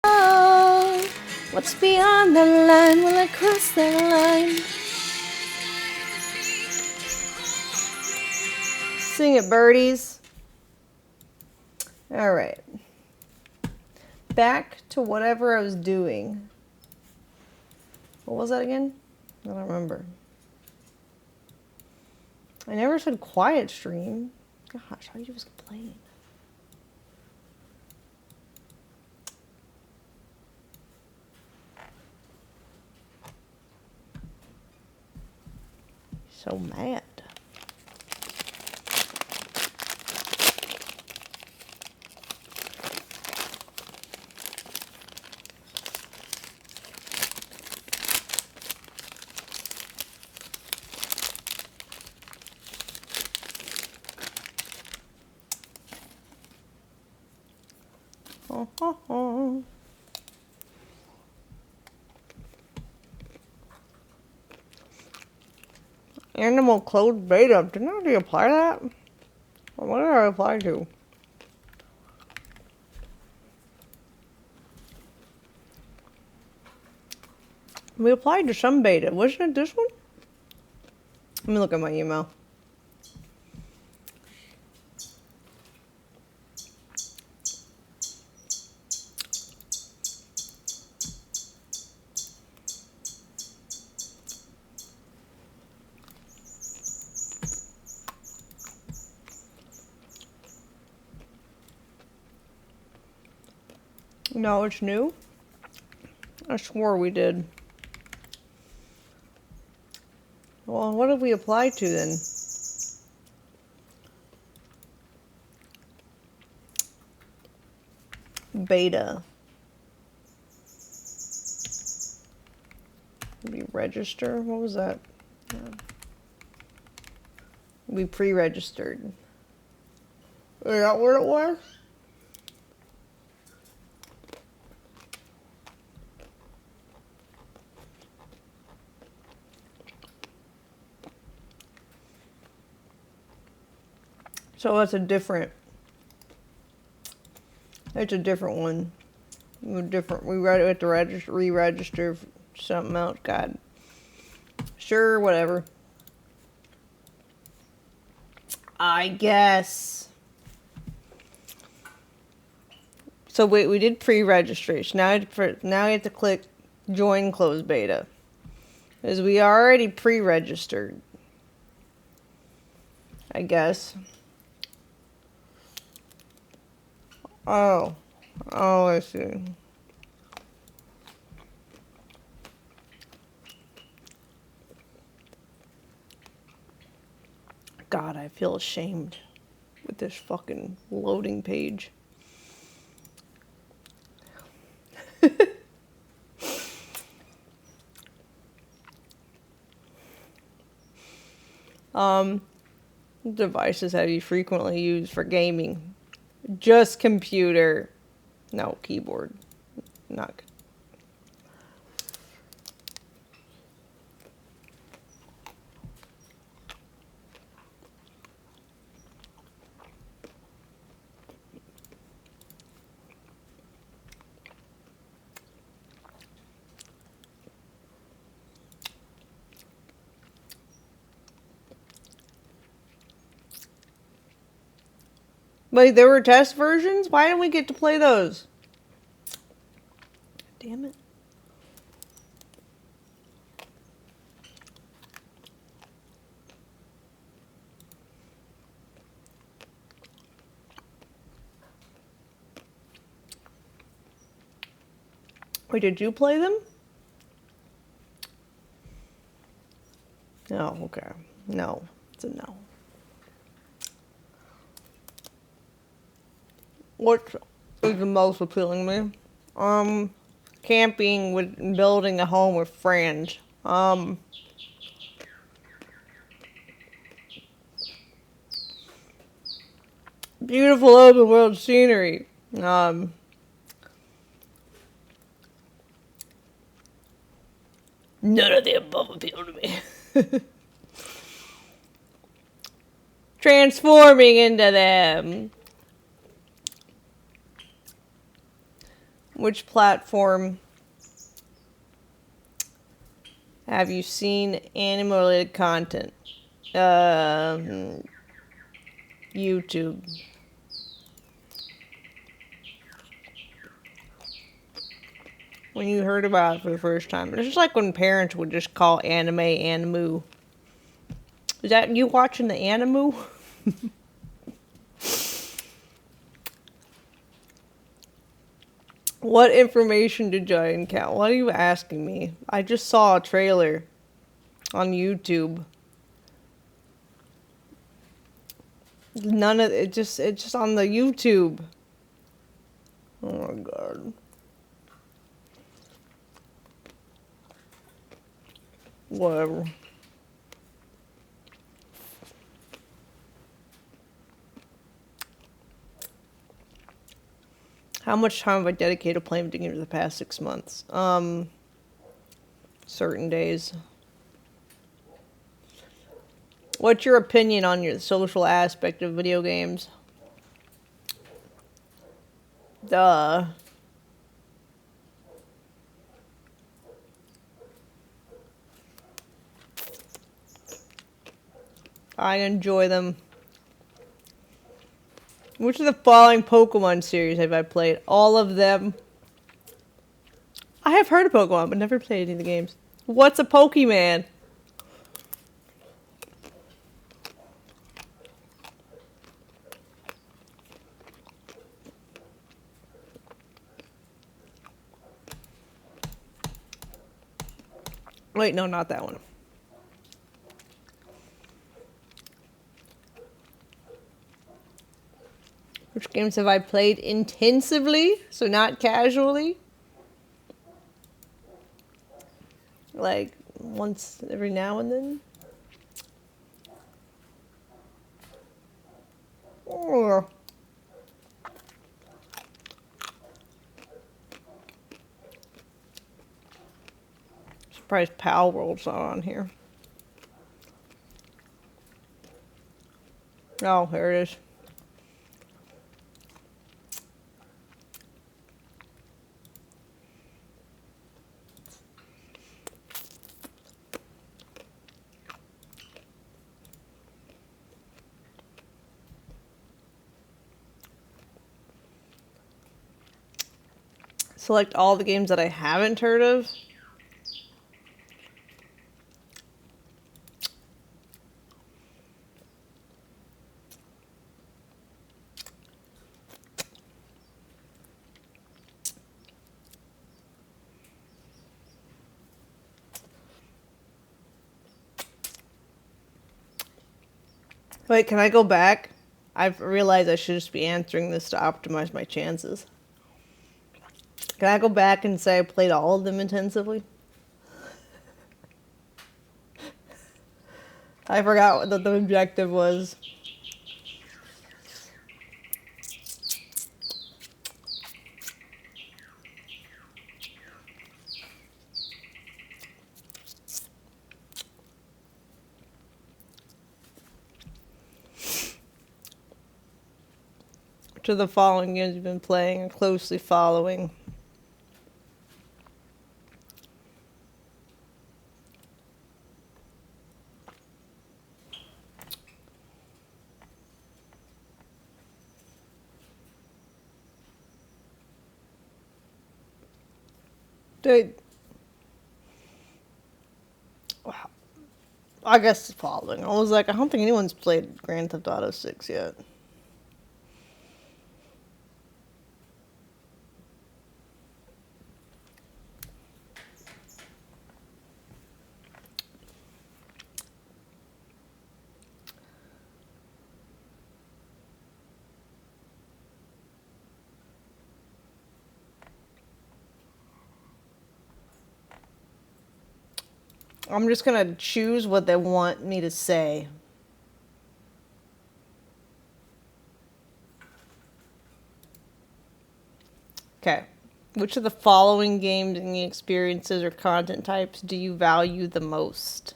Oh, what's beyond the line? Will I cross the line? Sing it, birdies. All right. Back to whatever I was doing. What was that again? I don't remember. I never said quiet stream. Gosh, how do you just complain? So mad. Animal closed beta. Didn't I already apply that? Or what did I apply to? We applied to some beta. Wasn't it this one? Let me look at my email. No, it's new. I swore we did. Well, what did we apply to then? Beta. We register? What was that? We pre-registered. Is that what it was? So that's a different. It's a different one. We're different. We have to register, re-register for something else. God. Sure, whatever. I guess. So wait, we did pre-registration. Now I have to click join closed beta. Because we already pre-registered. I guess. Oh, I see. God, I feel ashamed with this fucking loading page. Devices have you frequently used for gaming? Just computer. No, keyboard. Not. Wait, there were test versions? Why didn't we get to play those? Damn it. Wait, did you play them? No, okay. No. It's a no. What is the most appealing to me? Camping with building a home with friends. Beautiful open world scenery. None of the above appeal to me. Transforming into them. Which platform have you seen anime-related content? YouTube. When you heard about it for the first time. It's just like when parents would just call anime animu. Is that you watching the animu? What information did I encounter? What are you asking me? I just saw a trailer on YouTube. None of it it's just on the YouTube. Oh my god. Whatever. How much time have I dedicated to playing video games the past 6 months? Certain days. What's your opinion on your social aspect of video games? Duh. I enjoy them. Which of the following Pokemon series have I played? All of them. I have heard of Pokemon, but never played any of the games. What's a Pokemon? Wait, no, not that one. Which games have I played intensively? So not casually? Like, once every now and then? Or... surprised Pal World's not on here. Oh, here it is. Select all the games that I haven't heard of. Wait, can I go back? I've realized I should just be answering this to optimize my chances. Can I go back and say I played all of them intensively? I forgot what the objective was. Which of the following games you've been playing and closely following? Dude. Wow. I guess the following. I was like, I don't think anyone's played Grand Theft Auto 6 yet. I'm just gonna choose what they want me to say. Okay. Which of the following games and experiences or content types do you value the most?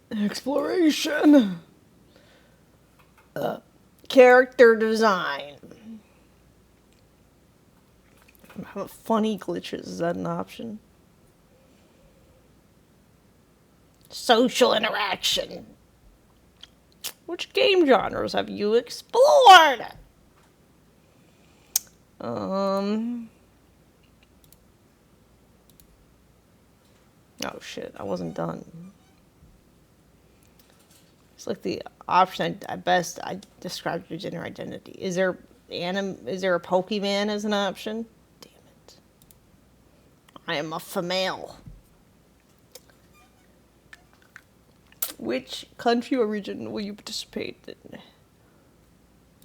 Exploration. Character design. How about funny glitches? Is that an option? Social interaction. Which game genres have you explored? Oh shit, I wasn't done. It's like the option I described your gender identity. Is there a Pokemon as an option? Damn it. I am a female. Which country or region will you participate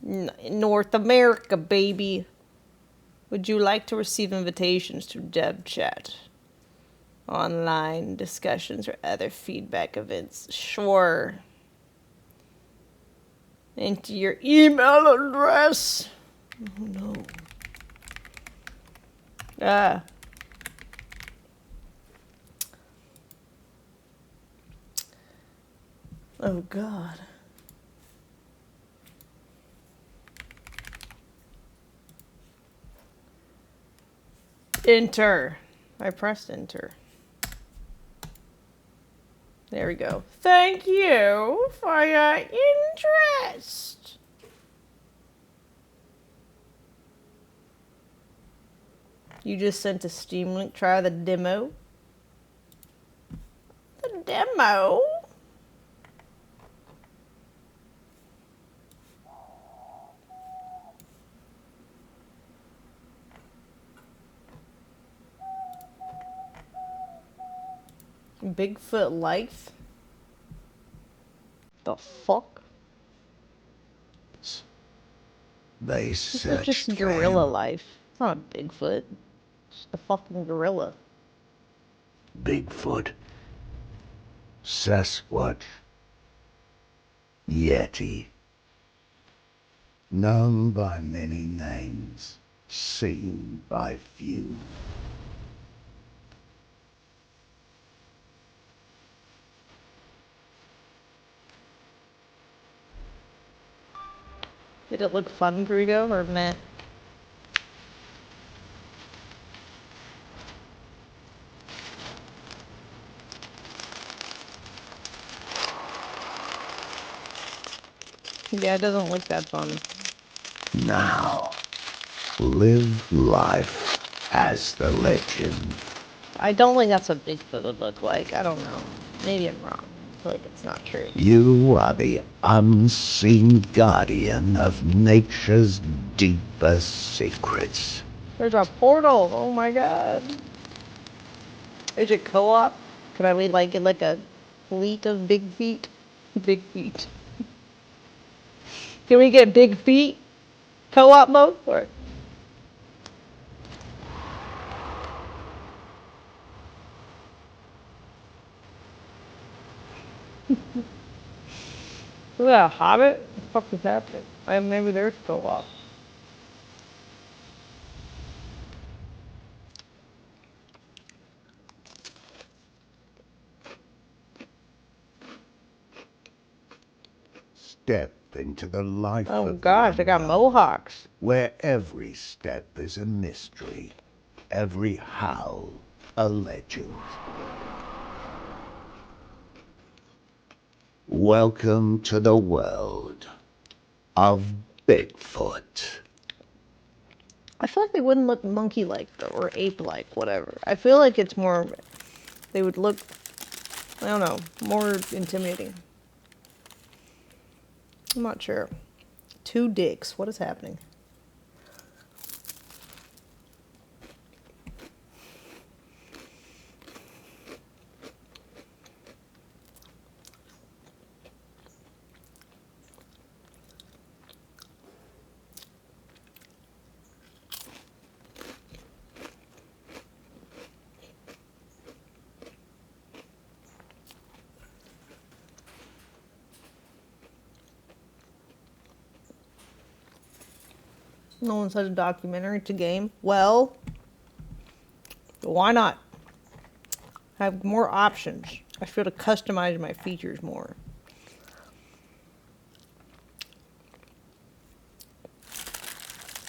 in? North America, baby. Would you like to receive invitations to dev chat, online discussions, or other feedback events? Sure. Enter your email address. Oh no. Oh God. Enter. I pressed enter. There we go. Thank you for your interest. You just sent a Steam link. Try the demo. The demo? Bigfoot life? The fuck? They This is searched just for gorilla him. life. It's not a Bigfoot. It's a fucking gorilla. Bigfoot, Sasquatch, Yeti. Known by many names, seen by few. Did it look fun, Grigo, or meh? Yeah, it doesn't look that fun. Now, live life as the legend. I don't think that's what Bigfoot would look like. I don't know. Maybe I'm wrong. I feel like it's not true. You are the unseen guardian of nature's deepest secrets. There's a portal. Oh my god. Is it co-op? Can I lead like a fleet of big feet? Big feet. Can we get big feet? Co-op mode? Or is that a hobbit? What the fuck is happening? Maybe there's co-op. Step into the life Oh of gosh, the I got unknown, mohawks. where every step is a mystery, every howl a legend. Welcome to the world of Bigfoot. I feel like they wouldn't look monkey-like though, or ape-like, whatever. I feel like it's more, they would look, I don't know, more intimidating. I'm not sure. Two dicks. What is happening? No one says a documentary. It's a game. Well, why not? Have more options. I feel to customize my features more.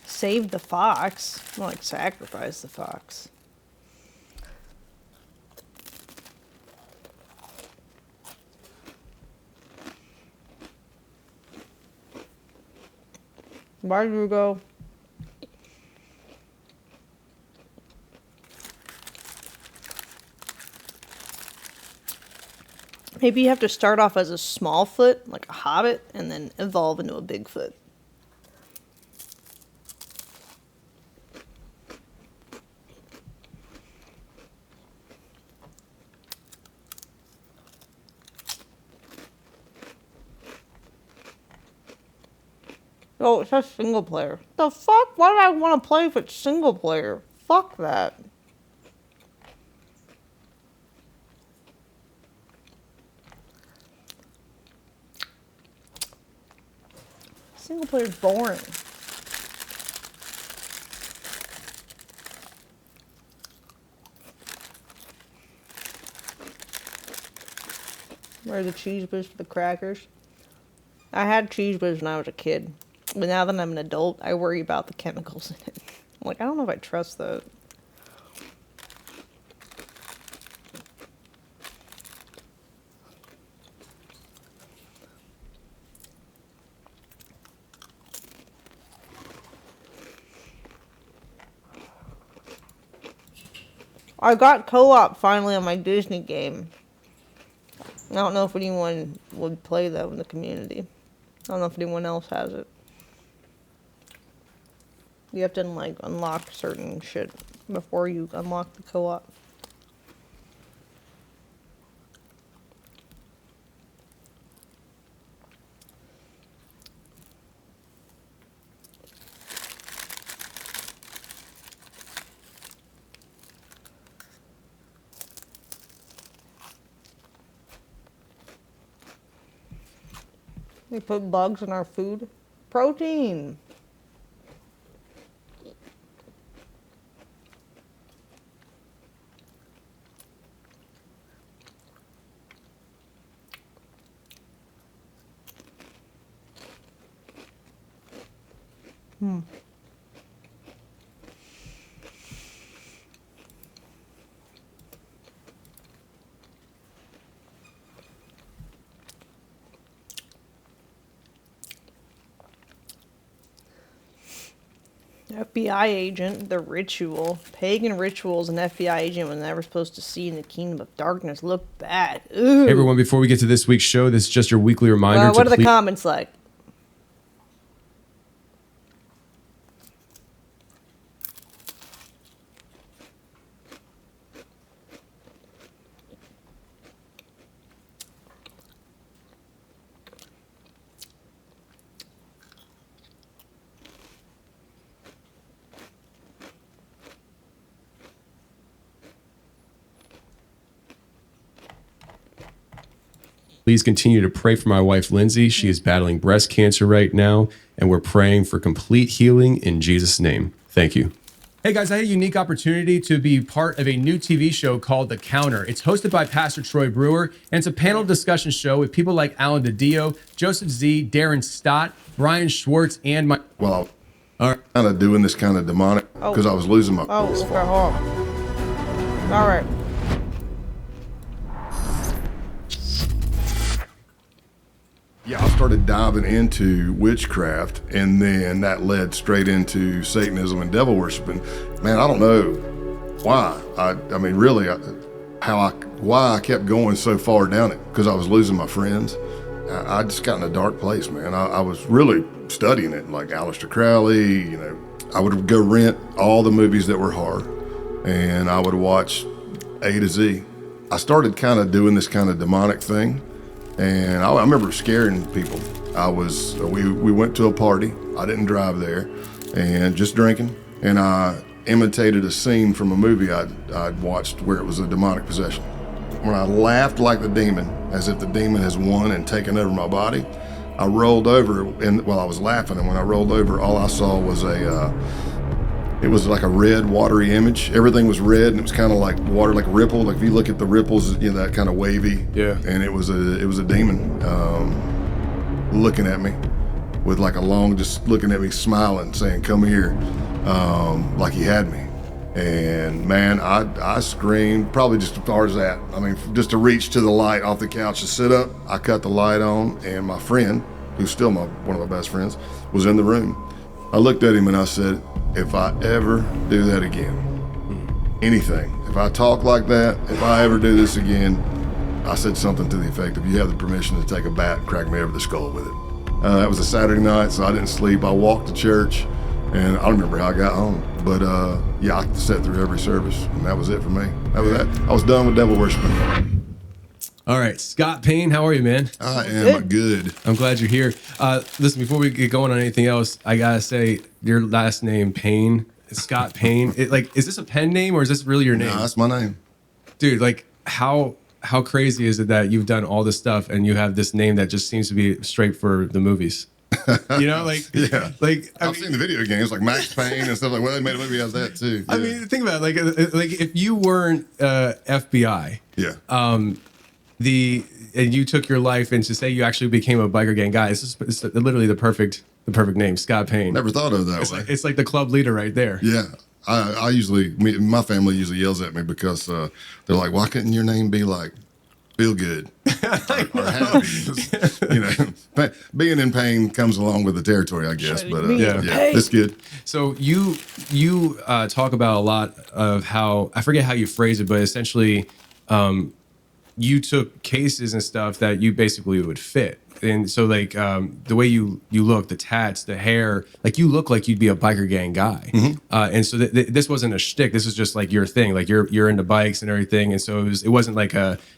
Save the fox. More like sacrifice the fox. Bye, Hugo. Maybe you have to start off as a small foot, like a hobbit, and then evolve into a Bigfoot. Oh, it says single player. The fuck? Why do I want to play if it's single player? Fuck that. Single player's boring. Where are the cheese whiz for the crackers? I had cheese whiz when I was a kid. But now that I'm an adult, I worry about the chemicals in it. I'm like, I don't know if I trust that. I got co-op finally on my Disney game. I don't know if anyone would play that in the community. I don't know if anyone else has it. You have to like unlock certain shit before you unlock the co-op. They put bugs in our food. Protein. FBI agent, the ritual. Pagan rituals an FBI agent was never supposed to see in the kingdom of darkness look bad. Ooh. Hey everyone, before we get to this week's show, this is just your weekly reminder What to are the comments like? Please continue to pray for my wife, Lindsay. She is battling breast cancer right now, and we're praying for complete healing in Jesus' name. Thank you. Hey guys, I had a unique opportunity to be part of a new TV show called The Counter. It's hosted by Pastor Troy Brewer, and it's a panel discussion show with people like Alan DiDio, Joseph Z, Darren Stott, Brian Schwartz, and my... Well, I'm kind of doing this kind of demonic because I was losing my... Oh, okay, hold on. All right. Yeah, I started diving into witchcraft, and then that led straight into Satanism and devil worshiping. Man, I don't know why. I mean, really, why I kept going so far down it, because I was losing my friends. I just got in a dark place, man. I was really studying it, like Aleister Crowley, you know. I would go rent all the movies that were horror, and I would watch A to Z. I started kind of doing this kind of demonic thing. And I remember scaring people. We went to a party. I didn't drive there, and just drinking. And I imitated a scene from a movie I'd watched where it was a demonic possession. When I laughed like the demon, as if the demon has won and taken over my body, I rolled over, and while I was laughing, and when I rolled over, all I saw was it was like a red, watery image. Everything was red, and it was kind of like water, like a ripple. Like if you look at the ripples, you know, that kind of wavy. Yeah. And it was a demon looking at me with like just looking at me, smiling, saying, "Come here," like he had me. And man, I screamed probably just as far as that. I mean, just to reach to the light off the couch to sit up. I cut the light on, and my friend, who's still one of my best friends, was in the room. I looked at him and I said, if I ever do that again, anything, if I talk like that, if I ever do this again, I said something to the effect of, you have the permission to take a bat and crack me over the skull with it. That was a Saturday night, so I didn't sleep. I walked to church, and I don't remember how I got home. But yeah, I sat through every service, and that was it for me. That was that. I was done with devil worshiping. All right, Scott Payne, how are you, man? I am good. I'm glad you're here. Listen, before we get going on anything else, I gotta say, your last name, Payne, Scott Payne. Is this a pen name or is this really your name? No, that's my name. Dude, like, how crazy is it that you've done all this stuff and you have this name that just seems to be straight for the movies? You know, like, yeah, like I've seen the video games like Max Payne and stuff like. Well, they made a movie out of that too. Yeah. I mean, think about it, like if you weren't FBI, yeah, and you took your life and to say you actually became a biker gang guy, it's literally the perfect name, Scott Payne. Never thought of it that way. It's like the club leader right there. Yeah. My family usually yells at me because they're like, why couldn't your name be like feel good or happy. You know, being in pain comes along with the territory, I guess. But yeah, it's good. So you talk about a lot of how, I forget how you phrase it, but essentially you took cases and stuff that you basically would fit. And so like the way you look, the tats, the hair, like you look like you'd be a biker gang guy. And so this wasn't a shtick. This is just like your thing. Like you're into bikes and everything. And so it wasn't like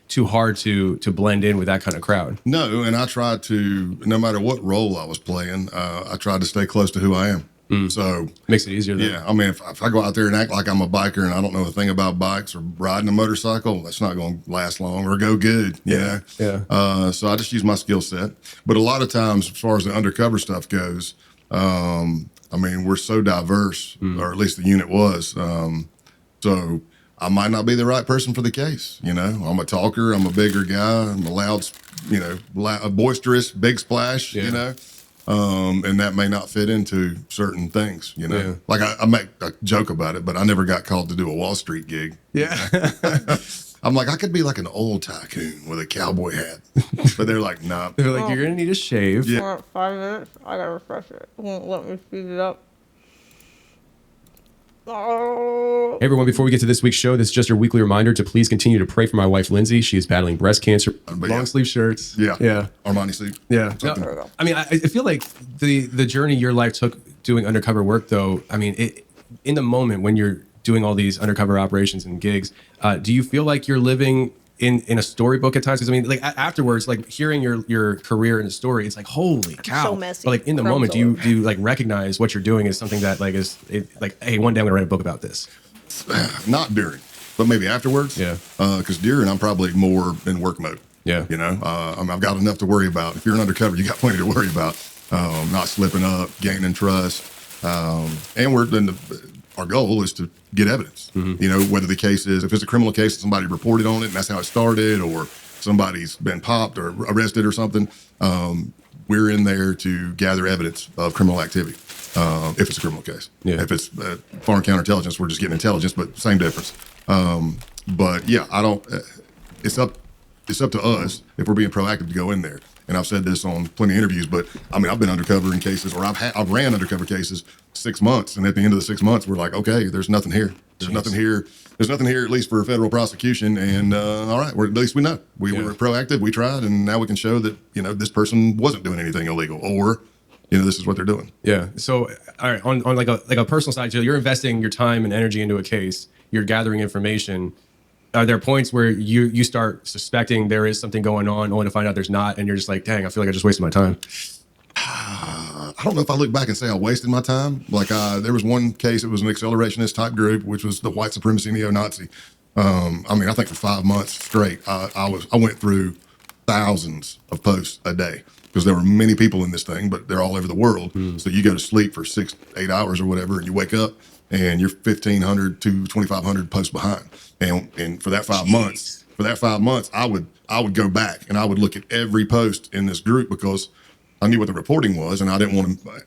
too hard to blend in with that kind of crowd. No, and I tried to, no matter what role I was playing, I tried to stay close to who I am. So makes it easier. Then. Yeah, I mean, if I go out there and act like I'm a biker and I don't know a thing about bikes or riding a motorcycle, that's not going to last long or go good. Yeah. So I just use my skill set. But a lot of times, as far as the undercover stuff goes, I mean, we're so diverse, or at least the unit was. So I might not be the right person for the case. You know, I'm a talker. I'm a bigger guy. I'm a loud, you know, boisterous, big splash. You know. And that may not fit into certain things, you know. Yeah. Like I make a joke about it, but I never got called to do a Wall Street gig. Yeah. I'm like, I could be like an old tycoon with a cowboy hat. But they're like, nah. They're like, you're going to need a shave. Yeah. 5 minutes. I got to refresh it. It won't let me speed it up. Oh. Hey everyone, before we get to this week's show, this is just your weekly reminder to please continue to pray for my wife, Lindsay. She is battling breast cancer. Long sleeve shirts. Yeah. Yeah. Armani suit. Yeah. No, I mean, I feel like the journey your life took doing undercover work, though, I mean, in the moment when you're doing all these undercover operations and gigs, do you feel like you're living in a storybook at times? Because I mean, like afterwards, like hearing your career in a story, it's like, holy cow. So messy. But like in the moment, do you like recognize what you're doing as something that like like, hey, one day I'm gonna write a book about this? Not during, but maybe afterwards. Yeah. Because during, I'm probably more in work mode. Yeah. You know, I mean, I've got enough to worry about. If you're an undercover, you got plenty to worry about. Not slipping up, gaining trust, and our goal is to get evidence. You know, whether the case is, if it's a criminal case, somebody reported on it and that's how it started, or somebody's been popped or arrested or something. We're in there to gather evidence of criminal activity. If it's a criminal case. Yeah. If it's foreign counterintelligence, we're just getting intelligence, but same difference. But yeah, I don't. It's up to us if we're being proactive to go in there. And I've said this on plenty of interviews, but I mean, I've been undercover in cases, or I've ran undercover cases 6 months, and at the end of the 6 months, we're like, okay, there's nothing here. There's nothing here. There's nothing here, at least for a federal prosecution. And all right, at least we know. We were proactive. We tried, and now we can show that this person wasn't doing anything illegal, or this is what they're doing. Yeah. So, all right, on like a personal side, you're investing your time and energy into a case. You're gathering information. Are there points where you start suspecting there is something going on, only to find out there's not, and you're just like, dang, I feel like I just wasted my time? I don't know if I look back and say I wasted my time. Like there was one case, it was an accelerationist type group, which was the white supremacy neo-Nazi. I mean, I think for 5 months straight, I went through thousands of posts a day. Because there were many people in this thing, but they're all over the world. So you go to sleep for 6-8 hours or whatever, and you wake up and you're 1,500 to 2,500 posts behind. And for that 5 months, I would go back and I would look at every post in this group because I knew what the reporting was, and I didn't want to.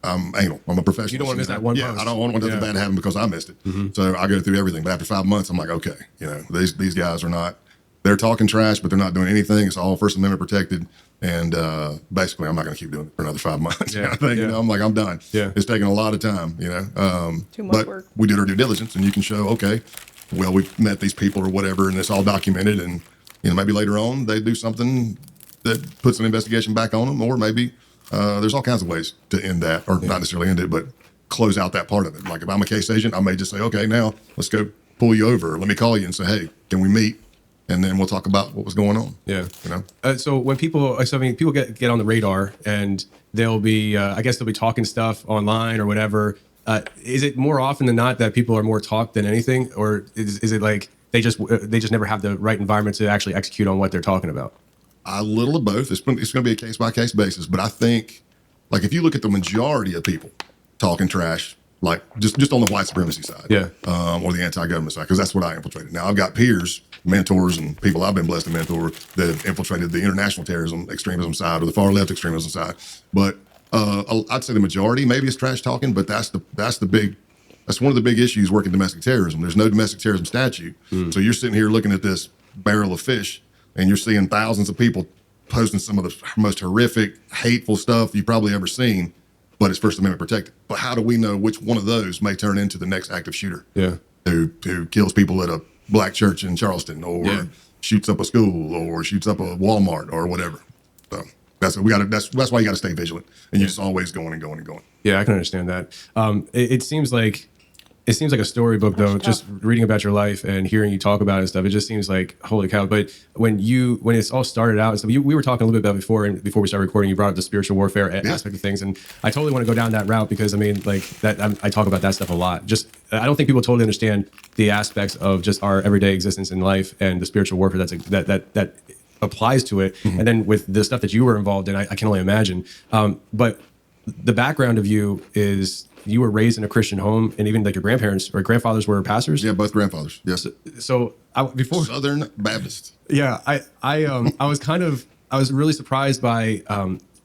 I'm anal. I'm a professional. You don't want to miss that one post. Yeah, I don't want nothing bad to happen because I missed it. So I go through everything. But after 5 months, I'm like, okay, these guys are not. They're talking trash, but they're not doing anything. It's all First Amendment protected. And basically, I'm not going to keep doing it for another 5 months. Yeah. I'm like, I'm done. Yeah. It's taking a lot of time, Too much but work. we did our due diligence, and you can show, okay, well, we've met these people or whatever, and it's all documented. And, maybe later on they do something that puts an investigation back on them, or maybe there's all kinds of ways to end that, or not necessarily end it, but close out that part of it. Like if I'm a case agent, I may just say, okay, now let's go pull you over. Let me call you and say, hey, can we meet? And then we'll talk about what was going on. Yeah. So when people get on the radar and they'll be, I guess they'll be talking stuff online or whatever. Is it more often than not that people are more talk than anything, or is it like they just never have the right environment to actually execute on what they're talking about? A little of both. It's going to be a case by case basis, but I think, like, if you look at the majority of people talking trash, like just on the white supremacy side, or the anti-government side, because that's what I infiltrated. Now I've got peers, mentors, and people I've been blessed to mentor that have infiltrated the international terrorism, extremism side, or the far left extremism side. But I'd say the majority maybe is trash talking, but that's one of the big issues working domestic terrorism. There's no domestic terrorism statute, so you're sitting here looking at this barrel of fish, and you're seeing thousands of people posting some of the most horrific, hateful stuff you've probably ever seen, but it's First Amendment protected. But how do we know which one of those may turn into the next active shooter? Yeah. Who kills people at a black church in Charleston, or Yeah. shoots up a school, or shoots up a Walmart, or whatever. So that's why you got to stay vigilant, and you're just always going and going and going. Yeah, I can understand that. It seems like a storybook, though. Just reading about your life and hearing you talk about it and stuff, it just seems like holy cow. But when it's all started out, and stuff, we were talking a little bit about before, and before we started recording, you brought up the spiritual warfare aspect of things, and I totally want to go down that route because I mean, like that I talk about that stuff a lot. Just I don't think people totally understand the aspects of just our everyday existence in life and the spiritual warfare that applies to it. And then with the stuff that you were involved in, I can only imagine. But the background of you is you were raised in a Christian home, and even like your grandparents or grandfathers were pastors. Yeah, both grandfathers. Yes. So before Southern Baptist. yeah, I was really surprised by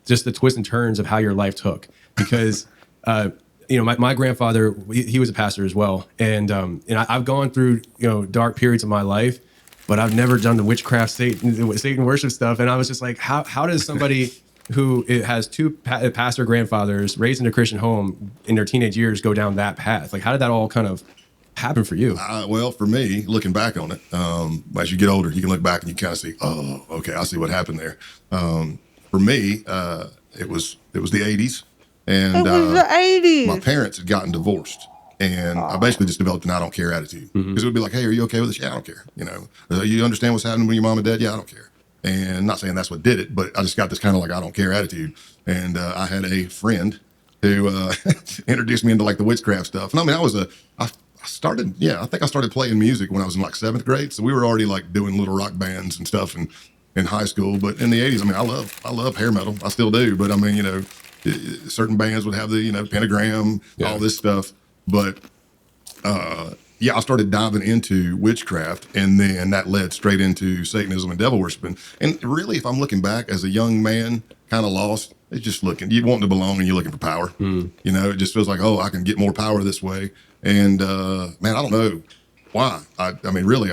just the twists and turns of how your life took because my grandfather he was a pastor as well, and I've gone through dark periods of my life, but I've never done the witchcraft Satan worship stuff, and I was just like, how does somebody who has two pastor grandfathers raised in a Christian home in their teenage years go down that path? Like, how did that all kind of happen for you? Well, for me, looking back on it, as you get older, you can look back and you kind of see, oh, okay, I see what happened there. For me, it was the 80s, and It was the 80s. my parents had gotten divorced. And I basically just developed an I don't care attitude. Because it would be like, hey, are you okay with this? Yeah, I don't care. You understand what's happening with your mom and dad? Yeah, I don't care. And not saying that's what did it, but I just got this kind of like I don't care attitude. And I had a friend who introduced me into like the witchcraft stuff. And I mean, I think I started playing music when I was in like 7th grade. So we were already like doing little rock bands and stuff in high school. But in the 80s, I mean, I love hair metal. I still do. But I mean, certain bands would have the, pentagram, all this stuff. But I started diving into witchcraft, and then that led straight into Satanism and devil worshiping. And really, if I'm looking back as a young man, kind of lost, it's just you want to belong and you're looking for power. It just feels like, oh, I can get more power this way. And man, I don't know why. I mean, really,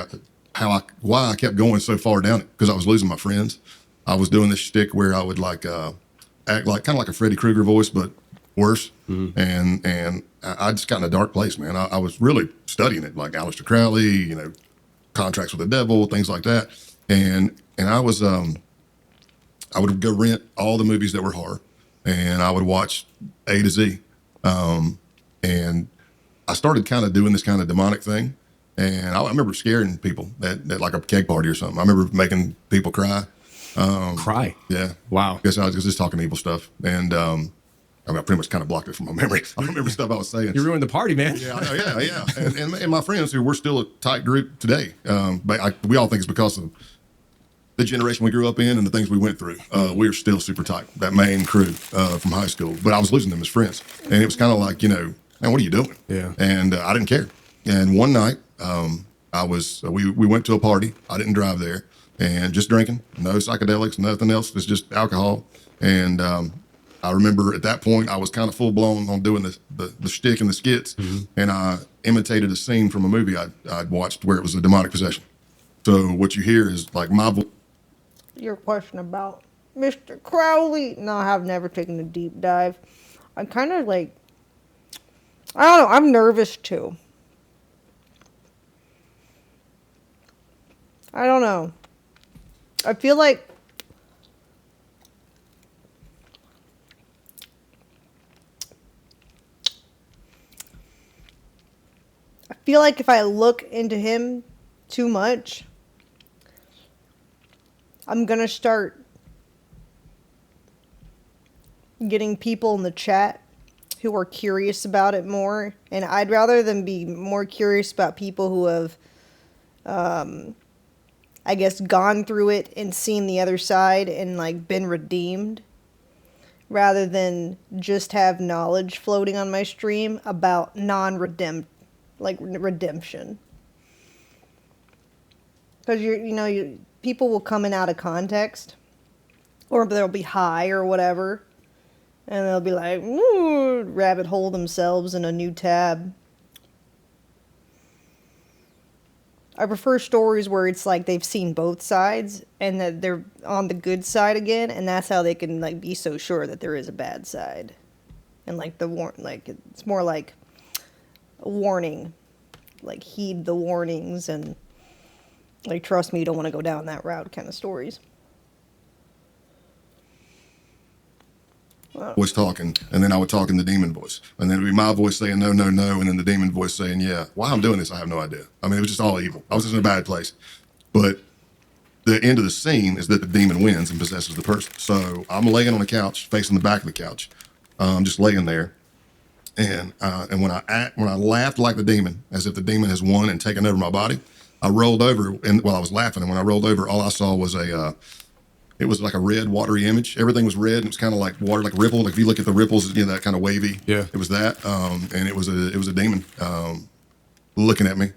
why I kept going so far down it, because I was losing my friends. I was doing this shtick where I would act like kind of like a Freddy Krueger voice, but worse. And I just got in a dark place, man. I was really studying it, like Aleister Crowley, contracts with the devil, things like that. And I was, I would go rent all the movies that were horror, and I would watch A to Z. And I started kind of doing this kind of demonic thing. And I remember scaring people at like a keg party or something. I remember making people cry. Cry? Yeah. Wow. Guess I was just talking evil stuff. And, I pretty much kind of blocked it from my memory. I don't remember stuff I was saying. You ruined the party, man. Yeah, I know, yeah. And my friends, who we're still a tight group today, but we all think it's because of the generation we grew up in and the things we went through. We're still super tight, that main crew from high school. But I was losing them as friends. And it was kind of like, man, what are you doing? Yeah. And I didn't care. And one night, we went to a party. I didn't drive there. And just drinking, no psychedelics, nothing else. It's just alcohol. And I remember at that point, I was kind of full blown on doing the shtick and the skits, and I imitated a scene from a movie I'd watched where it was a demonic possession. So what you hear is like my voice. Your question about Mr. Crowley. No, I have never taken a deep dive. I'm kind of like, I don't know, I'm nervous too. I don't know. I feel like if I look into him too much, I'm gonna start getting people in the chat who are curious about it more, and I'd rather them be more curious about people who have, I guess, gone through it and seen the other side and like been redeemed, rather than just have knowledge floating on my stream about redemption. Because people will come in out of context, or they'll be high or whatever, and they'll be like, ooh, rabbit hole themselves in a new tab. I prefer stories where it's like they've seen both sides and that they're on the good side again, and that's how they can like be so sure that there is a bad side. And like it's more like a warning, like heed the warnings and like trust me, you don't want to go down that route kind of stories. Was talking, and then I would talk in the demon voice, and then it'd be my voice saying no, no, no, and then the demon voice saying yeah. Why I'm doing this, I have no idea. I mean, it was just all evil. I was just in a bad place. But the end of the scene is that the demon wins and possesses the person. So I'm laying on the couch, facing the back of the couch, just laying there, and when I laughed like the demon, as if the demon has won and taken over my body, I rolled over, and while I was laughing, and when I rolled over, all I saw was it was like a red, watery image. Everything was red, and it was kind of like water, like ripple. Like if you look at the ripples, you know, that kind of wavy. Yeah. It was that, and it was a demon looking at me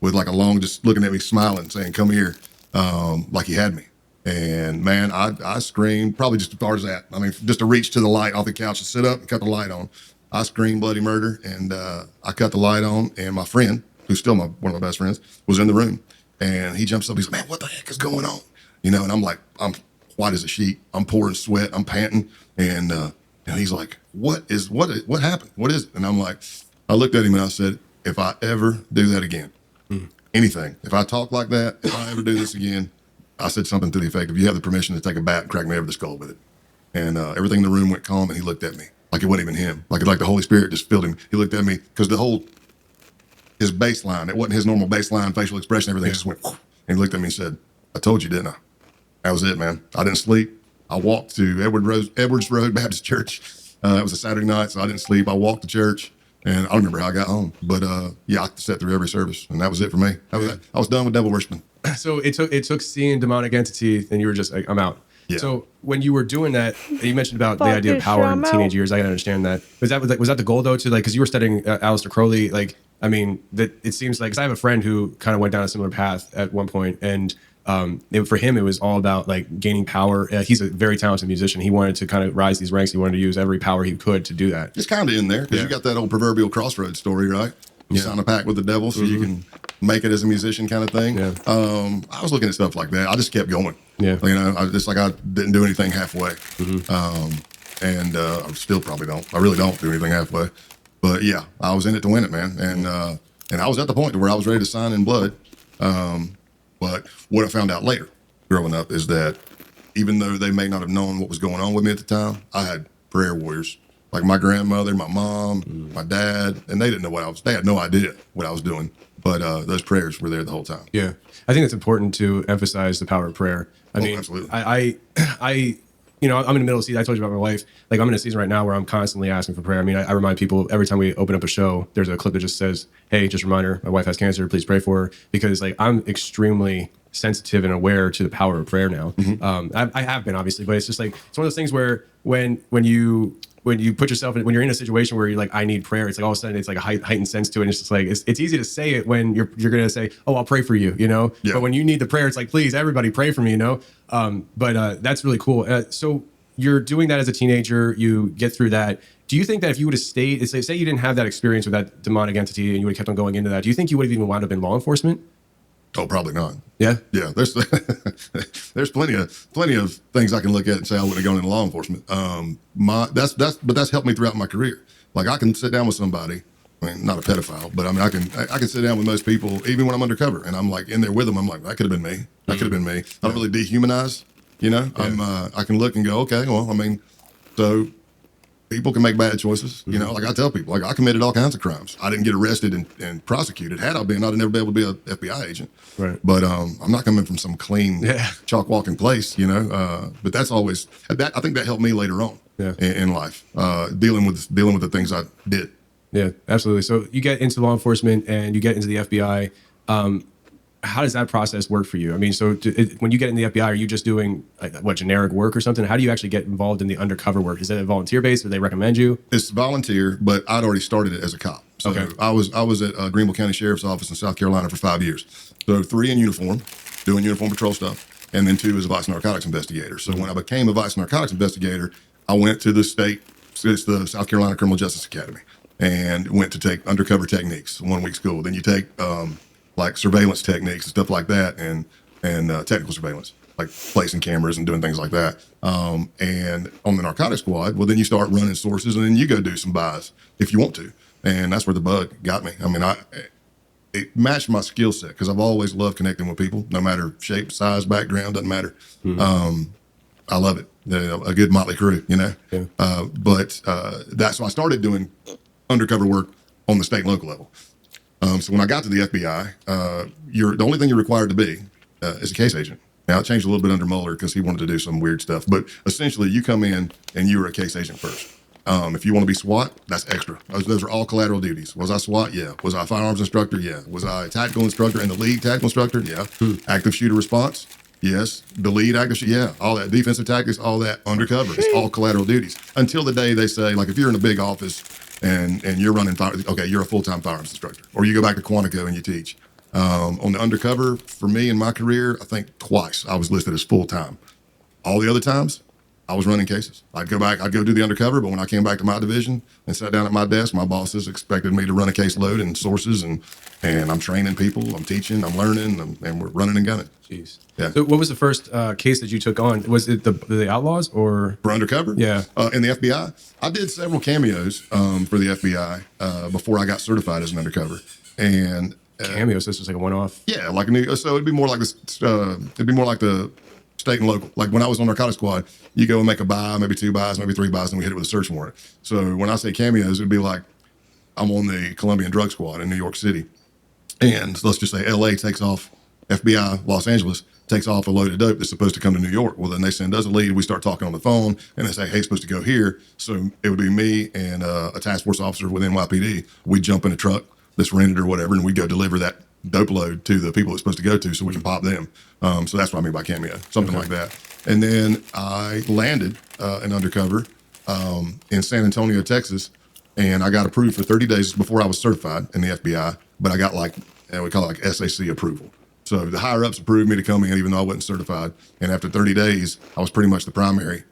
with like just looking at me, smiling, saying, "Come here," like he had me. And man, I screamed probably just as far as that. I mean, just to reach to the light off the couch and sit up and cut the light on. I screamed bloody murder, and I cut the light on, and my friend, who's still one of my best friends, was in the room, and he jumps up. He's like, "Man, what the heck is going on?" You know, and I'm like, I'm white as a sheet. I'm pouring sweat. I'm panting. And he's like, what happened? What is it? And I'm like, I looked at him and I said, if I ever do that again, anything, if I talk like that, if I ever do this again, I said something to the effect of, you have the permission to take a bat and crack me over the skull with it. And everything in the room went calm, and he looked at me like it wasn't even him. Like the Holy Spirit just filled him. He looked at me because his baseline, it wasn't his normal baseline, facial expression, everything just went, and he looked at me and said, I told you, didn't I? That was it, man. I didn't sleep. I walked to Edwards Road Baptist Church. It was a Saturday night, so I didn't sleep. I walked to church, and I don't remember how I got home. But yeah, I sat through every service, and that was it for me. I was done with devil worshiping. So it took seeing demonic entity, and you were just like, I'm out. Yeah. So when you were doing that, you mentioned about the idea of power in teenage years. I can understand that. Was that the goal though? To like, because you were studying Aleister Crowley. Like, I mean, that it seems like, because I have a friend who kind of went down a similar path at one point, and for him, it was all about like gaining power. He's a very talented musician. He wanted to kind of rise these ranks. He wanted to use every power he could to do that. It's kind of in there because you got that old proverbial crossroads story, right? You sign a pact with the devil so you can make it as a musician, kind of thing. Yeah. I was looking at stuff like that. I just kept going. Yeah. You know, I didn't do anything halfway. And I still probably don't. I really don't do anything halfway. But yeah, I was in it to win it, man. And I was at the point where I was ready to sign in blood. But what I found out later, growing up, is that even though they may not have known what was going on with me at the time, I had prayer warriors. Like my grandmother, my mom, my dad, and they didn't know they had no idea what I was doing. But those prayers were there the whole time. Yeah. I think it's important to emphasize the power of prayer. I mean, absolutely. I you know, I'm in the middle of the season. I told you about my wife. Like, I'm in a season right now where I'm constantly asking for prayer. I mean, I remind people every time we open up a show, there's a clip that just says, hey, just a reminder, my wife has cancer. Please pray for her. Because, like, I'm extremely sensitive and aware to the power of prayer now. I have been, obviously, but it's just like, it's one of those things where when you put yourself in, when you're in a situation where you're like, I need prayer, it's like all of a sudden it's like a heightened sense to it. And it's just like, it's easy to say it when you're going to say, oh, I'll pray for you, you know? Yeah. But when you need the prayer, it's like, please, everybody pray for me, you know? But that's really cool. So you're doing that as a teenager, you get through that. Do you think that if you would have stayed, say you didn't have that experience with that demonic entity and you would have kept on going into that, do you think you would have even wound up in law enforcement? Oh, probably not. Yeah. Yeah. There's plenty of things I can look at and say I wouldn't have gone into law enforcement. But that's helped me throughout my career. Like I can sit down with somebody, I mean, not a pedophile, but I mean, I can sit down with most people, even when I'm undercover and I'm like in there with them. I'm like, that could have been me. That could have been me. I don't really dehumanize, you know, I can look and go, okay, well, I mean, so people can make bad choices. You know, like I tell people, like I committed all kinds of crimes. I didn't get arrested and prosecuted. Had I been, I'd never be able to be an FBI agent. Right. But I'm not coming from some clean chalk walking place, you know. But that's always that. I think that helped me later on in life, dealing with the things I did. Yeah, absolutely. So you get into law enforcement and you get into the FBI. How does that process work for you? I mean, so when you get in the FBI, are you just doing generic work or something? How do you actually get involved in the undercover work? Is it volunteer based? Or they recommend you? It's volunteer, but I'd already started it as a cop. So I was at Greenville County Sheriff's Office in South Carolina for 5 years. So 3 in uniform, doing uniform patrol stuff, and then 2 as a vice narcotics investigator. So when I became a vice narcotics investigator, I went to the the South Carolina Criminal Justice Academy, and went to take undercover techniques, 1 week school. Then you take like surveillance techniques and stuff like that, and technical surveillance, like placing cameras and doing things like that. And on the narcotics squad, well, then you start running sources, and then you go do some buys if you want to. And that's where the bug got me. I mean, it matched my skill set because I've always loved connecting with people, no matter shape, size, background, doesn't matter. I love it. A good motley crew, you know. Yeah. So I started doing undercover work on the state and local level. So when I got to the FBI, the only thing you're required to be is a case agent. Now it changed a little bit under Mueller because he wanted to do some weird stuff, but essentially you come in and you were a case agent first. If you want to be SWAT, that's extra. Those are all collateral duties. Was I SWAT? Yeah. Was I a firearms instructor? Yeah. Was I a tactical instructor and the lead tactical instructor? Yeah. Active shooter response? Yes. The lead active shooter? Yeah. All that defensive tactics, all that undercover. It's all collateral duties. Until the day they say, like if you're in a big office and you're running fire, okay, you're a full-time firearms instructor. Or you go back to Quantico and you teach. On the undercover, for me in my career, I think twice I was listed as full-time. All the other times, I was running cases. I'd go do the undercover, but when I came back to my division and sat down at my desk, my bosses expected me to run a caseload and sources, and I'm training people, I'm teaching, I'm learning, and we're running and gunning. Jeez. Yeah. So what was the first case that you took on? Was it the Outlaws or? For undercover? Yeah. In the FBI? I did several cameos for the FBI before I got certified as an undercover. And Cameos, this was like a one-off? yeah, so it'd be more like the state and local. Like when I was on Narcotics Squad, you go and make a buy, maybe 2 buys, maybe 3 buys, and we hit it with a search warrant. So when I say cameos, it'd be like I'm on the Colombian drug squad in New York City. And let's just say LA takes off, FBI, Los Angeles, takes off a load of dope that's supposed to come to New York. Well, then they send us a lead. We start talking on the phone, and they say, hey, it's supposed to go here. So it would be me and a task force officer with NYPD. We'd jump in a truck that's rented or whatever, and we go deliver that dope load to the people it's supposed to go to so we can pop them. So that's what I mean by cameo, something like that. And then I landed an undercover in San Antonio, Texas, and I got approved for 30 days before I was certified in the FBI, but I got we call it like SAC approval. So the higher ups approved me to come in even though I wasn't certified. And after 30 days, I was pretty much the primary.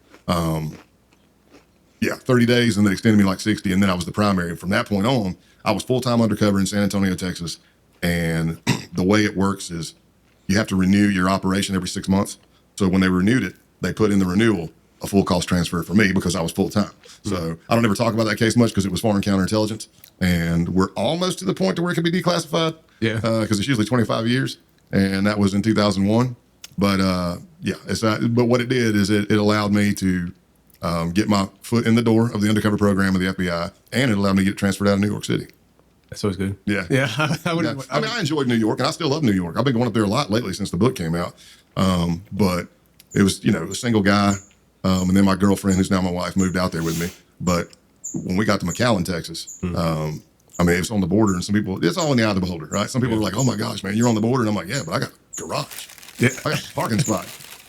30 days, and they extended me like 60, and then I was the primary. And from that point on, I was full-time undercover in San Antonio, Texas. And the way it works is you have to renew your operation every 6 months. So when they renewed it, they put in the renewal a full cost transfer for me because I was full-time. So I don't ever talk about that case much because it was foreign counterintelligence. And we're almost to the point to where it can be declassified. Yeah. Because it's usually 25 years. And that was in 2001. But but what it did is it allowed me to get my foot in the door of the undercover program of the FBI, and it allowed me to get transferred out of New York City. That's always good. Yeah. Yeah. I enjoyed New York, and I still love New York. I've been going up there a lot lately since the book came out. But it was, a single guy. And then my girlfriend, who's now my wife, moved out there with me. But when we got to McAllen, Texas, it's on the border, and some people, it's all in the eye of the beholder, right? Some people are like, oh my gosh, man, you're on the border. And I'm like, yeah, but I got a garage. Yeah. I got a parking spot.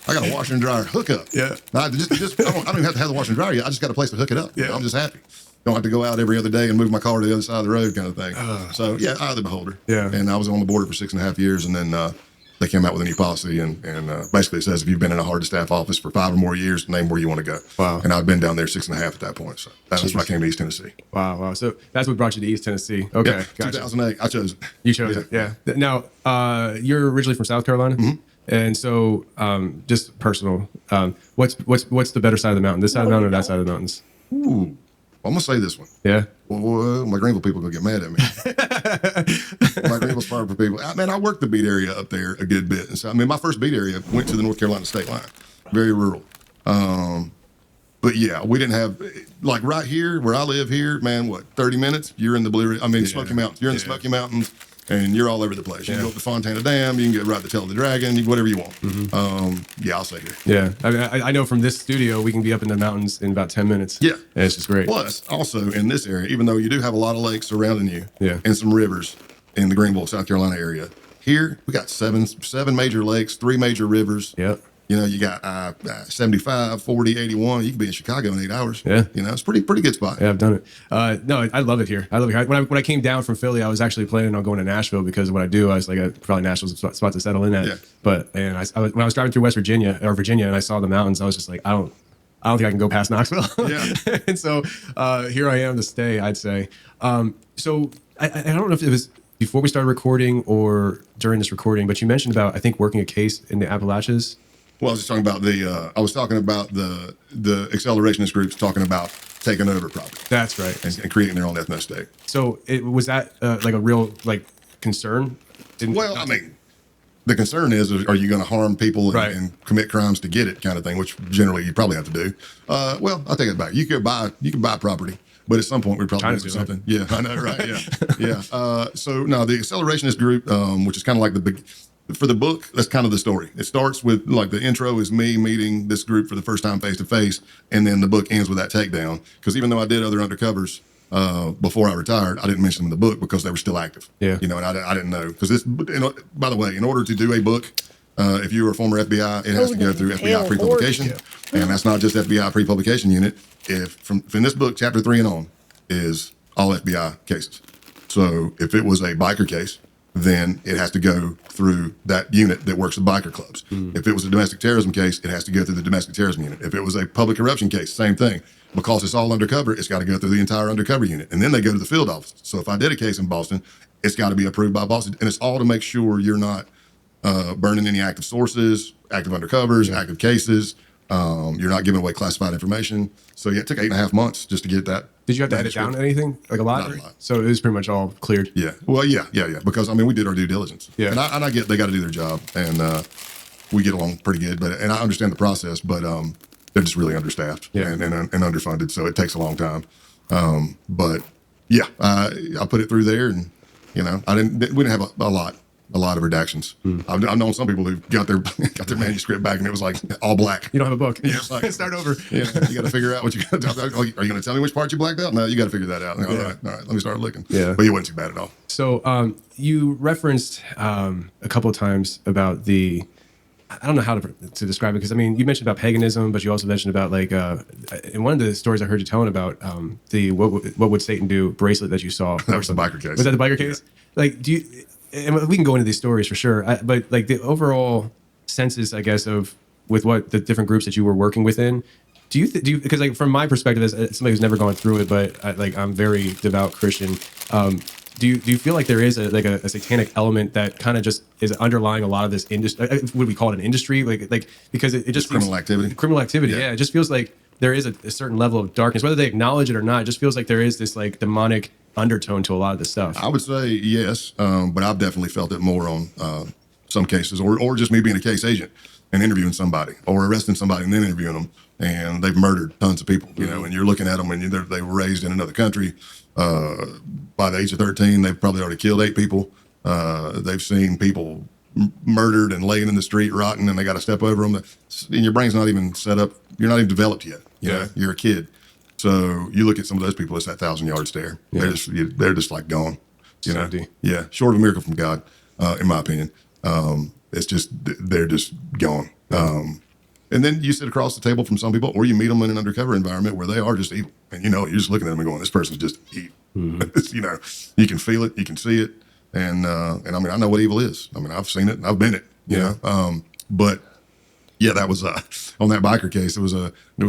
I got a washer and dryer hookup. Yeah. I don't even have to have the washer and dryer yet. I just got a place to hook it up. Yeah. I'm just happy. Don't have to go out every other day and move my car to the other side of the road kind of thing. So, eye of the beholder. Yeah. And I was on the border for 6.5 years, and then they came out with a new policy, and basically it says if you've been in a hard-to-staff office for 5 or more years, name where you want to go. Wow. And I'd been down there 6.5 at that point. So that's when I came to East Tennessee. Wow. So that's what brought you to East Tennessee. Okay. Yeah, Gotcha. 2008. I chose it. You chose it. Yeah. Now, you're originally from South Carolina. Mm-hmm. And so, just personal, what's the better side of the mountain? This side of the mountain or that side of the mountains? Ooh, I'm gonna say this one. Yeah. Well, my Greenville people are gonna get mad at me. My Greenville's far for people. I worked the beat area up there a good bit, and so my first beat area went to the North Carolina state line, very rural. But yeah, we didn't have like right here where I live here, man. 30 minutes? You're in the Blue. Smoky Mountains. You're in the Smoky Mountains. And you're all over the place. You can go up to Fontana Dam. You can get right to Tail of the Dragon. Whatever you want. Mm-hmm. I'll say here. Yeah, I know from this studio we can be up in the mountains in about 10 minutes. Yeah, and it's just great. Plus, also in this area, even though you do have a lot of lakes surrounding you, and some rivers in the Greenville, South Carolina area, here we got seven major lakes, 3 major rivers. Yep. You got 75, 40, 81. You can be in Chicago in 8 hours. Yeah. It's pretty good spot. Yeah, I've done it. No, I love it here. I love it here. When I came down from Philly, I was actually planning on going to Nashville because of what I do. I was like, probably Nashville's a spot to settle in at. Yeah. But when I was driving through West Virginia and I saw the mountains, I was just like, I don't think I can go past Knoxville. Yeah. And so here I am to stay, I'd say. So I don't know if it was before we started recording or during this recording, but you mentioned about, I think, working a case in the Appalachians. Well, I was just talking about the accelerationist groups talking about taking over property. That's right. And creating their own ethno state. So was that like a real concern? Well, I mean, the concern is, are you going to harm people and commit crimes to get it, kind of thing, which generally you probably have to do. Well, I'll take it back. You can buy property, but at some point we probably do something. Yeah, I know, right? Yeah, yeah. So no, the accelerationist group, which is kind of like for the book, that's kind of the story. It starts with like the intro is me meeting this group for the first time face to face, and then the book ends with that takedown. Because even though I did other undercovers before I retired, I didn't mention them in the book because they were still active. Yeah, and I didn't know because this. By the way, in order to do a book, if you were a former FBI, it has to go through FBI pre-publication, and that's not just FBI pre-publication unit. From this book, chapter 3 and on is all FBI cases. So if it was a biker case, then it has to go through that unit that works with biker clubs. If it was a domestic terrorism case, it has to go through the domestic terrorism unit. If it was a public corruption case, same thing. Because it's all undercover, it's got to go through the entire undercover unit. And then they go to the field office. So if I did a case in Boston, it's got to be approved by Boston. And it's all to make sure you're not burning any active sources, active undercovers, active cases. You're not giving away classified information. So yeah, it took 8.5 months just to get that. Did you have to edit down anything? Like a lot? Not a lot. So it was pretty much all cleared? Yeah. Well, yeah. Because, I mean, we did our due diligence. Yeah. And I get they got to do their job. And we get along pretty good. And I understand the process, but they're just really understaffed and underfunded. So it takes a long time. But, yeah, I put it through there. And, we didn't have a lot of redactions. I've known some people who got their manuscript back and it was like all black. You don't have a book. Yeah, like, start over. Yeah, you got to figure out what you got to talk about. Are you going to tell me which part you blacked out? No, you got to figure that out. All right, let me start looking. Yeah, but it wasn't too bad at all. So you referenced a couple of times about I don't know how to describe it because I mean you mentioned about paganism, but you also mentioned about in one of the stories I heard you telling about the what would Satan do bracelet that you saw. That was the biker case. Was that the biker case? Like, do you? And we can go into these stories for sure, but like the overall senses, I guess, with what the different groups that you were working within. Do you because like from my perspective as somebody who's never gone through it, but I'm very devout Christian. Do you feel like there is a satanic element that kind of just is underlying a lot of this industry? Would we call it an industry? Like because it just criminal activity. Criminal activity. Yeah, it just feels like there is a certain level of darkness, whether they acknowledge it or not. It just feels like there is this like demonic undertone to a lot of this stuff. I would say yes, but I've definitely felt it more on some cases, or just me being a case agent and interviewing somebody, or arresting somebody and then interviewing them, and they've murdered tons of people, and you're looking at them and they were raised in another country. By the age of 13, they've probably already killed 8 people. They've seen people murdered and laying in the street rotten, and they got to step over them. And your brain's not even set up. You're not even developed yet. You're a kid. So you look at some of those people, it's that 1,000-yard stare. Yeah. They're just like gone. Yeah, short of a miracle from God, in my opinion. It's just they're just gone. And then you sit across the table from some people, or you meet them in an undercover environment where they are just evil, and you're just looking at them and going, "This person's just evil." Mm-hmm. You can feel it, you can see it, and I mean, I know what evil is. I mean, I've seen it, and I've been it. But yeah, that was on that biker case. It was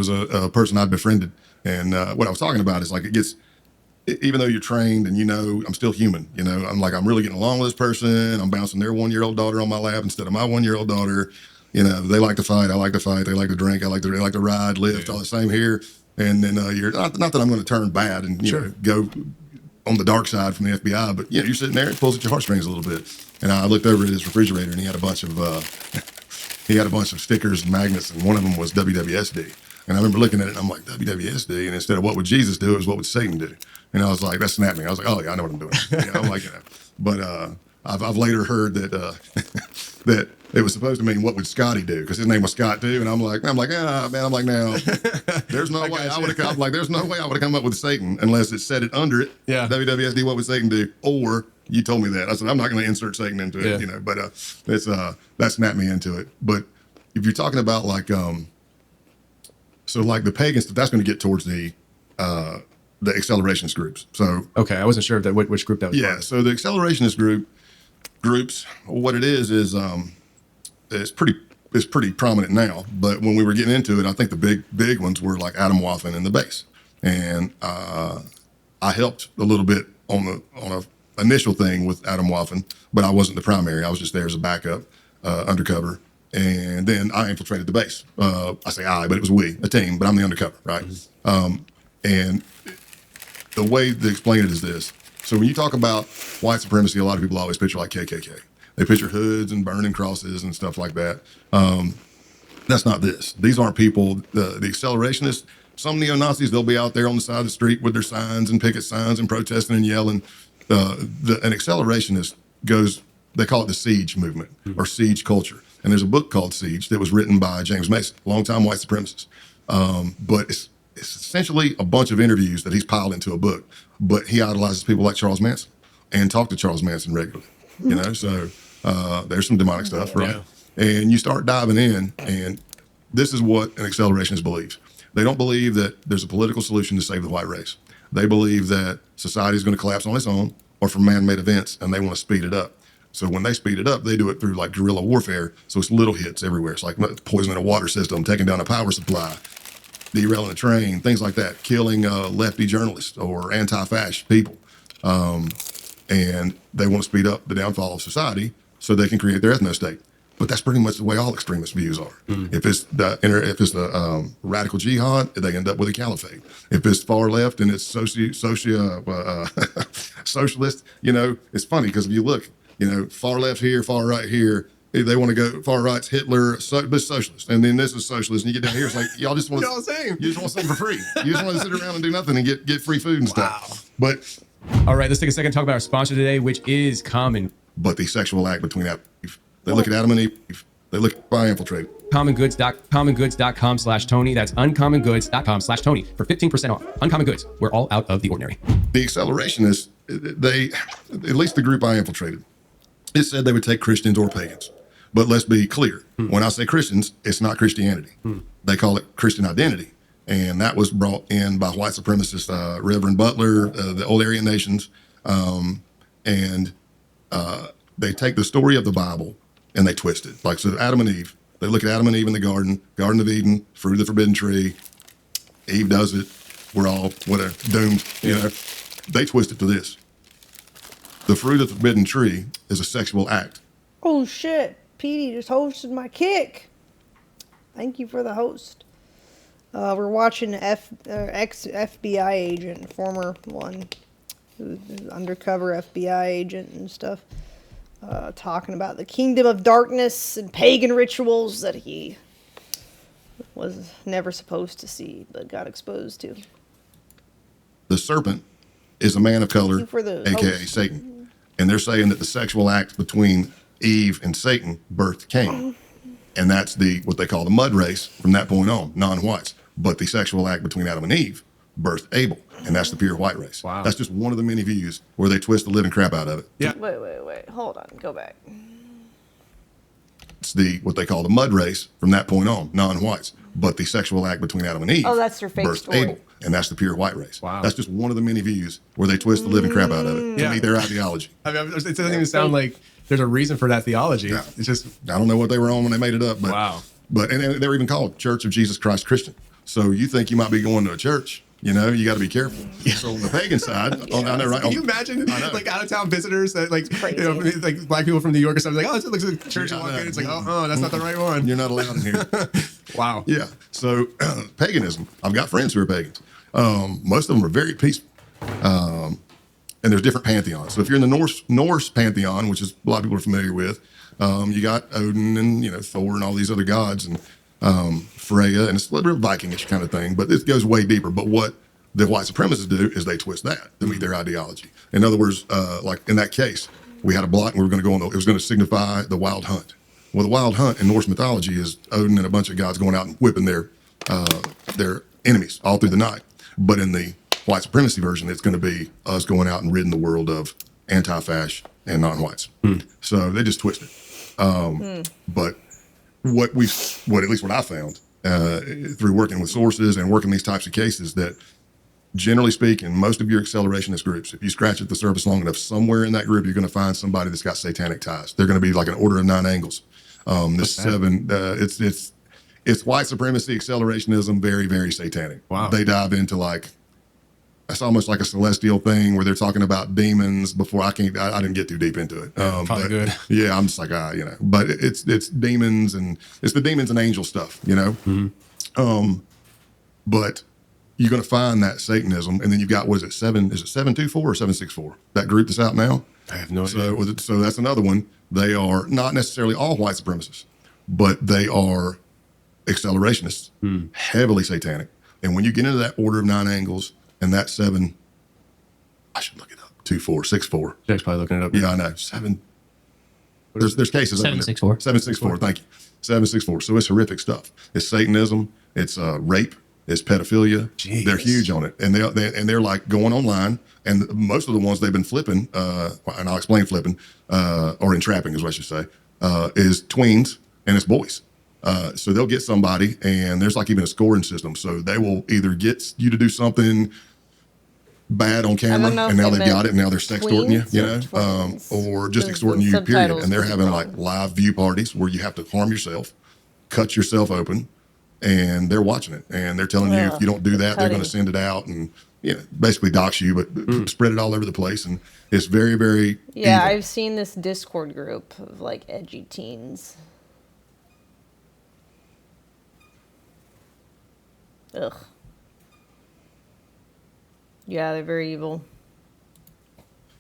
a person I'd befriended. And what I was talking about is like even though you're trained and I'm still human, I'm really getting along with this person. I'm bouncing their 1-year-old daughter on my lap instead of my 1-year-old daughter. They like to fight. I like to fight. They like to drink. They like to ride, lift, all the same here. And then you're not that I'm going to turn bad and go on the dark side from the FBI, but you're sitting there, it pulls at your heartstrings a little bit. And I looked over at his refrigerator and he had a bunch of stickers and magnets, and one of them was WWSD. And I remember looking at it and I'm like, WWSD, and instead of what would Jesus do, it was what would Satan do? And I was like, that snapped me. I was like, oh yeah, I know what I'm doing. I'm like, But I've later heard that that it was supposed to mean what would Scotty do, because his name was Scott too. And I'm like, now there's no way I would have come. Like, there's no way I would have come up with Satan unless it said it under it. Yeah. WWSD, what would Satan do? Or you told me that. I said, I'm not going to insert Satan into it. But it's that snapped me into it. But if you're talking about like so like the pagan stuff, that's going to get towards the accelerationist groups. So okay, I wasn't sure if which group that was. Yeah, so the accelerationist groups, what it is it's pretty prominent now. But when we were getting into it, I think the big ones were like Adam Waffen and the base. And I helped a little bit on a initial thing with Adam Waffen, but I wasn't the primary. I was just there as a backup, undercover. And then I infiltrated the base. I say I, but it was we, a team, but I'm the undercover, right? And the way they explain it is this. So when you talk about white supremacy, a lot of people always picture like KKK. They picture hoods and burning crosses and stuff like that. That's not this. These aren't people, the accelerationists, some neo-Nazis, they'll be out there on the side of the street with their signs and picket signs and protesting and yelling. An accelerationist goes, they call it the siege movement or siege culture. And there's a book called Siege that was written by James Mason, longtime white supremacist. But it's essentially a bunch of interviews that he's piled into a book. But he idolizes people like Charles Manson and talked to Charles Manson regularly. You know, so there's some demonic stuff, right? And you start diving in, and this is what an accelerationist believes. They don't believe that there's a political solution to save the white race. They believe that society is going to collapse on its own or from man-made events, and they want to speed it up. So when they speed it up, they do it through like guerrilla warfare. So it's little hits everywhere. It's like poisoning a water system, taking down a power supply, derailing a train, things like that, killing lefty journalists or anti-fascist people. And they want to speed up the downfall of society so they can create their ethno-state. But that's pretty much the way all extremist views are. If it's the radical jihad, they end up with a caliphate. If it's far left and it's socialist, you know, it's funny because if you look, you know, far left here, far right here, they want to go far right's Hitler, but socialist, and then this is socialist. And you get down here, it's like y'all just want you just want something for free. You just want to sit around and do nothing and get free food and stuff. But all right, let's take a second to talk about our sponsor today, which is Common. But the sexual act between Adam and Eve. They look at Adam and Eve. They look at by infiltrate. commongoods.com/Tony. That's uncommongoods.com/Tony for 15% off. Uncommon Goods. We're all out of the ordinary. The accelerationists, they, at least the group I infiltrated, it said they would take Christians or pagans. But let's be clear. When I say Christians, it's not Christianity. They call it Christian identity. And that was brought in by white supremacists, Reverend Butler, the old Aryan nations. And they take the story of the Bible and they twist it. Like, so Adam and Eve, they look at Adam and Eve in the Garden of Eden, fruit of the forbidden tree. Eve does it. We're all, whatever, doomed, you know. They twist it to this. The fruit of the forbidden tree is a sexual act. Oh shit, Petey just hosted my kick. Thank you for the host. We're watching ex-FBI agent, former one, who's an undercover FBI agent and stuff, talking about the kingdom of darkness and pagan rituals that he was never supposed to see, but got exposed to. The serpent is a man of color, a.k.a. host. Satan. And they're saying that the sexual act between Eve and Satan birthed Cain. And that's what they call the mud race from that point on, non-whites. But the sexual act between Adam and Eve birthed Abel. And that's the pure white race. Wow. That's just one of the many views where they twist the living crap out of it. Yeah. Wait. Hold on. Go back. It's what they call the mud race from that point on, non-whites. But the sexual act between Adam and Eve that's their fake birthed story. Abel. And that's the pure white race. Wow. That's just one of the many views where they twist the living crap out of it to meet their ideology. I mean, it doesn't even sound like there's a reason for that theology. Yeah. It's just, I don't know what they were on when they made it up, but wow. But and they were even called Church of Jesus Christ Christian. So you think you might be going to a church, you know, you got to be careful. So on the pagan side, I know, right? Can you imagine like out of town visitors that like, you know, like black people from New York or something, like, oh, it looks like a church. You walk in, it's like, oh, that's not the right one. You're not allowed in here. Wow. Yeah. So paganism, I've got friends who are pagans. Most of them are very peaceful. And there's different pantheons. So if you're in the Norse pantheon, which is a lot of people are familiar with, you got Odin and, you know, Thor and all these other gods and Freya, and it's a little bit Vikingish kind of thing, but it goes way deeper. But what the white supremacists do is they twist that to meet their ideology. In other words, like in that case, we had a block and we were going to go on, it was going to signify the wild hunt. Well, the wild hunt in Norse mythology is Odin and a bunch of gods going out and whipping their enemies all through the night. But in the white supremacy version, it's going to be us going out and ridding the world of anti-fasc and non-whites. So they just twist it. But what at least what I found through working with sources and working these types of cases, that generally speaking, most of your accelerationist groups, if you scratch at the surface long enough, somewhere in that group, you're going to find somebody that's got satanic ties. They're going to be like an order of 9 angles. It's white supremacy, accelerationism, very, very satanic. Wow. They dive into like That's almost like a celestial thing where they're talking about demons before I didn't get too deep into it. Probably good. Yeah, I'm just like, but it's demons and it's the demons and angel stuff, But you're going to find that Satanism, and then you've got, what is it, 724 or 764? That group that's out now? I have no idea. So that's another one. They are not necessarily all white supremacists, but they are accelerationists, heavily satanic. And when you get into that order of 9 angles and that 7, I should look it up, 2464. Jack's probably looking it up. Yeah, I know. 7. There's cases. 764. 764. Thank you. 764. So it's horrific stuff. It's Satanism. It's rape. It's pedophilia. Jeez. They're huge on it, and they're like going online. And most of the ones they've been flipping, and I'll explain flipping, or entrapping is what I should say, is tweens and it's boys. So they'll get somebody, and there's like even a scoring system. So they will either get you to do something bad on camera, and now they've got it, and now they're sextorting you, or just extorting you, period. And they're having like live view parties where you have to harm yourself, cut yourself open, and they're watching it, and they're telling you if you don't do that, they're going to send it out and basically dox you, but spread it all over the place. And it's very, very evil. I've seen this Discord group of like edgy teens. Ugh. Yeah, they're very evil.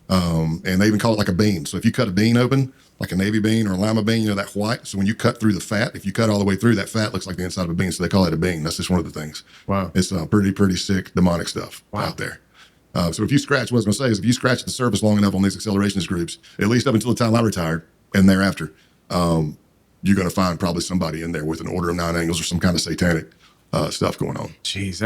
And they even call it like a bean. So if you cut a bean open, like a navy bean or a lima bean, that white. So when you cut through the fat, if you cut all the way through, that fat looks like the inside of a bean. So they call it a bean. That's just one of the things. Wow. It's pretty sick, demonic stuff out there. So if you scratch, what I was going to say is if you scratch the surface long enough on these accelerationist groups, at least up until the time I retired and thereafter, you're going to find probably somebody in there with an order of 9 angles or some kind of satanic stuff going on. Jeez,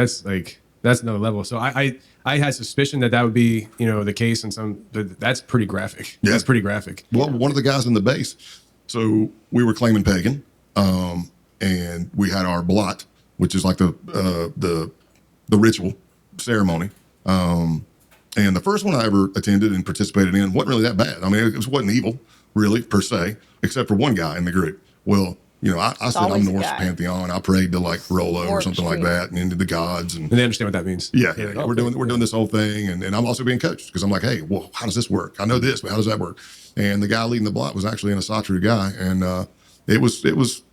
that's another level. So I had suspicion that would be, the case in some, but that's pretty graphic. Yeah. That's pretty graphic. Well, one of the guys in the base, so we were claiming pagan, and we had our blot, which is like the ritual ceremony. And the first one I ever attended and participated in wasn't really that bad. I mean, it wasn't evil, really, per se, except for one guy in the group. Well, I said I'm Norse pantheon. I prayed to like Rolo or something like that, and into the gods, and they understand what that means. Yeah, we're doing this whole thing, and I'm also being coached because I'm like, hey, well, how does this work? I know this, but how does that work? And the guy leading the blot was actually an Asatru guy, and it was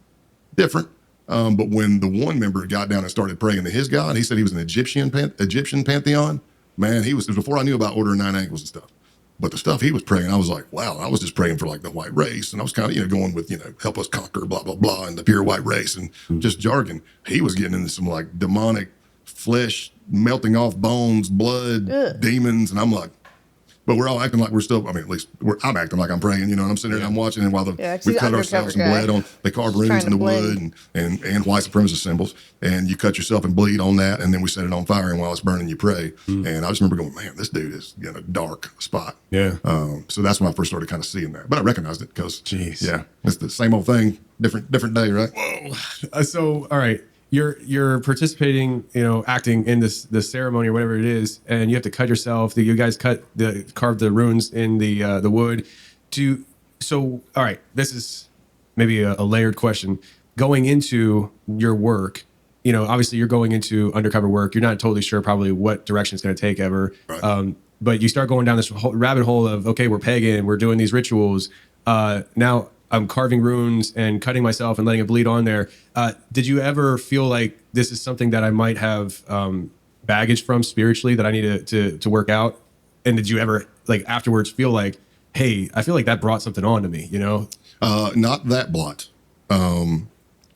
different. But when the one member got down and started praying to his god, he said he was an Egyptian pantheon. Man, it was before I knew about Order of 9 Angles and stuff. But the stuff he was praying, I was like, wow, I was just praying for like the white race. And I was kind of, going with, help us conquer, blah, blah, blah, and the pure white race and just jargon. He was getting into some like demonic flesh, melting off bones, blood, demons. And I'm like, but we're all acting like we're still, at least I'm acting like I'm praying, and I'm sitting there and I'm watching, and while we cut ourselves and bled on, they carve runes in the wood and white supremacist symbols, and you cut yourself and bleed on that, and then we set it on fire, and while it's burning, you pray. And I just remember going, man, this dude is in a dark spot. Yeah. So that's when I first started kind of seeing that, but I recognized it because, jeez, it's the same old thing, different day, right? Whoa. So, all right. You're participating, acting in this ceremony or whatever it is, and you have to cut yourself. You guys carve the runes in the wood. All right, this is maybe a layered question. Going into your work, obviously you're going into undercover work. You're not totally sure probably what direction it's going to take ever. Right. But you start going down this rabbit hole of, okay, we're pagan, we're doing these rituals. Now I'm carving runes and cutting myself and letting it bleed on there. Did you ever feel like this is something that I might have baggage from spiritually that I need to work out? And did you ever afterwards feel like, hey, I feel like that brought something on to me, Not that blot. And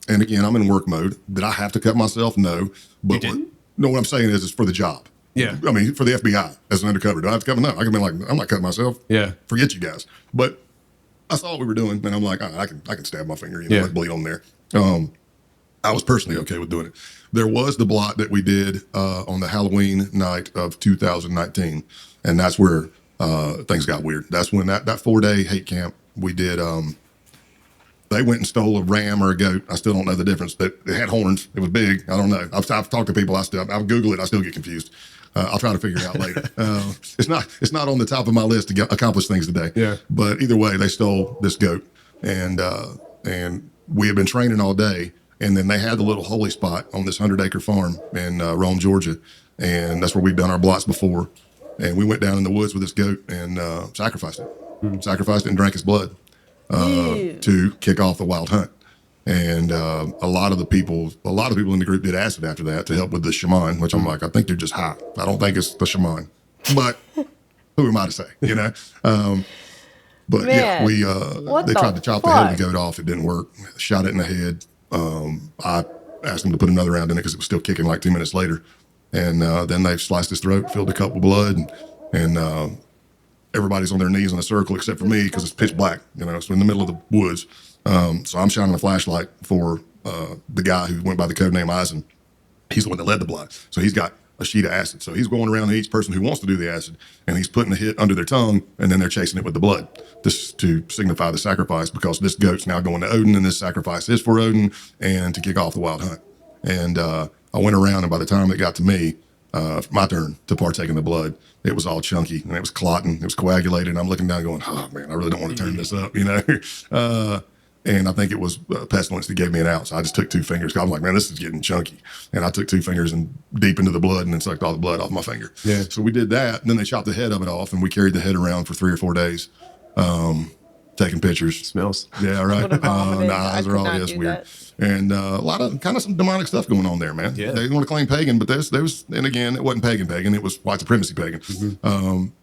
again, I'm in work mode. Did I have to cut myself? No. But you didn't? No, what I'm saying is it's for the job. Yeah. For the FBI as an undercover. Do I have to cut? No. I can be like, I'm not cutting myself. Yeah. Forget you guys. But I saw what we were doing, and I'm like, I can stab my finger, like bleed on there. I was personally okay with doing it. There was the blot that we did on the Halloween night of 2019, and that's where things got weird. That's when that 4-day hate camp we did. They went and stole a ram or a goat. I still don't know the difference. It had horns. It was big. I don't know. I've talked to people. I'll Google it. I still get confused. I'll try to figure it out later. It's not on the top of my list to accomplish things today. Yeah. But either way, they stole this goat, and we had been training all day, and then they had the little holy spot on this 100-acre farm in Rome, Georgia, and that's where we'd done our blots before. And we went down in the woods with this goat and sacrificed it. Sacrificed it and drank his blood to kick off the wild hunt. And a lot of the people in the group did acid after that to help with the shaman, which I'm like, I think they're just high. I don't think it's the shaman, but who am I to say, you know? But Man, they tried to chop the head of the goat off. It didn't work. Shot it in the head. I asked them to put another round in it because it was still kicking like 2 minutes later. And then they sliced his throat, filled the cup with blood, and everybody's on their knees in a circle except for me because it's pitch black, you know, so in the middle of the woods. So I'm shining a flashlight for the guy who went by the code name Eisen. He's the one that led the blot. So he's got a sheet of acid. So he's going around to each person who wants to do the acid, and he's putting the hit under their tongue, and then they're chasing it with the blood. This is to signify the sacrifice, because this goat's now going to Odin, and this sacrifice is for Odin, and to kick off the wild hunt. And I went around, and by the time it got to me, my turn to partake in the blood, it was all chunky, and it was clotting, it was coagulated, and I'm looking down going, oh man, I really don't want to turn this up, you know? And I think it was pestilence that gave me an out. So I just took 2 fingers. I'm like, man, this is getting chunky. And I took 2 fingers and deep into the blood and then sucked all the blood off my finger. Yeah. So we did that. And then they chopped the head of it off, and we carried the head around for 3 or 4 days, taking pictures. Smells. Yeah, right. What a vomiting. The eyes I are could all not yes, do weird. that. And a lot of kind of some demonic stuff going on there, man. Yeah. They want to claim pagan, but there was, and again, it wasn't pagan. It was white supremacy pagan.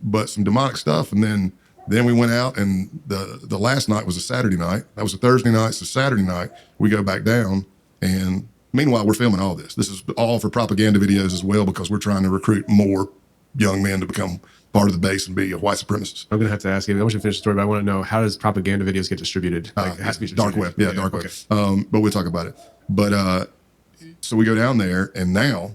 But some demonic stuff. And then we went out, and the last night was a Saturday night. That was a Thursday night. So Saturday night, we go back down. And meanwhile, we're filming all this. This is all for propaganda videos as well, because we're trying to recruit more young men to become part of the base and be a white supremacist. I'm gonna have to ask you. I want you to finish the story, but I want to know, how does propaganda videos get distributed? Like, it has to be Dark web. distributed. Yeah, dark web. Okay. But we'll talk about it. But so we go down there, and now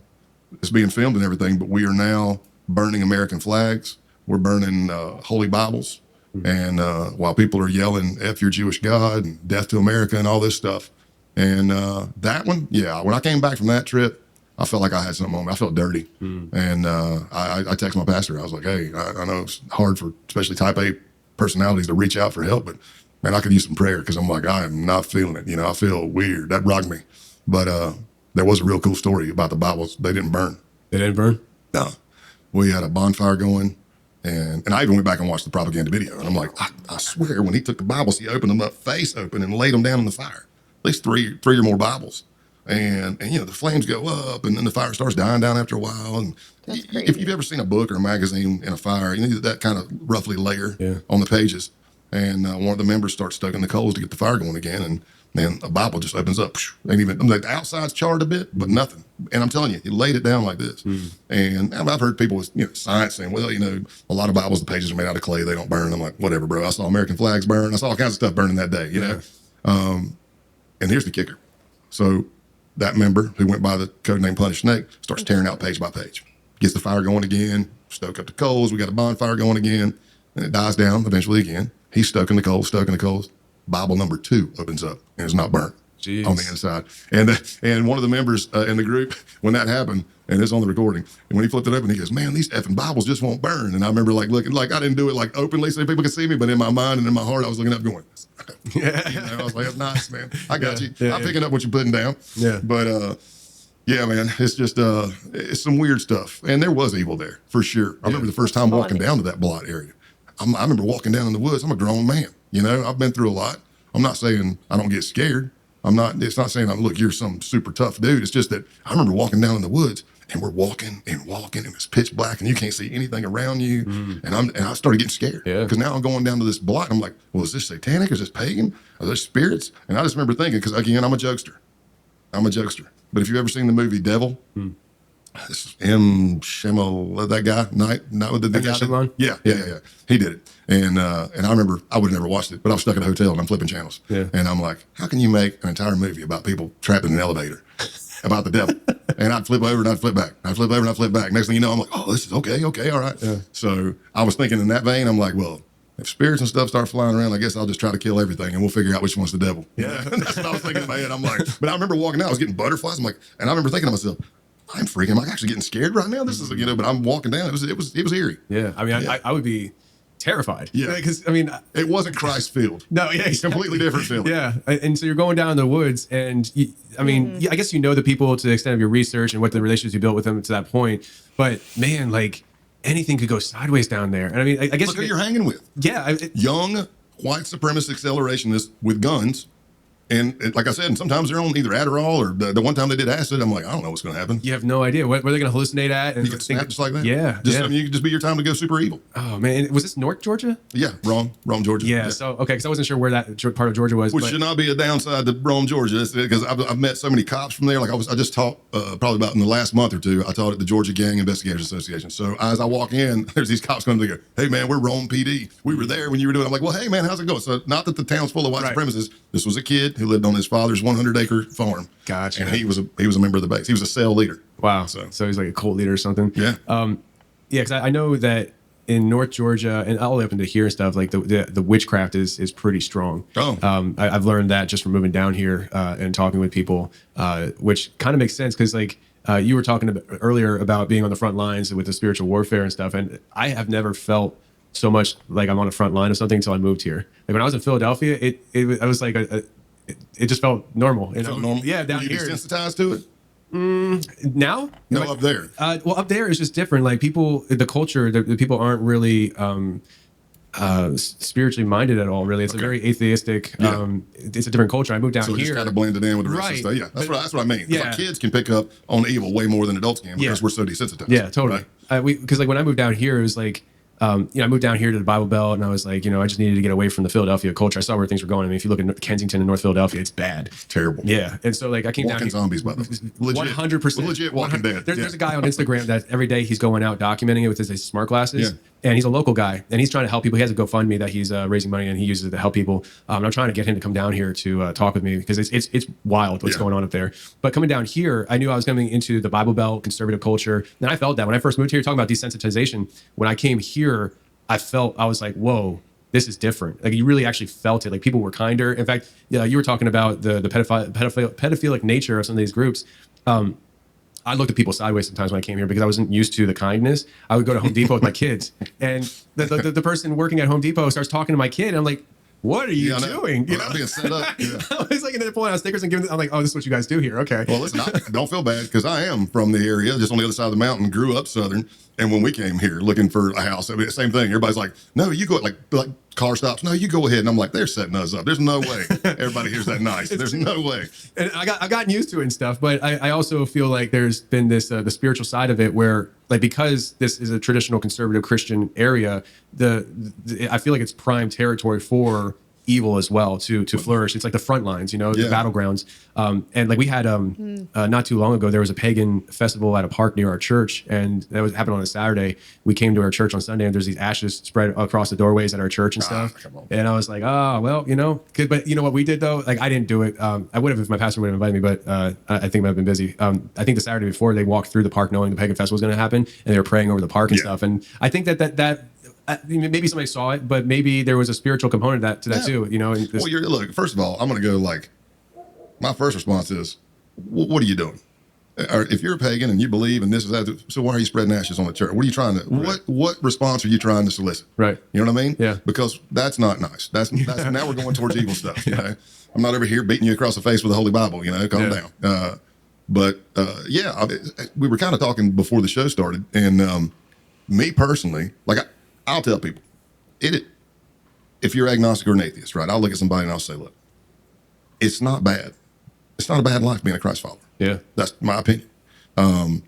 it's being filmed and everything, but we are now burning American flags. We're burning holy Bibles. And while people are yelling, F your Jewish God and death to America and all this stuff. And that one, yeah, when I came back from that trip, I felt like I had something on me. I felt dirty. And I texted my pastor. I was like, hey, I know it's hard for especially type A personalities to reach out for help, but man, I could use some prayer, because I'm like, I am not feeling it. You know, I feel weird. That rocked me. But there was a real cool story about the Bibles. They didn't burn. They didn't burn? No. We had a bonfire going. And I even went back and watched the propaganda video. And I'm like, I swear, when he took the Bibles, he opened them up face open and laid them down in the fire. At least three or more Bibles. And you know, the flames go up, and then the fire starts dying down after a while. And if you've ever seen a book or a magazine in a fire, you need that kind of roughly layer on the pages. And one of the members starts stoking the coals to get the fire going again. And then a Bible just opens up. Ain't even, like, the outside's charred a bit, but nothing. And I'm telling you, he laid it down like this. And I've heard people with, you know, science saying, well, you know, a lot of Bibles, the pages are made out of clay. They don't burn. I'm like, whatever, bro. I saw American flags burn. I saw all kinds of stuff burning that day, you know. And here's the kicker. So that member who went by the code name Punished Snake starts tearing out page by page. Gets the fire going again. Stoke up the coals. We got a bonfire going again. And it dies down eventually again. He's stoking the coals. Bible number 2 opens up and it's not burnt. Jeez. On the inside. And one of the members in the group, when that happened, and it's on the recording, and when he flipped it open, he goes, man, these effing Bibles just won't burn. And I remember like looking, like I didn't do it like openly so people could see me, but in my mind and in my heart, I was looking up going, yeah. You know, I was like, that's nice, man. I got you. I'm picking up what you're putting down. Yeah. But yeah, man, it's just it's some weird stuff. And there was evil there, for sure. I remember the first time walking down to that blot area. I remember walking down in the woods. I'm a grown man, you know. I've been through a lot. I'm not saying I don't get scared. It's not saying, look, you're some super tough dude. It's just that I remember walking down in the woods, and we're walking, and it's pitch black, and you can't see anything around you. And I started getting scared. Because now I'm going down to this blot. I'm like, well, is this satanic? Is this pagan? Are there spirits? And I just remember thinking, because again, I'm a jokester. But if you've ever seen the movie Devil, this is M. Schimmel, that guy, not with the guy. Yeah. He did it. And I remember I would have never watched it, but I was stuck at a hotel and I'm flipping channels. Yeah. And I'm like, how can you make an entire movie about people trapped in an elevator about the devil? And I'd flip over and I'd flip back. I'd flip over and I'd flip back. Next thing you know, I'm like, oh, this is okay, all right. Yeah. So I was thinking in that vein, I'm like, well, if spirits and stuff start flying around, I guess I'll just try to kill everything and we'll figure out which one's the devil. Yeah. That's what I was thinking in my head. I'm like, but I remember walking out, I was getting butterflies. I'm like, and I remember thinking to myself, I'm freaking, I'm actually getting scared right now. This is, you know, but I'm walking down. It was eerie. Yeah. I mean, I would be terrified. Yeah. Because, I mean, It wasn't Christ field. no, yeah, It's completely different feeling. Yeah. And so you're going down in the woods and I mean, yeah, I guess you know the people to the extent of your research and what the relationships you built with them to that point. But man, like anything could go sideways down there. And I mean, I guess Look who you're hanging with. Yeah. Young white supremacist accelerationists with guns. And like I said, and sometimes they're on either Adderall or the one time they did acid. I'm like, I don't know what's going to happen. You have no idea what are they going to hallucinate at, and You get snapped just like that. Yeah, Just, yeah. I mean, you could just be your time to go super evil. Oh man, was this North Georgia? Yeah, Rome, Georgia. Yeah. So okay, because I wasn't sure where that part of Georgia was. Which but, should not be a downside to Rome, Georgia, because I've met so many cops from there. Like I just taught probably about in the last month or two. I taught at the Georgia Gang Investigators Association. So as I walk in, there's these cops coming. They go, "Hey man, we're Rome PD. We were there when you were doing." I'm like, "Well, hey man, how's it going?" So not that the town's full of white Right. supremacists. This was a kid who lived on his father's 100-acre farm. Gotcha. And he was a member of the base. He was a cell leader. Wow. So So he's like a cult leader or something. yeah. Yeah, because I know that in North Georgia and all the way up into here and stuff, like the witchcraft is pretty strong. Oh. I've learned that just from moving down here and talking with people, which kind of makes sense because like you were talking about earlier about being on the front lines with the spiritual warfare and stuff, and I have never felt so much like I'm on the front line of something until I moved here. Like when I was in Philadelphia, I was like it just felt normal. You know? Felt normal. Yeah, down Were you here. desensitized to it? Now? No, up there. Well, up there is just different. Like people, the culture, the people aren't really spiritually minded at all. Really, it's a very atheistic. Yeah. It's a different culture. I moved down So it here. just kind of blended in with the rest of Right. the stuff. Yeah, that's what I mean. 'Cause, Yeah. like, kids can pick up on evil way more than adults can because Yeah. we're so desensitized. Yeah, totally. right? Because like when I moved down here, it was like, I moved down here to the Bible Belt, and I was like, I just needed to get away from the Philadelphia culture. I saw where things were going. I mean, if you look at Kensington and North Philadelphia, it's bad. Terrible. Yeah, and so like I came down Walking here. zombies, by the way. 100%. Legit Walking Dead. There's a guy on Instagram that every day he's going out documenting it with his smart glasses. Yeah. And he's a local guy, and he's trying to help people. He has a GoFundMe that he's raising money, and he uses it to help people. And I'm trying to get him to come down here to talk with me because it's wild what's Yeah. going on up there. But coming down here, I knew I was coming into the Bible Belt, conservative culture, and I felt that when I first moved here. Talking about desensitization, when I came here, I was like, whoa. This is different. Like you really actually felt it. Like people were kinder. In fact, yeah, you were talking about the pedophilic nature of some of these groups. I looked at people sideways sometimes when I came here because I wasn't used to the kindness. I would go to Home Depot with my kids, and the person working at Home Depot starts talking to my kid. And I'm like, "What are you I know. doing?" Well, I'm being set up. Yeah. I was like, and then pulling out stickers and giving. I'm like, "Oh, this is what you guys do here." Okay. Well, listen, don't feel bad because I am from the area, just on the other side of the mountain, grew up Southern. And when we came here looking for a house, I mean, same thing. Everybody's like, no, you go, like car stops. No, you go ahead. And I'm like, they're setting us up. There's no way. Everybody here's that nice. There's no way. And I've gotten used to it and stuff, but I also feel like there's been this the spiritual side of it where like because this is a traditional conservative Christian area, I feel like it's prime territory for evil as well to flourish. It's like the front lines, the battlegrounds. And like we had not too long ago, there was a pagan festival at a park near our church, and that happened on a Saturday. We came to our church on Sunday, and there's these ashes spread across the doorways at our church and stuff. Come on. And I was like, oh well, good. But you know what we did though? Like I didn't do it. I would have if my pastor would have invited me, but I think I've been busy. I think the Saturday before they walked through the park knowing the pagan festival was going to happen, and they were praying over the park and stuff. And I think that maybe somebody saw it, but maybe there was a spiritual component to that too. Well, look, first of all, I'm going to go like, my first response is, what are you doing? Or if you're a pagan and you believe in this is that, so why are you spreading ashes on the church? What are you trying to, what response are you trying to solicit? Right. You know what I mean? Yeah. Because that's not nice. That's now we're going towards evil stuff. Okay? I'm not over here beating you across the face with the Holy Bible, calm down. We were kind of talking before the show started, and me personally, like I'll tell people, if you're agnostic or an atheist, right? I'll look at somebody and I'll say, look, it's not bad. It's not a bad life being a Christ follower. Yeah. That's my opinion. I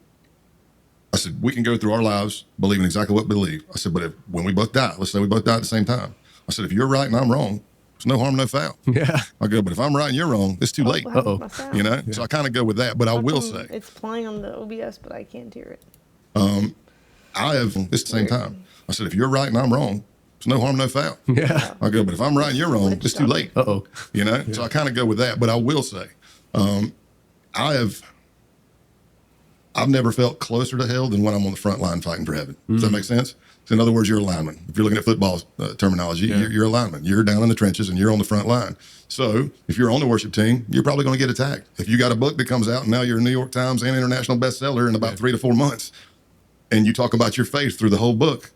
said, we can go through our lives believing exactly what we believe. I said, but when we both die, let's say we both die at the same time. I said, if you're right and I'm wrong, there's no harm, no foul. Yeah. I go, but if I'm right and you're wrong, it's too late. What happened to my sound? Yeah. So I kind of go with that, but I How will come say, it's playing on the OBS, but I can't hear it. I have, it's the same time. I said, if you're right and I'm wrong, there's no harm, no foul. Yeah. I go, but if I'm right and you're wrong, it's too late. Uh-oh. So I kind of go with that, but I will say, I've never felt closer to hell than when I'm on the front line fighting for heaven. Does that make sense? So in other words, you're a lineman. If you're looking at football terminology, you're a lineman. You're down in the trenches and you're on the front line. So if you're on the worship team, you're probably going to get attacked. If you got a book that comes out and now you're a New York Times and international bestseller in about 3 to 4 months, and you talk about your faith through the whole book,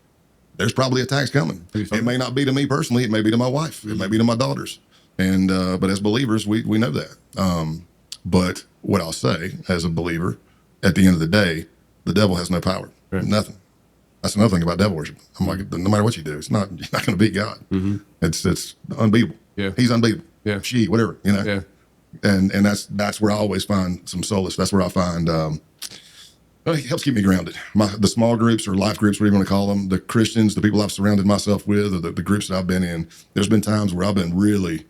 there's probably attacks coming. It may not be to me personally. It may be to my wife. It may be to my daughters. And but as believers, we know that. But what I'll say as a believer, at the end of the day, the devil has no power. Right. Nothing. That's another thing about devil worship. I'm like, no matter what you do, you're not going to beat God. It's unbeatable. Yeah. He's unbeatable. Yeah. She, whatever, you know. Yeah. And that's where I always find some solace. That's where I find it helps keep me grounded. The small groups or life groups, whatever you want to call them, the Christians, the people I've surrounded myself with, or the groups that I've been in. There's been times where I've been really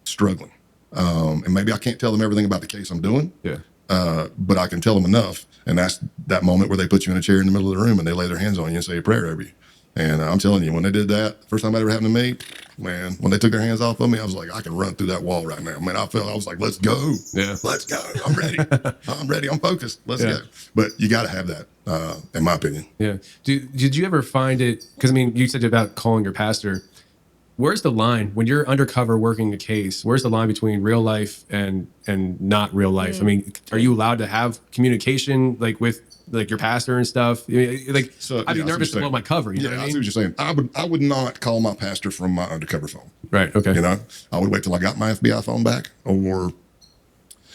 struggling, and maybe I can't tell them everything about the case I'm doing. Yeah. But I can tell them enough, and that's that moment where they put you in a chair in the middle of the room and they lay their hands on you and say a prayer over you. And I'm telling you, when they did that, first time that ever happened to me, man, when they took their hands off of me, I was like, I can run through that wall right now. Man, I was like, let's go. Yeah. Let's go. I'm ready. I'm ready. I'm focused. Let's Yeah. go. But you got to have that, in my opinion. Yeah. Did you ever find it? Because I mean, you said about calling your pastor. Where's the line when you're undercover working a case? Where's the line between real life and not real life? I mean, are you allowed to have communication like with like your pastor and stuff? I mean, like, So, I'd be yeah, I see nervous what to you're blow my cover. You know Yeah, what I I mean? see what you're saying. I would not call my pastor from my undercover phone. Right. Okay. You know, I would wait till I got my FBI phone back, or,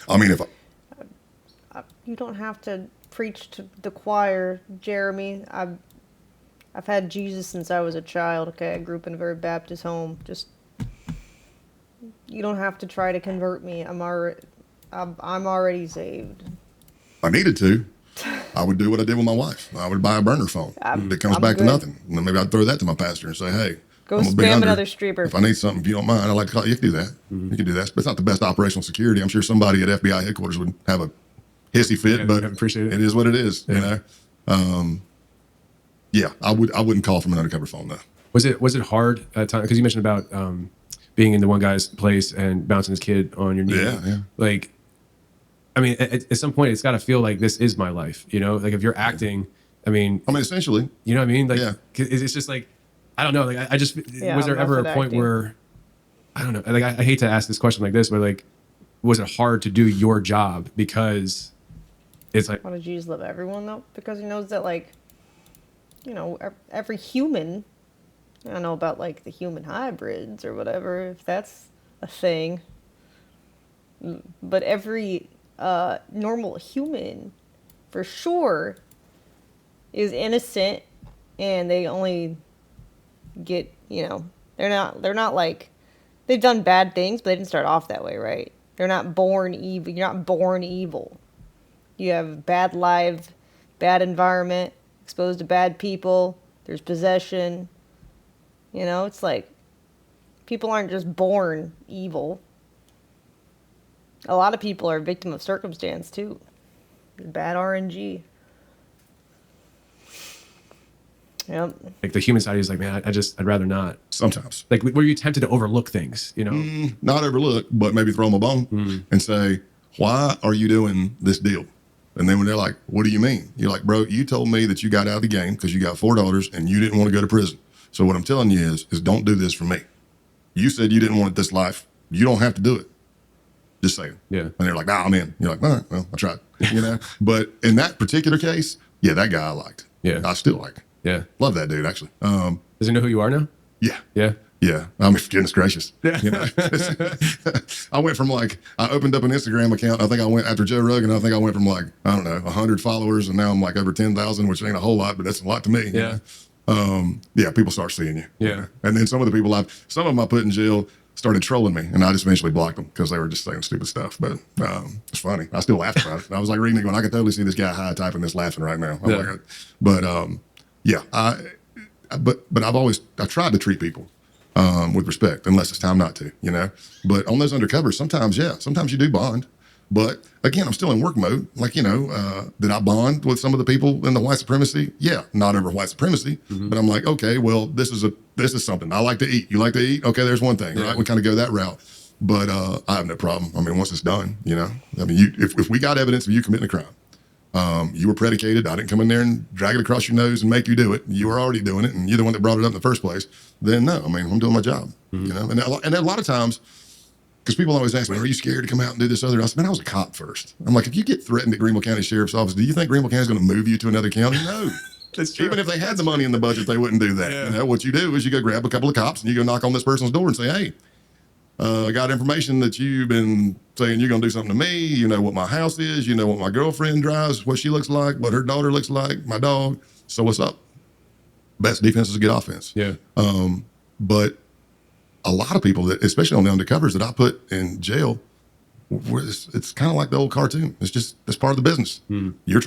I mean, if You don't have to preach to the choir, Jeremy. I've had Jesus since I was a child. Okay, I grew up in a very Baptist home. Just you don't have to try to convert me. I'm already saved. I needed to, I would do what I did with my wife. I would buy a burner phone that comes I'm back to good. nothing. And then maybe I'd throw that to my pastor and say, hey, Go I'm a big spam under. another streamer. If I need something, if you don't mind, I'd like to call you. You can do that. You can do that. But it's not the best operational security. I'm sure somebody at FBI headquarters would have a hissy fit, Yeah, but I appreciate it. It is what it is, Yeah. you know? Yeah, I wouldn't call from an undercover phone though. Was it hard at times? Because you mentioned about being in the one guy's place and bouncing his kid on your knee. Yeah. Like, I mean, at some point, it's got to feel like this is my life. You know, like if you're acting, I mean, Essentially, you know what I mean? Like, Yeah. it's just like, I don't know. Like, I just, Yeah, was there ever a method point acting. where, I don't know, like, I hate to ask this question like this, but like, was it hard to do your job because it's like, Why does Jesus love everyone though? Because he knows that, like, you know, every human. I don't know about like the human hybrids or whatever, if that's a thing. But every normal human, for sure, is innocent, and they only get, you know, they're not like, they've done bad things, but they didn't start off that way, right? They're not born evil. You're not born evil. You have bad life, bad environment, exposed to bad people. There's possession. You know, it's like people aren't just born evil. A lot of people are a victim of circumstance too. Bad RNG. Yep. like the human side is like, man, I'd rather not. sometimes. Like, were you tempted to overlook things, you know? Not overlook, but maybe throw them a bone and say, why are you doing this deal? And then when they're like, what do you mean? You're like, bro, you told me that you got out of the game because you got 4 daughters and you didn't want to go to prison. So what I'm telling you is don't do this for me. You said you didn't want this life. You don't have to do it. Just saying. Yeah. And they're like, nah, I'm in. You're like, all right, well, I tried. You know? But in that particular case, yeah, that guy I liked. Yeah. I still like. Yeah. Love that dude, actually. Does he know who you are now? Yeah. Yeah. Yeah, I mean, goodness gracious. Yeah. You know, I went from like, I opened up an Instagram account. I think I went after Joe Rogan. I think I went from like, I don't know, 100 followers, and now I'm like over 10,000, which ain't a whole lot, but that's a lot to me. Yeah. You know? Yeah, people start seeing you. Yeah. You know? And then some of the people some of them I put in jail started trolling me, and I just eventually blocked them because they were just saying stupid stuff. But it's funny. I still laughed about it. I was like reading it going, I can totally see this guy high typing this laughing right now. I'm Yeah. like, but yeah, but I tried to treat people with respect, unless it's time not to, you know. But on those undercovers, sometimes you do bond. But again, I'm still in work mode. Like, you know, did I bond with some of the people in the white supremacy? Yeah, not over white supremacy, but I'm like, okay, well, this is something I like to eat. You like to eat? Okay, there's one thing, right? We kind of go that route. But I have no problem. I mean, once it's done, you know, I mean, if we got evidence of you committing a crime, you were predicated. I didn't come in there and drag it across your nose and make you do it. You were already doing it, and you're the one that brought it up in the first place. Then no, I mean, I'm doing my job, you know. And a lot of times, because people always ask me, "Are you scared to come out and do this other?" I said, "Man, I was a cop first." I'm like, if you get threatened at Greenville County Sheriff's Office, do you think Greenville County is going to move you to another county? No, That's true. Even if they had the money in the budget, they wouldn't do that. Yeah. You know, what you do is you go grab a couple of cops and you go knock on this person's door and say, hey, I got information that you've been saying you're going to do something to me. You know what my house is. You know what my girlfriend drives, what she looks like, what her daughter looks like, my dog. So what's up? Best defense is a good offense. Yeah. But a lot of people, that, especially on the undercovers that I put in jail, it's kind of like the old cartoon. It's part of the business. You're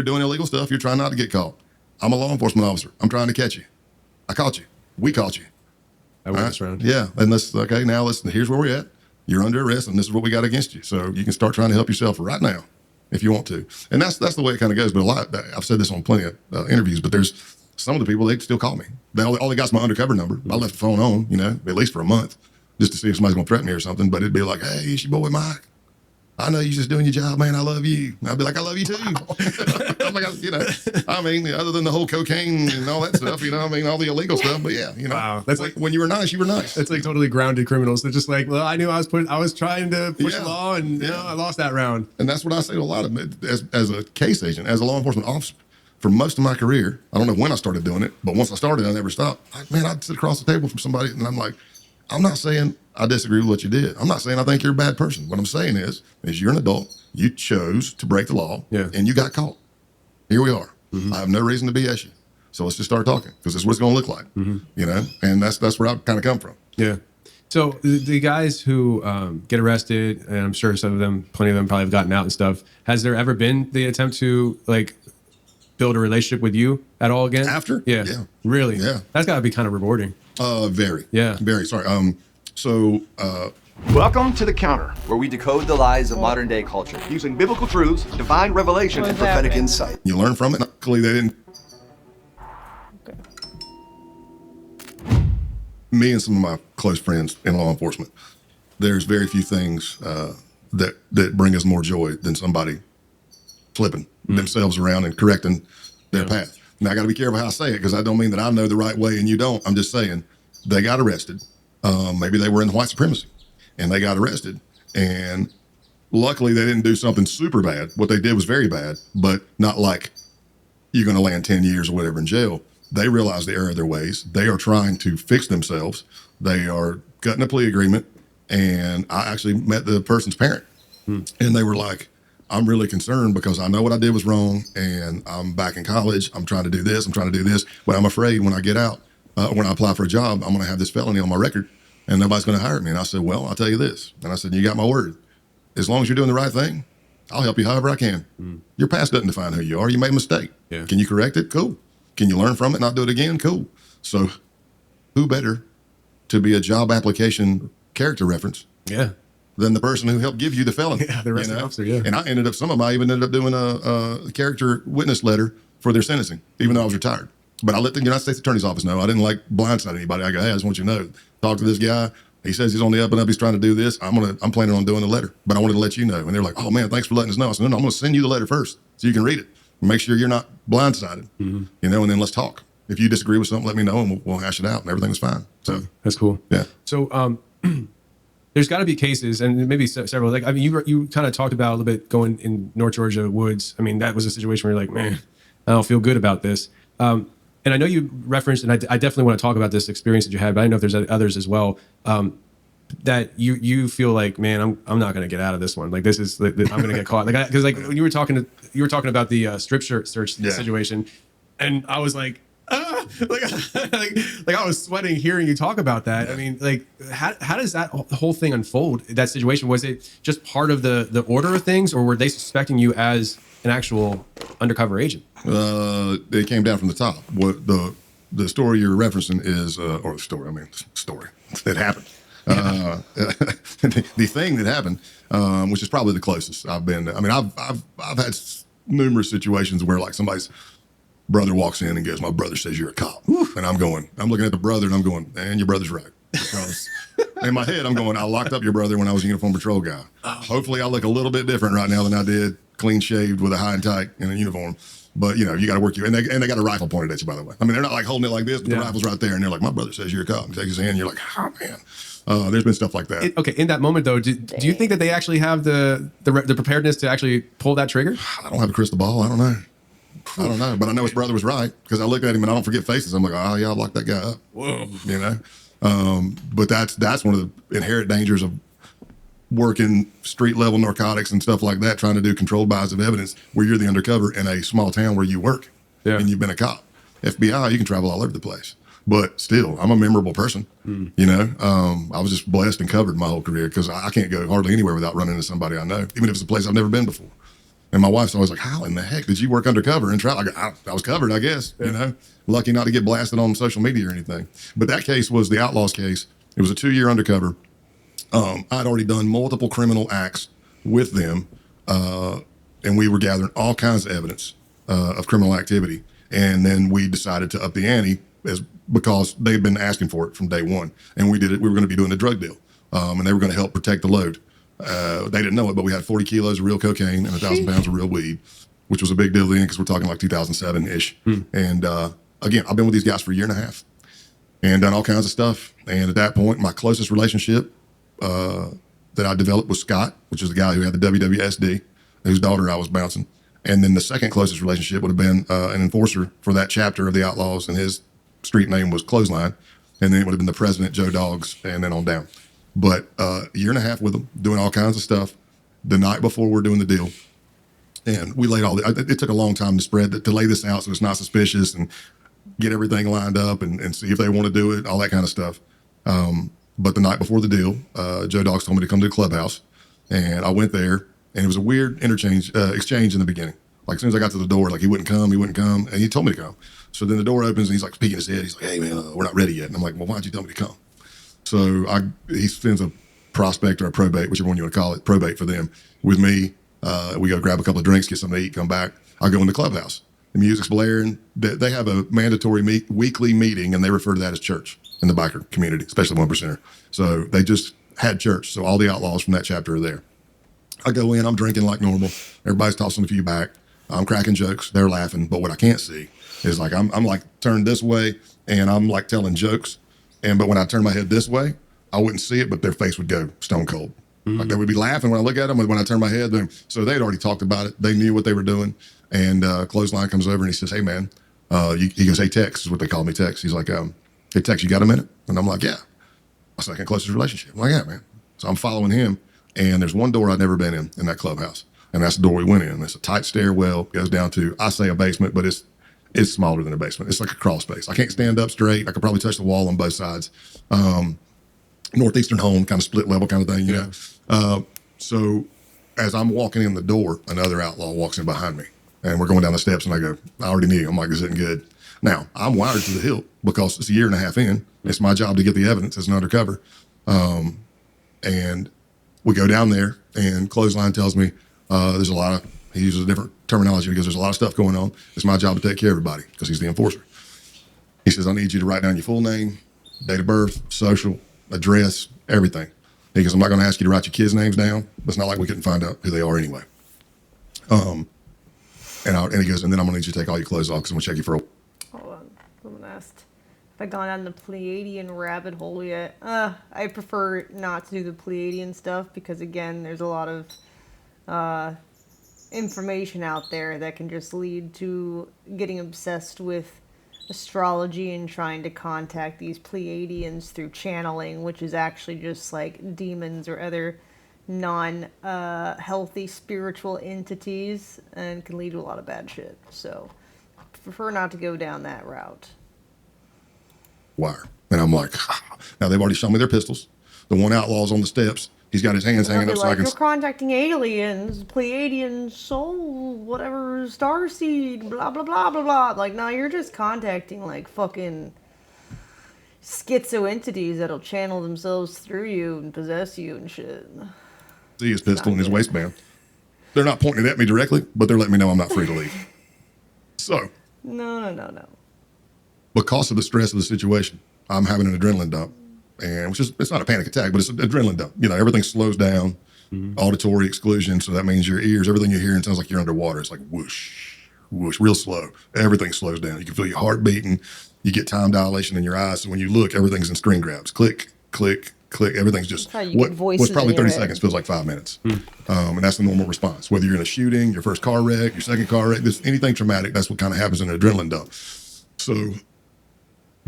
doing illegal stuff. You're trying not to get caught. I'm a law enforcement officer. I'm trying to catch you. I caught you. We caught you. I win this round. Yeah. And here's where we're at. You're under arrest and this is what we got against you. So you can start trying to help yourself right now if you want to. And that's the way it kind of goes. But I've said this on plenty of interviews, but there's some of the people, they still call me. All they got's my undercover number. I left the phone on, at least for a month just to see if somebody's going to threaten me or something. But it'd be like, hey, it's your boy Mike. I know you're just doing your job, man. I love you. And I'd be like, I love you too. I'm like, other than the whole cocaine and all that stuff, all the illegal stuff. But yeah, Wow. That's like when you were nice, you were nice. That's like totally grounded criminals. They're just like, well, I knew I was trying to push the law, and I lost that round. And that's what I say to a lot of them as a case agent, as a law enforcement officer. For most of my career, I don't know when I started doing it, but once I started, I never stopped. I'd sit across the table from somebody, and I'm like, I'm not saying I disagree with what you did. I'm not saying I think you're a bad person. What I'm saying is you're an adult. You chose to break the law, and you got caught. Here we are. I have no reason to BS you. So let's just start talking, because this is what it's going to look like, and that's where I kind of come from. Yeah. So the guys who get arrested, and I'm sure plenty of them probably have gotten out and stuff. Has there ever been the attempt to build a relationship with you at all again? After? Yeah. Really? Yeah. That's got to be kind of rewarding. Very. Yeah. Very. Sorry. Welcome to The Counter, where we decode the lies of modern day culture using biblical truths, divine revelation, and prophetic insight. You learn from it. Luckily, they didn't. Okay. Me and some of my close friends in law enforcement, there's very few things that bring us more joy than somebody flipping themselves around and correcting their path. Now, I got to be careful how I say it, because I don't mean that I know the right way and you don't. I'm just saying they got arrested. Maybe they were in white supremacy and they got arrested. And luckily, they didn't do something super bad. What they did was very bad, but not like you're going to land 10 years or whatever in jail. They realize the error of their ways. They are trying to fix themselves. They are cutting a plea agreement. And I actually met the person's parent. And they were like, I'm really concerned because I know what I did was wrong, and I'm back in college. I'm trying to do this. But I'm afraid when I get out, when I apply for a job, I'm going to have this felony on my record, and nobody's going to hire me. And I said, well, I'll tell you this. And I said, you got my word. As long as you're doing the right thing, I'll help you however I can. Your past doesn't define who you are. You made a mistake. Yeah. Can you correct it? Cool. Can you learn from it, not do it again? Cool. So who better to be a job application character reference than the person who helped give you the felony? Yeah, the arresting officer, yeah. And I ended up doing a character witness letter for their sentencing, even though I was retired. But I let the United States Attorney's Office know. I didn't blindside anybody. I go, hey, I just want you to know, talk to this guy. He says he's on the up and up. He's trying to do this. I'm planning on doing the letter, but I wanted to let you know. And they're like, oh man, thanks for letting us know. I said, no, I'm going to send you the letter first so you can read it. Make sure you're not blindsided, and then let's talk. If you disagree with something, let me know, and we'll hash it out, and everything was fine. So that's cool. Yeah. So there's got to be cases, and maybe several. You kind of talked about a little bit going in North Georgia woods. I mean, that was a situation where you're like, man, I don't feel good about this. And I know you referenced, and I definitely want to talk about this experience that you had, but I don't know if there's others as well. That you feel like, man, I'm not going to get out of this one. Like this is, I'm going to get caught. Because when you were talking about the strip search situation, and I was like, like I was sweating hearing you talk about that. I mean, how does that whole thing unfold? That situation, was it just part of the order of things, or were they suspecting you as an actual undercover agent? It came down from the top. What the story you're referencing is, story that happened. The thing that happened, which is probably the closest I've been. I mean, I've had numerous situations where somebody's brother walks in and goes, my brother says you're a cop. And I'm looking at the brother and I'm going, man, your brother's right. Because in my head, I'm going, I locked up your brother when I was a uniform patrol guy. Hopefully I look a little bit different right now than I did, clean shaved with a high and tight in a uniform. But you got to work and they got a rifle pointed at you, by the way. I mean, they're not holding it like this, but the rifle's right there. And they're like, my brother says you're a cop. And takes his hand and you're like, oh man. There's been stuff like that. In that moment though, do you think that they actually have the preparedness to actually pull that trigger? I don't have a crystal ball. I don't know. I don't know, but I know his brother was right because I looked at him and I don't forget faces. I'm like, oh yeah, I locked that guy up. Whoa, you know. But that's one of the inherent dangers of working street level narcotics and stuff like that, trying to do controlled buys of evidence where you're the undercover in a small town where you work and you've been a cop. FBI, you can travel all over the place. But still, I'm a memorable person. You know, I was just blessed and covered my whole career because I can't go hardly anywhere without running into somebody I know, even if it's a place I've never been before. And my wife's always like, how in the heck did you work undercover and travel? I was covered, I guess, you know, lucky not to get blasted on social media or anything. But that case was the Outlaws case. It was a 2-year undercover. I'd already done multiple criminal acts with them, and we were gathering all kinds of evidence of criminal activity. And then we decided to up the ante because they'd been asking for it from day one. And we did it. We were going to be doing a drug deal, and they were going to help protect the load. They didn't know it, but we had 40 kilos of real cocaine and 1,000 pounds of real weed, which was a big deal then because we're talking like 2007-ish. And again, I've been with these guys for a year and a half and done all kinds of stuff. And at that point, my closest relationship that I developed was Scott, which is the guy who had the WWSD, whose daughter I was bouncing. And then the second closest relationship would have been an enforcer for that chapter of the Outlaws, and his street name was Clothesline. And then it would have been the president, Joe Dogs, and then on down. But a year and a half with them, doing all kinds of stuff. The night before we're doing the deal, and we laid it took a long time to lay this out so it's not suspicious and get everything lined up and see if they want to do it, all that kind of stuff. But the night before the deal, Joe Dogs told me to come to the clubhouse, and I went there, and it was a weird exchange in the beginning. Like as soon as I got to the door, like he wouldn't come, and he told me to come. So then the door opens, and he's like peeking his head. He's like, "Hey man, we're not ready yet." And I'm like, "Well, why'd you tell me to come?" So he sends a prospect or a probate, whichever one you want to call it, probate for them with me. We go grab a couple of drinks, get something to eat, come back. I go in the clubhouse. The music's blaring. They have a mandatory weekly meeting, and they refer to that as church in the biker community, especially 1%er. So they just had church. So all the outlaws from that chapter are there. I go in, I'm drinking like normal. Everybody's tossing a few back. I'm cracking jokes. They're laughing. But what I can't see is like I'm like turned this way, and I'm like telling jokes. But when I turn my head this way, I wouldn't see it, but their face would go stone cold. Like they would be laughing when I look at them, and when I turn my head, so they'd already talked about it. They knew what they were doing. And Clothesline comes over and he says, "Hey man," he goes, "Hey Tex," is what they call me, Tex. He's like, "Hey Tex, you got a minute?" And I'm like, "Yeah." My second closest relationship. I'm like, "Yeah, man." So I'm following him, and there's one door I'd never been in that clubhouse, and that's the door we went in. It's a tight stairwell, goes down to, I say a basement, but it's smaller than a basement. It's like a crawl space. I can't stand up straight. I could probably touch the wall on both sides. Northeastern home, kind of split level kind of thing, you know. So as I'm walking in the door, another outlaw walks in behind me, and we're going down the steps, and I go, I already knew. I'm like, this isn't good. Now, I'm wired to the hilt because it's a year and a half in. It's my job to get the evidence as an undercover. And we go down there, and Clothesline tells me there's a lot of, he uses a different terminology because there's a lot of stuff going on. It's my job to take care of everybody because he's the enforcer. He says, I need you to write down your full name, date of birth, social, address, everything. He goes, I'm not going to ask you to write your kids' names down. It's not like we couldn't find out who they are anyway. And he goes, and then I'm going to need you to take all your clothes off because I'm going to check you for a... Hold on. Someone asked if I've gone down the Pleiadian rabbit hole yet. I prefer not to do the Pleiadian stuff because, again, there's a lot of information out there that can just lead to getting obsessed with astrology and trying to contact these Pleiadians through channeling, which is actually just like demons or other non-healthy spiritual entities and can lead to a lot of bad shit. So I prefer not to go down that route. Wire. And I'm like, now they've already shown me their pistols. The one outlaw's on the steps. He's got his hands hanging up so I can... You're contacting aliens, Pleiadian soul, whatever, starseed, blah, blah, blah, blah, blah. Like, no, you're just contacting, like, fucking schizo entities that'll channel themselves through you and possess you and shit. See his pistol in his waistband. They're not pointing it at me directly, but they're letting me know I'm not free to leave. So... No. Because of the stress of the situation, I'm having an adrenaline dump. And which is, it's not a panic attack, but it's an adrenaline dump. You know, everything slows down, auditory exclusion. So that means your ears, everything you're hearing sounds like you're underwater. It's like whoosh, whoosh, real slow. Everything slows down. You can feel your heart beating. You get time dilation in your eyes. So when you look, everything's in screen grabs. Click, click, click. Everything's just how you get voices what's probably in your 30 head. seconds feels like 5 minutes. And that's the normal response. Whether you're in a shooting, your first car wreck, your second car wreck, anything traumatic, that's what kind of happens in an adrenaline dump. So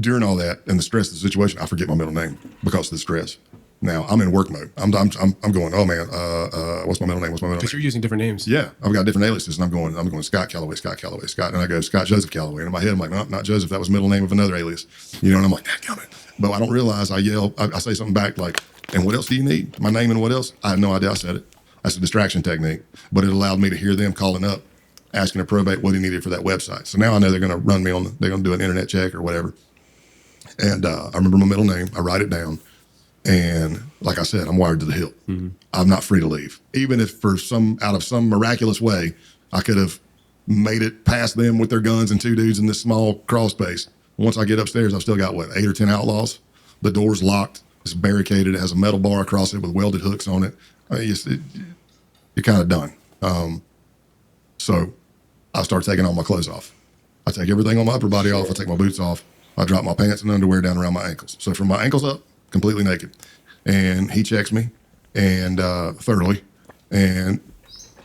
during all that and the stress of the situation, I forget my middle name because of the stress. Now I'm in work mode. I'm going, oh man, what's my middle name? What's my middle Because name? you're using different names. Yeah, I've got different aliases, and I'm going Scott Calloway, Scott, and I go Scott Joseph Calloway, and in my head I'm like, no, not Joseph. That was middle name of another alias, you know. And I'm like, damn it. But I don't realize I yell. I say something back like, and what else do you need? My name and what else? I had no idea I said it. That's a distraction technique, but it allowed me to hear them calling up, asking to probate what he needed for that website. So now I know they're going to run me on. They're going to do an internet check or whatever. And I remember my middle name. I write it down. And like I said, I'm wired to the hilt. I'm not free to leave. Even if out of some miraculous way, I could have made it past them with their guns and two dudes in this small crawl space. Once I get upstairs, I've still got, 8 or 10 outlaws. The door's locked. It's barricaded. It has a metal bar across it with welded hooks on it. I mean, you're kind of done. So I start taking all my clothes off. I take everything on my upper body off. I take my boots off. I drop my pants and underwear down around my ankles. So from my ankles up, completely naked. And he checks me and thoroughly. And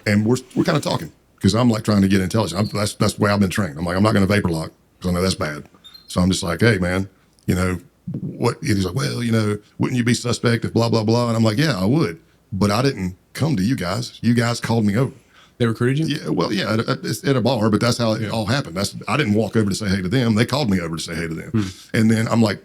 we're kind of talking because I'm like trying to get intelligent. That's the way I've been trained. I'm like, I'm not going to vapor lock because I know that's bad. So I'm just like, hey, man, what? And he's like, well, wouldn't you be suspect if blah, blah, blah? And I'm like, yeah, I would. But I didn't come to you guys. You guys called me over. They recruited you? Yeah, well, yeah, at a bar, but that's how it all happened. I didn't walk over to say hey to them. They called me over to say hey to them. And then I'm like,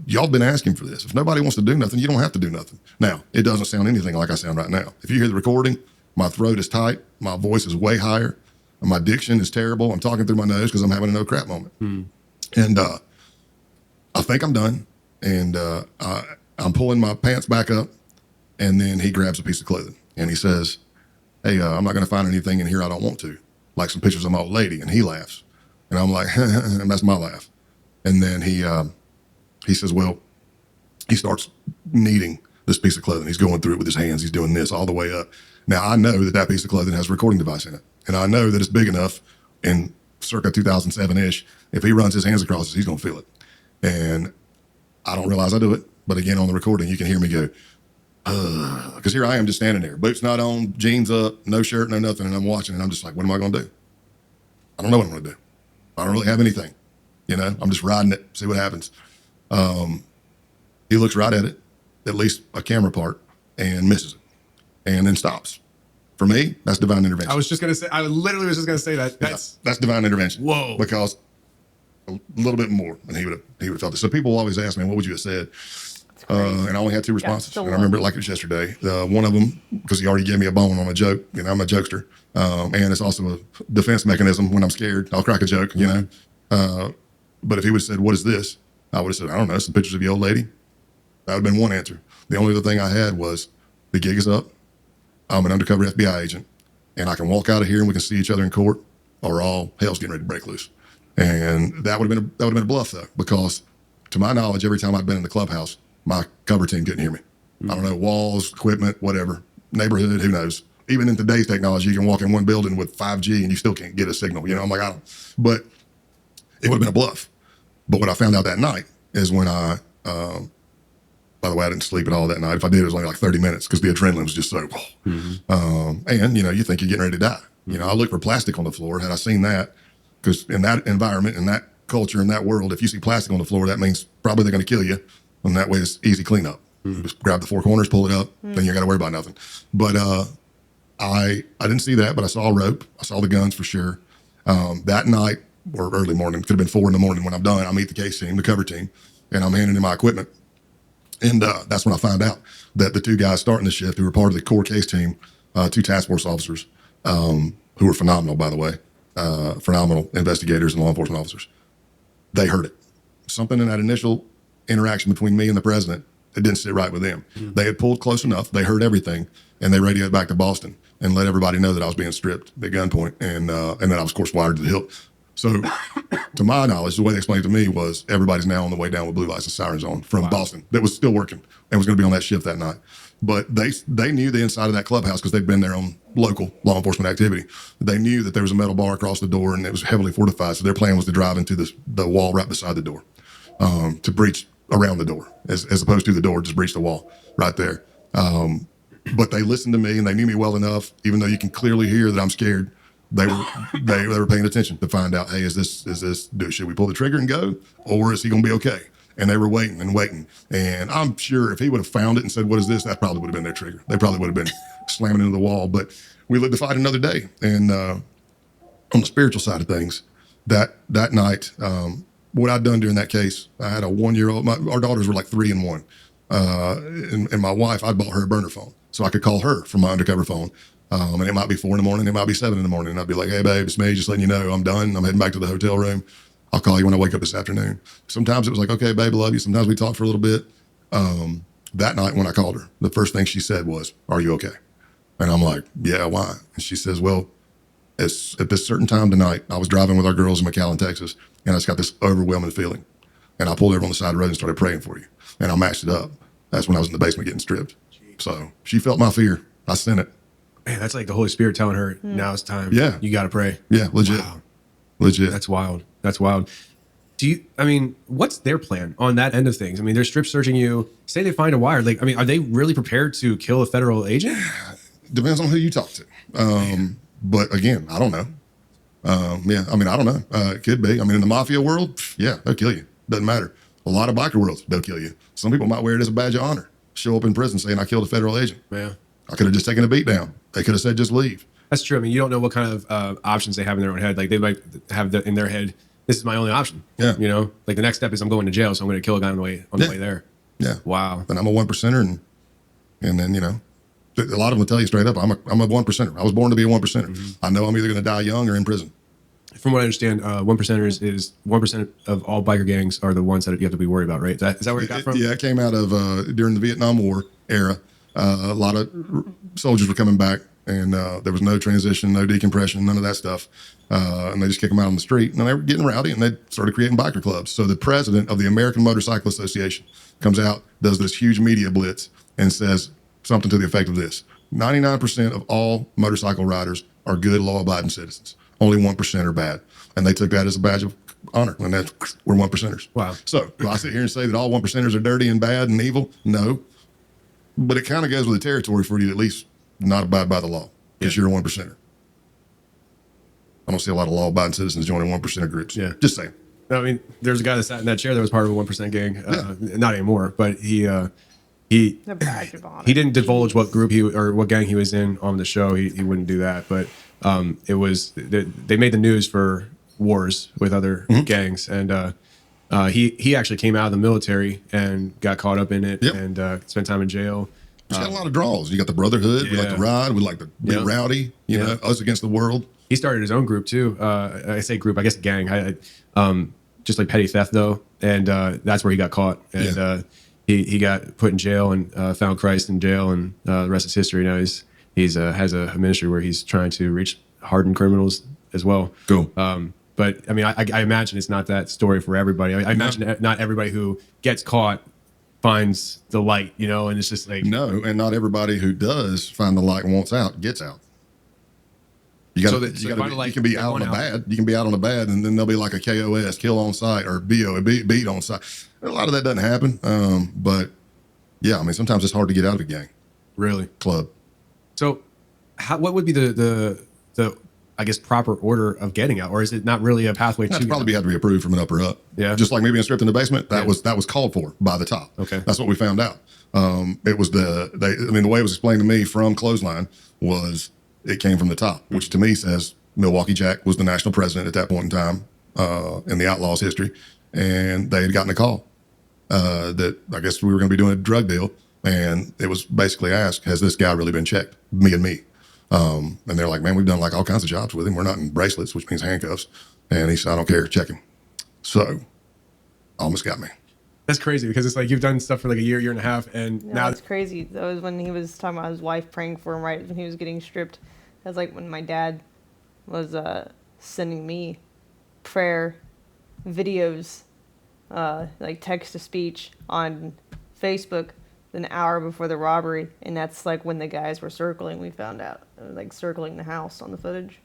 y'all been asking for this. If nobody wants to do nothing, you don't have to do nothing. Now, it doesn't sound anything like I sound right now. If you hear the recording, my throat is tight. My voice is way higher. My diction is terrible. I'm talking through my nose because I'm having a no crap moment. And I think I'm done. And I'm pulling my pants back up. And then he grabs a piece of clothing and he says, hey, I'm not going to find anything in here I don't want to, like some pictures of my old lady. And he laughs. And I'm like, and that's my laugh. And then he says, well, he starts kneading this piece of clothing. He's going through it with his hands. He's doing this all the way up. Now, I know that piece of clothing has a recording device in it. And I know that it's big enough in circa 2007-ish. If he runs his hands across it, he's going to feel it. And I don't realize I do it. But again, on the recording, you can hear me go, because here I am just standing there, boots not on, jeans up, no shirt, no nothing. And I'm watching and I'm just like, what am I going to do? I don't know what I'm going to do. I don't really have anything. I'm just riding it, see what happens. He looks right at it, at least a camera part, and misses it, and then stops. For me, that's divine intervention. I literally was just going to say that. That's divine intervention. Whoa. Because a little bit more, and he would have felt it. So people always ask me, what would you have said? And I only had 2 responses. And I remember it like it was yesterday. One of them, because he already gave me a bone on a joke, I'm a jokester. And it's also a defense mechanism. When I'm scared, I'll crack a joke, But if he would have said, what is this? I would have said, I don't know, some pictures of your old lady. That would have been one answer. The only other thing I had was, the gig is up. I'm an undercover FBI agent. And I can walk out of here and we can see each other in court, or all hell's getting ready to break loose. And that would have been a bluff, though, because to my knowledge, every time I'd been in the clubhouse, my cover team couldn't hear me. I don't know, walls, equipment, whatever, neighborhood, who knows? Even in today's technology, you can walk in one building with 5G and you still can't get a signal. I'm like, but it would have been a bluff. But what I found out that night is when by the way, I didn't sleep at all that night. If I did, it was only like 30 minutes because the adrenaline was just so, and you think you're getting ready to die. I looked for plastic on the floor. Had I seen that, because in that environment, in that culture, in that world, if you see plastic on the floor, that means probably they're going to kill you. And that way it's easy cleanup. Just grab the 4 corners, pull it up, then you got to worry about nothing. But I didn't see that, but I saw a rope. I saw the guns for sure. That night, or early morning, could have been 4 a.m. when I'm done, I meet the case team, the cover team, and I'm handing in my equipment. And that's when I find out that the 2 guys starting the shift, who were part of the core case team, 2 task force officers, who were phenomenal, by the way, phenomenal investigators and law enforcement officers, they heard it. Something in that initial interaction between me and the president, it didn't sit right with them. They had pulled close enough. They heard everything, and they radioed back to Boston and let everybody know that I was being stripped at gunpoint, and then I was, of course, wired to the hilt. So, to my knowledge, the way they explained it to me was everybody's now on the way down with blue lights and sirens on from Boston. That was still working and was going to be on that shift that night. But they knew the inside of that clubhouse because they'd been there on local law enforcement activity. They knew that there was a metal bar across the door and it was heavily fortified. So their plan was to drive into the wall right beside the door, to breach around the door, as opposed to the door, just breach the wall right there. But they listened to me and they knew me well enough, even though you can clearly hear that I'm scared. They were they were paying attention to find out, hey, should we pull the trigger and go, or is he gonna be okay? And they were waiting and waiting. And I'm sure if he would have found it and said, what is this? That probably would have been their trigger. They probably would have been slamming into the wall. But we lived to fight another day. And on the spiritual side of things, that night, what I'd done during that case, I had a 1-year-old. Our daughters were like 3 and 1. And my wife, I bought her a burner phone so I could call her from my undercover phone. And it might be 4 in the morning, it might be 7 in the morning. And I'd be like, hey, babe, it's me, just letting you know I'm done. I'm heading back to the hotel room. I'll call you when I wake up this afternoon. Sometimes it was like, okay, babe, I love you. Sometimes we talked for a little bit. That night when I called her, the first thing she said was, are you okay? And I'm like, yeah, why? And she says, well, at this certain time tonight, I was driving with our girls in McAllen, Texas, and I just got this overwhelming feeling. And I pulled over on the side of the road and started praying for you. And I matched it up. That's when I was in the basement getting stripped. So she felt my fear. I sent it. Man, that's like the Holy Spirit telling her, now it's time. Yeah. You got to pray. Yeah, legit. Wow. Legit. That's wild. That's wild. What's their plan on that end of things? I mean, they're strip searching you. Say they find a wire. Like, are they really prepared to kill a federal agent? Depends on who you talk to. But again, I don't know. I don't know. It could be. In the mafia world, yeah, they'll kill you. Doesn't matter. A lot of biker worlds, they'll kill you. Some people might wear it as a badge of honor. Show up in prison saying I killed a federal agent. Yeah. I could have just taken a beat down. They could have said just leave. That's true. You don't know what kind of options they have in their own head. Like they might have in their head, this is my only option. Yeah. Like the next step is I'm going to jail, so I'm going to kill a guy on the way there. Yeah. Wow. And I'm a 1%er, and then a lot of them will tell you straight up, I'm a 1%er. I was born to be a 1%er. Mm-hmm. I know I'm either going to die young or in prison. From what I understand, 1%ers is 1% of all biker gangs are the ones that you have to be worried about, right? Is that where it got from? Yeah, it came out of during the Vietnam War era. A lot of soldiers were coming back, and there was no transition, no decompression, none of that stuff. And they just kick them out on the street, and they were getting rowdy, and they started creating biker clubs. So the president of the American Motorcycle Association comes out, does this huge media blitz, and says something to the effect of this: 99% of all motorcycle riders are good, law-abiding citizens. Only 1% are bad. And they took that as a badge of honor, and we're 1%ers. Wow. So do I sit here and say that all 1%ers are dirty and bad and evil? No. But it kind of goes with the territory for you to at least not abide by the law, because you're a 1%er. I don't see a lot of law-abiding citizens joining 1%er groups. Yeah. Just saying. There's a guy that sat in that chair that was part of a 1% gang. Not anymore, but he didn't divulge what group or what gang he was in on the show. He wouldn't do that, but they made the news for wars with other gangs, and he actually came out of the military and got caught up in it and spent time in jail. He's got a lot of draws. You got the brotherhood. We like to ride. We like to be rowdy. Us against the world. He started his own group too. I say group, I guess gang. Just like petty theft though, and that's where he got caught. And he got put in jail and found Christ in jail, and the rest is history. Now he's has a ministry where he's trying to reach hardened criminals as well. Cool. But I imagine it's not that story for everybody. I imagine not everybody who gets caught finds the light, and it's just like no, and not everybody who does find the light and wants out gets out. You can be out on the bad. You can be out on the bad, and then there'll be like a KOS, kill on sight, or BO, beat on sight. A lot of that doesn't happen. But yeah, sometimes it's hard to get out of a gang. Really? Club. So, what would be the I guess proper order of getting out, or is it not really a pathway to? Probably have to be approved from an upper up. Yeah. Just like me being stripped in the basement, that was called for by the top. Okay. That's what we found out. It was the way it was explained to me from Clothesline was it came from the top, which to me says Milwaukee Jack was the national president at that point in time in the Outlaws history, and they had gotten a call that I guess we were going to be doing a drug deal, and it was basically asked, has this guy really been checked? Me. And they're like, man, we've done like all kinds of jobs with him. We're not in bracelets, which means handcuffs. And he said, I don't care, check him. So almost got me. That's crazy, because it's like you've done stuff for like a year and a half, and now it's crazy. That was when he was talking about his wife praying for him, right when he was getting stripped. That's like when my dad was sending me prayer videos, like text to speech on Facebook an hour before the robbery, and that's like when the guys were circling. We found out, like circling the house on the footage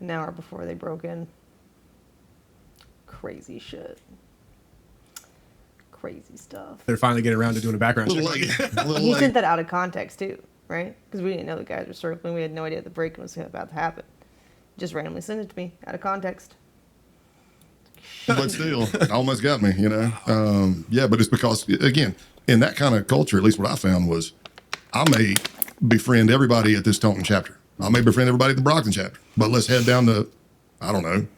an hour before they broke in. Crazy shit. crazy stuff. They're finally getting around to doing a background check. He sent that out of context too, right? Because we didn't know the guys were circling. We had no idea the break-in was about to happen. Just randomly sent it to me out of context. But still, it almost got me, you know. Yeah, but it's because, again, in that kind of culture, at least what I found was, I may befriend everybody at this Taunton chapter. I may befriend everybody at the Brockton chapter. But let's head down to, I don't know,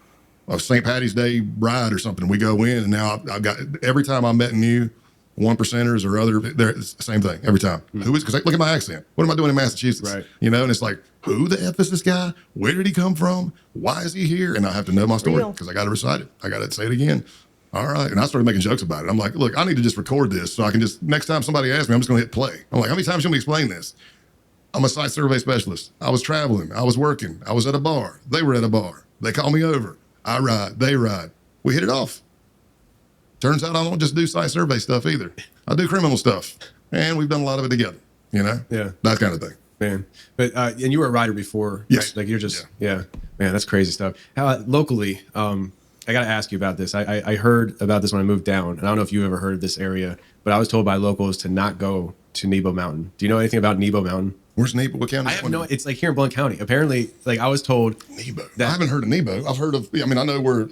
a St. Patty's Day bride or something. We go in, and now I've got, every time I'm met new, 1%ers or other, they're the same thing every time. Who is, because look at my accent. What am I doing in Massachusetts? Right. You know, and it's like, who the F is this guy? Where did he come from? Why is he here? And I have to know my story because I got to recite it. I got to say it again. All right. And I started making jokes about it. I'm like, look, I need to just record this so I can just, next time somebody asks me, I'm just going to hit play. I'm like, how many times should we explain this? I'm a site survey specialist. I was traveling. I was working. I was at a bar. They were at a bar. They call me over. I ride. They ride. We hit it off. Turns out I don't just do site survey stuff either. I do criminal stuff. And we've done a lot of it together, you know? Yeah. That kind of thing. Man. But, and you were a writer before. Yes. Right? Like you're just, yeah. Man, that's crazy stuff. How locally, I got to ask you about this. I heard about this when I moved down. And I don't know if you ever heard of this area, but I was told by locals to not go to Nebo Mountain. Do you know anything about Nebo Mountain? Where's Nebo? What county? I have no, it's like here in Blount County. Apparently, like I was told. Nebo. I haven't heard of Nebo. I've heard of, I mean, I know we're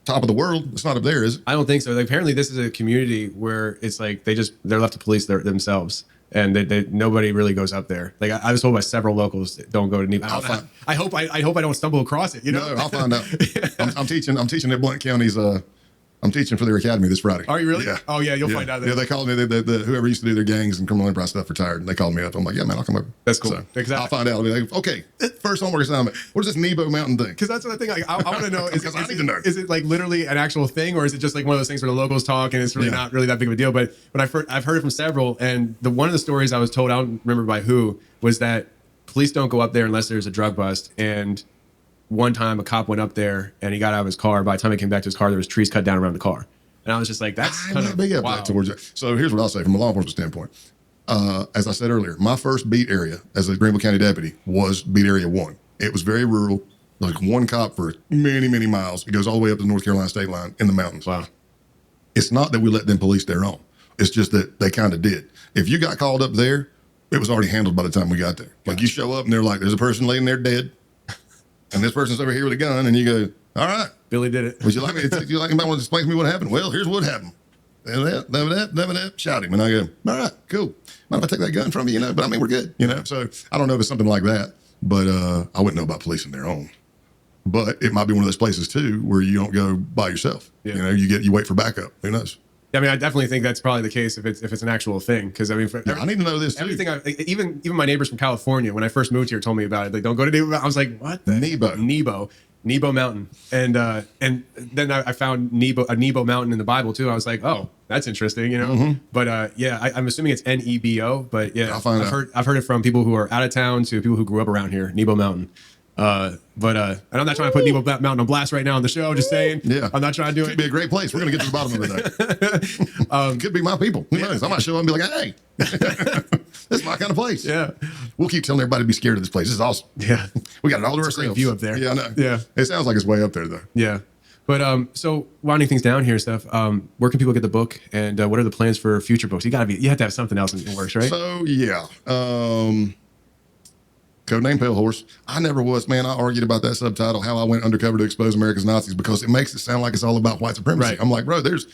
top of the world. It's not up there, is it? I don't think so. Like, apparently, this is a community where it's like they're left to police themselves. And nobody really goes up there. Like I was told by several locals, don't go to Nebo. I hope I don't stumble across it. You know, no, I'll find out. I'm teaching at Blount County's. I'm teaching for their academy this Friday. Are you really? Yeah. Oh yeah, you'll find out. Yeah, they called me. Whoever used to do their gangs and criminal enterprise stuff retired. And they called me up. I'm like, yeah, man, I'll come over. That's cool. So exactly. I'll find out. I'll be like, okay, first homework assignment. What is this Nebo Mountain thing? Because that's what I think. Like, I want to know. Because I need to know. Is it like literally an actual thing, or is it just like one of those things where the locals talk and it's really not really that big of a deal? But I've heard it from several, and one of the stories I was told, I don't remember by who, was that police don't go up there unless there's a drug bust. And one time a cop went up there and he got out of his car. By the time he came back to his car, there was trees cut down around the car. And I was just like, that's kind of big up that towards it. So here's what I'll say from a law enforcement standpoint. As I said earlier, my first beat area as a Greenville County deputy was beat area 1. It was very rural, like one cop for many, many miles. It goes all the way up to the North Carolina state line in the mountains. Wow. It's not that we let them police their own. It's just that they kind of did. If you got called up there, it was already handled by the time we got there. Like you show up and they're like, there's a person laying there dead. And this person's over here with a gun. And you go, all right. Billy did it. Would you like me to explain to me what happened? Well, here's what happened. Shot him. And I go, all right, cool. Mind if I take that gun from you? You know, but I mean, we're good. You know, so I don't know if it's something like that, but I wouldn't know about policing their own. But it might be one of those places too where you don't go by yourself. Yeah. You know, you wait for backup. Who knows? I mean, I definitely think that's probably the case if it's an actual thing. Because I mean, I need to know this too. Everything, even my neighbors from California, when I first moved here, told me about it. Like, don't go to Nebo. I was like, what? Nebo Mountain, and then I found a Nebo Mountain in the Bible too. I was like, oh, that's interesting, you know. Mm-hmm. But yeah, I'm assuming it's Nebo. But yeah, I've heard it from people who are out of town to people who grew up around here. Nebo Mountain. And I'm not trying to put Nebo Mountain on blast right now on the show. Just saying. Yeah, I'm not trying to do it. Could be a great place. We're gonna get to the bottom of it. Could be my people. Who knows? I might show up and be like, hey, this is my kind of place. Yeah. We'll keep telling everybody to be scared of this place. This is awesome. Yeah. We got it all to ourselves. View up there. Yeah, I know. Yeah. It sounds like it's way up there though. Yeah. But so winding things down here, Steph, where can people get the book, and what are the plans for future books? You have to have something else in the works, right? So yeah. Codename Pale Horse. I never was, man. I argued about that subtitle, how I went undercover to expose America's Nazis, because it makes it sound like it's all about white supremacy. Right. I'm like, bro, there's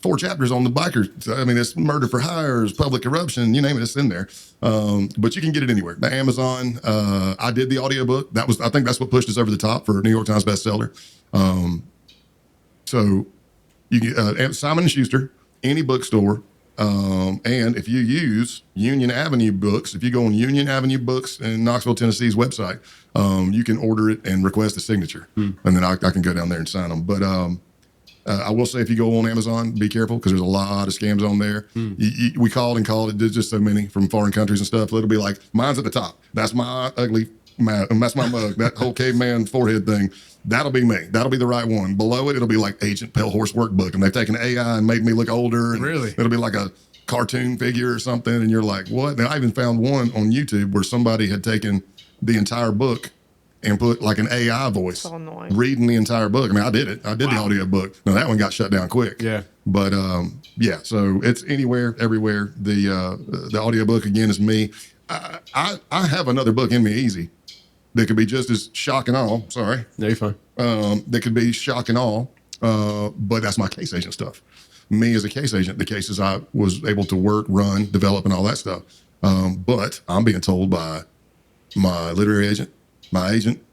4 chapters on the bikers. I mean, it's murder for hires, public corruption, you name it, it's in there. But you can get it anywhere. The Amazon. I did the audiobook. I think that's what pushed us over the top for New York Times bestseller. So you get Simon & Schuster, any bookstore. And if you use Union Avenue Books, if you go on Union Avenue Books in Knoxville, Tennessee's website, you can order it and request a signature. And then I can go down there and sign them. But I will say, if you go on Amazon, be careful, because there's a lot of scams on there. We called. There's just so many from foreign countries and stuff. It'll be like, mine's at the top. That's my ugly, that's my mug. That whole caveman forehead thing. That'll be me. That'll be the right one. Below it, it'll be like Agent Pale Horse Workbook. And they've taken AI and made me look older. And really? It'll be like a cartoon figure or something. And you're like, what? Now, I even found one on YouTube where somebody had taken the entire book and put like an AI voice So annoying. reading the entire book. I mean, I did it. I did the audio book. Now that one got shut down quick. Yeah. But yeah, so it's anywhere, everywhere. The audiobook again is me. I have another book in me, Easy, that could be just as shock and awe. Sorry. No, you're fine. That could be shock and awe. But that's my case agent stuff. Me as a case agent, the cases I was able to work, run, develop, and all that stuff. But I'm being told by my literary agent, my agent,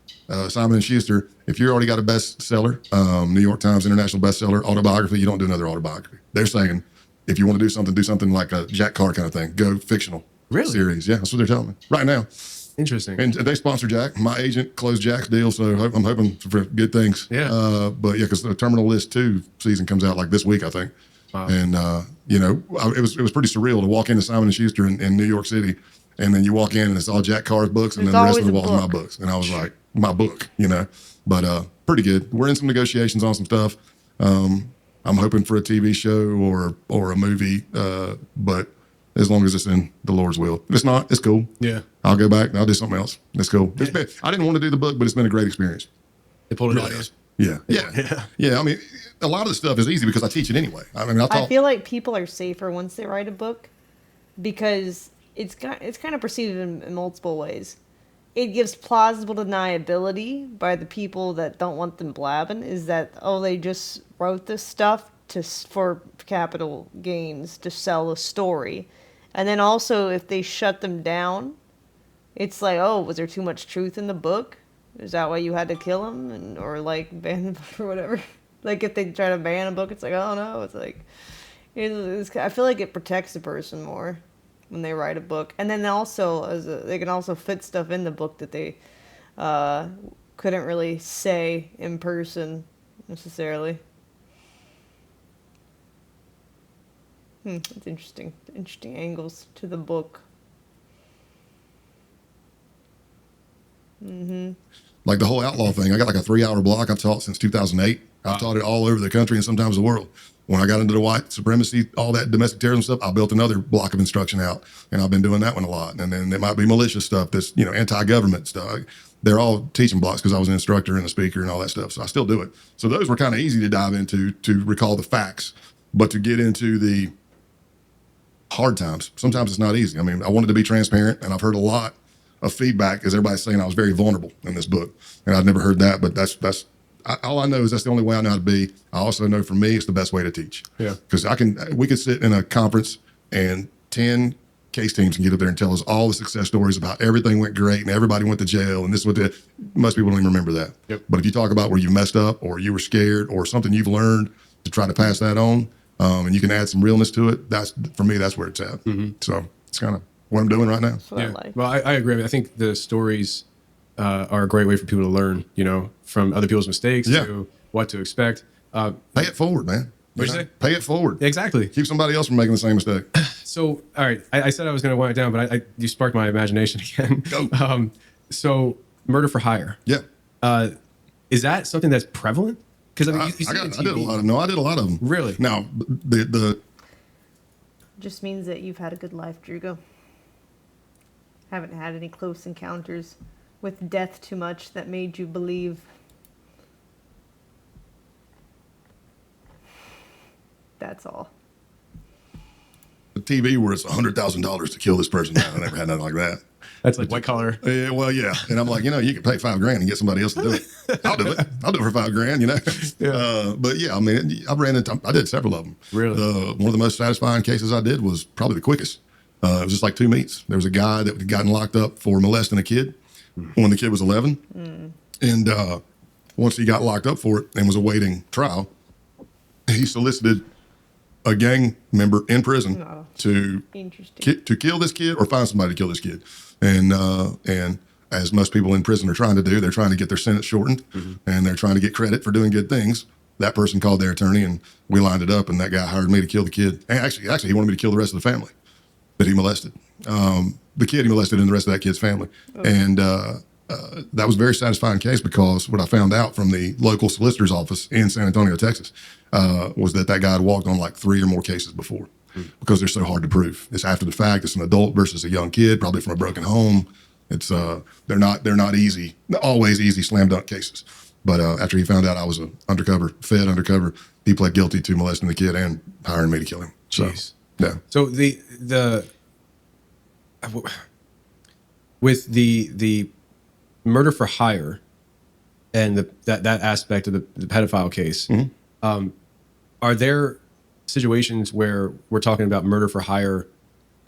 Simon & Schuster, if you already got a bestseller, New York Times International bestseller, autobiography, you don't do another autobiography. They're saying, if you want to do something like a Jack Carr kind of thing, go fictional series. Yeah, that's what they're telling me right now. Interesting. And they sponsor Jack. My agent closed Jack's deal, so I'm hoping for good things. Yeah. But yeah, because the Terminal List 2 season comes out like this week, I think. Wow. And it was pretty surreal to walk into Simon & Schuster in New York City, and then you walk in and it's all Jack Carr's books, and There's then the rest of the always a walls are my book. books. And I was like, my book, But pretty good. We're in some negotiations on some stuff. I'm hoping for a TV show or a movie, but as long as it's in the Lord's will. If it's not, it's cool. Yeah. I'll go back and I'll do something else. It's cool. I didn't want to do the book, but it's been a great experience. They pulled it Really out. is. Yeah. I mean, a lot of the stuff is easy because I teach it anyway. I mean, I feel like people are safer once they write a book because it's kind of perceived in multiple ways. It gives plausible deniability by the people that don't want them blabbing. Is that they just wrote this stuff for capital gains to sell a story, and then also if they shut them down, it's like, was there too much truth in the book? Is that why you had to kill him or like ban the book or whatever? Like if they try to ban a book, it's like, oh no, it's like, I feel like it protects the person more when they write a book. And then also, they can also fit stuff in the book that they couldn't really say in person necessarily. It's interesting. Interesting angles to the book. Like the whole outlaw thing, I got like a 3-hour block I've taught since 2008. I've taught it all over the country and sometimes the world. When I got into the white supremacy, all that domestic terrorism stuff, I built another block of instruction out, and I've been doing that one a lot. And then it might be malicious stuff, that's anti-government stuff. They're all teaching blocks because I was an instructor and a speaker and all that stuff. So I still do it. So those were kind of easy to dive into, to recall the facts, but to get into the hard times, sometimes it's not easy. I mean, I wanted to be transparent, and I've heard a lot of feedback as everybody's saying I was very vulnerable in this book, and I'd never heard that. But that's all I know is that's the only way I know how to be. I also know for me it's the best way to teach. Yeah, because we could sit in a conference and 10 case teams can get up there and tell us all the success stories about everything went great and everybody went to jail and this was what most people don't even remember that. Yep. But if you talk about where you messed up or you were scared or something you've learned to try to pass that on, and you can add some realness to it, that's for me, that's where it's at. So it's kind of what I'm doing right now. Yeah. Well, I agree. I think the stories are a great way for people to learn, from other people's mistakes to what to expect. Pay it forward, man. What'd you say? Pay it forward. Exactly. Keep somebody else from making the same mistake. So, all right, I said I was going to wind it down, but you sparked my imagination again. Go. So, murder for hire. Yeah. Is that something that's prevalent? Because you see I it on did a TV. lot of no, I did a lot of them. Really? Now the Just means that you've had a good life, Drugo. Haven't had any close encounters with death too much that made you believe. That's all. the TV where it's $100,000 to kill this person. I never had nothing like that. That's like white collar. Yeah, well, yeah. And I'm like, you can pay $5,000 and get somebody else to do it. I'll do it. I'll do it for $5,000, Yeah. But yeah, I mean, I did several of them. Really? One of the most satisfying cases I did was probably the quickest. It was just like 2 meets. There was a guy that had gotten locked up for molesting a kid when the kid was 11. And once he got locked up for it and was awaiting trial, he solicited a gang member in prison to kill this kid or find somebody to kill this kid. And as most people in prison are trying to do, they're trying to get their sentence shortened, and they're trying to get credit for doing good things. That person called their attorney, and we lined it up, and that guy hired me to kill the kid. And actually, he wanted me to kill the rest of the family that he molested. The kid he molested and the rest of that kid's family. And that was a very satisfying case, because what I found out from the local solicitor's office in San Antonio, Texas, was that guy had walked on like 3 or more cases before, because they're so hard to prove. It's after the fact. It's an adult versus a young kid, probably from a broken home. It's they're not easy, always easy slam dunk cases. But after he found out I was a undercover, he pled guilty to molesting the kid and hiring me to kill him. So, Jeez. yeah. So with the murder for hire and that aspect of the pedophile case, are there situations where we're talking about murder for hire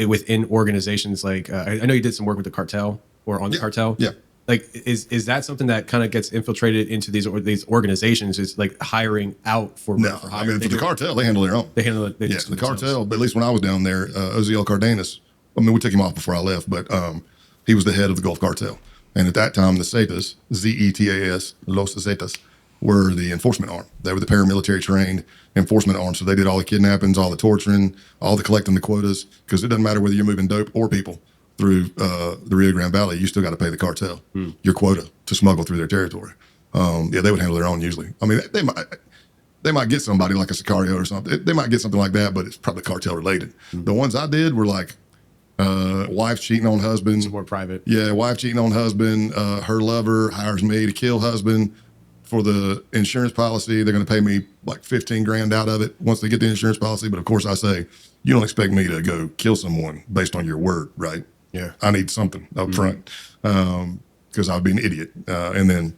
within organizations? Like I know you did some work with the cartel or on the cartel. Yeah. Like is that something that kind of gets infiltrated into these organizations? Is like hiring out for murder for hire? I mean, for the cartel, they handle their own. They handle it. Yeah, the cartel. But at least when I was down there, Oziel Cardenas. I mean, we took him off before I left, but he was the head of the Gulf Cartel. And at that time, the Zetas, Zetas, Los Zetas, were the enforcement arm. They were the paramilitary trained enforcement arm. So they did all the kidnappings, all the torturing, all the collecting the quotas, because it doesn't matter whether you're moving dope or people through the Rio Grande Valley, you still got to pay the cartel your quota to smuggle through their territory. Yeah, they would handle their own usually. I mean, they might get somebody like a Sicario or something. They might get something like that, but it's probably cartel related. The ones I did were like wife cheating on husband. It's more private. Yeah, wife cheating on husband. Her lover hires me to kill husband. For the insurance policy, they're going to pay me like 15 grand out of it once they get the insurance policy. But of course, I say, you don't expect me to go kill someone based on your word, right? Yeah. I need something up front because I'd be an idiot. And then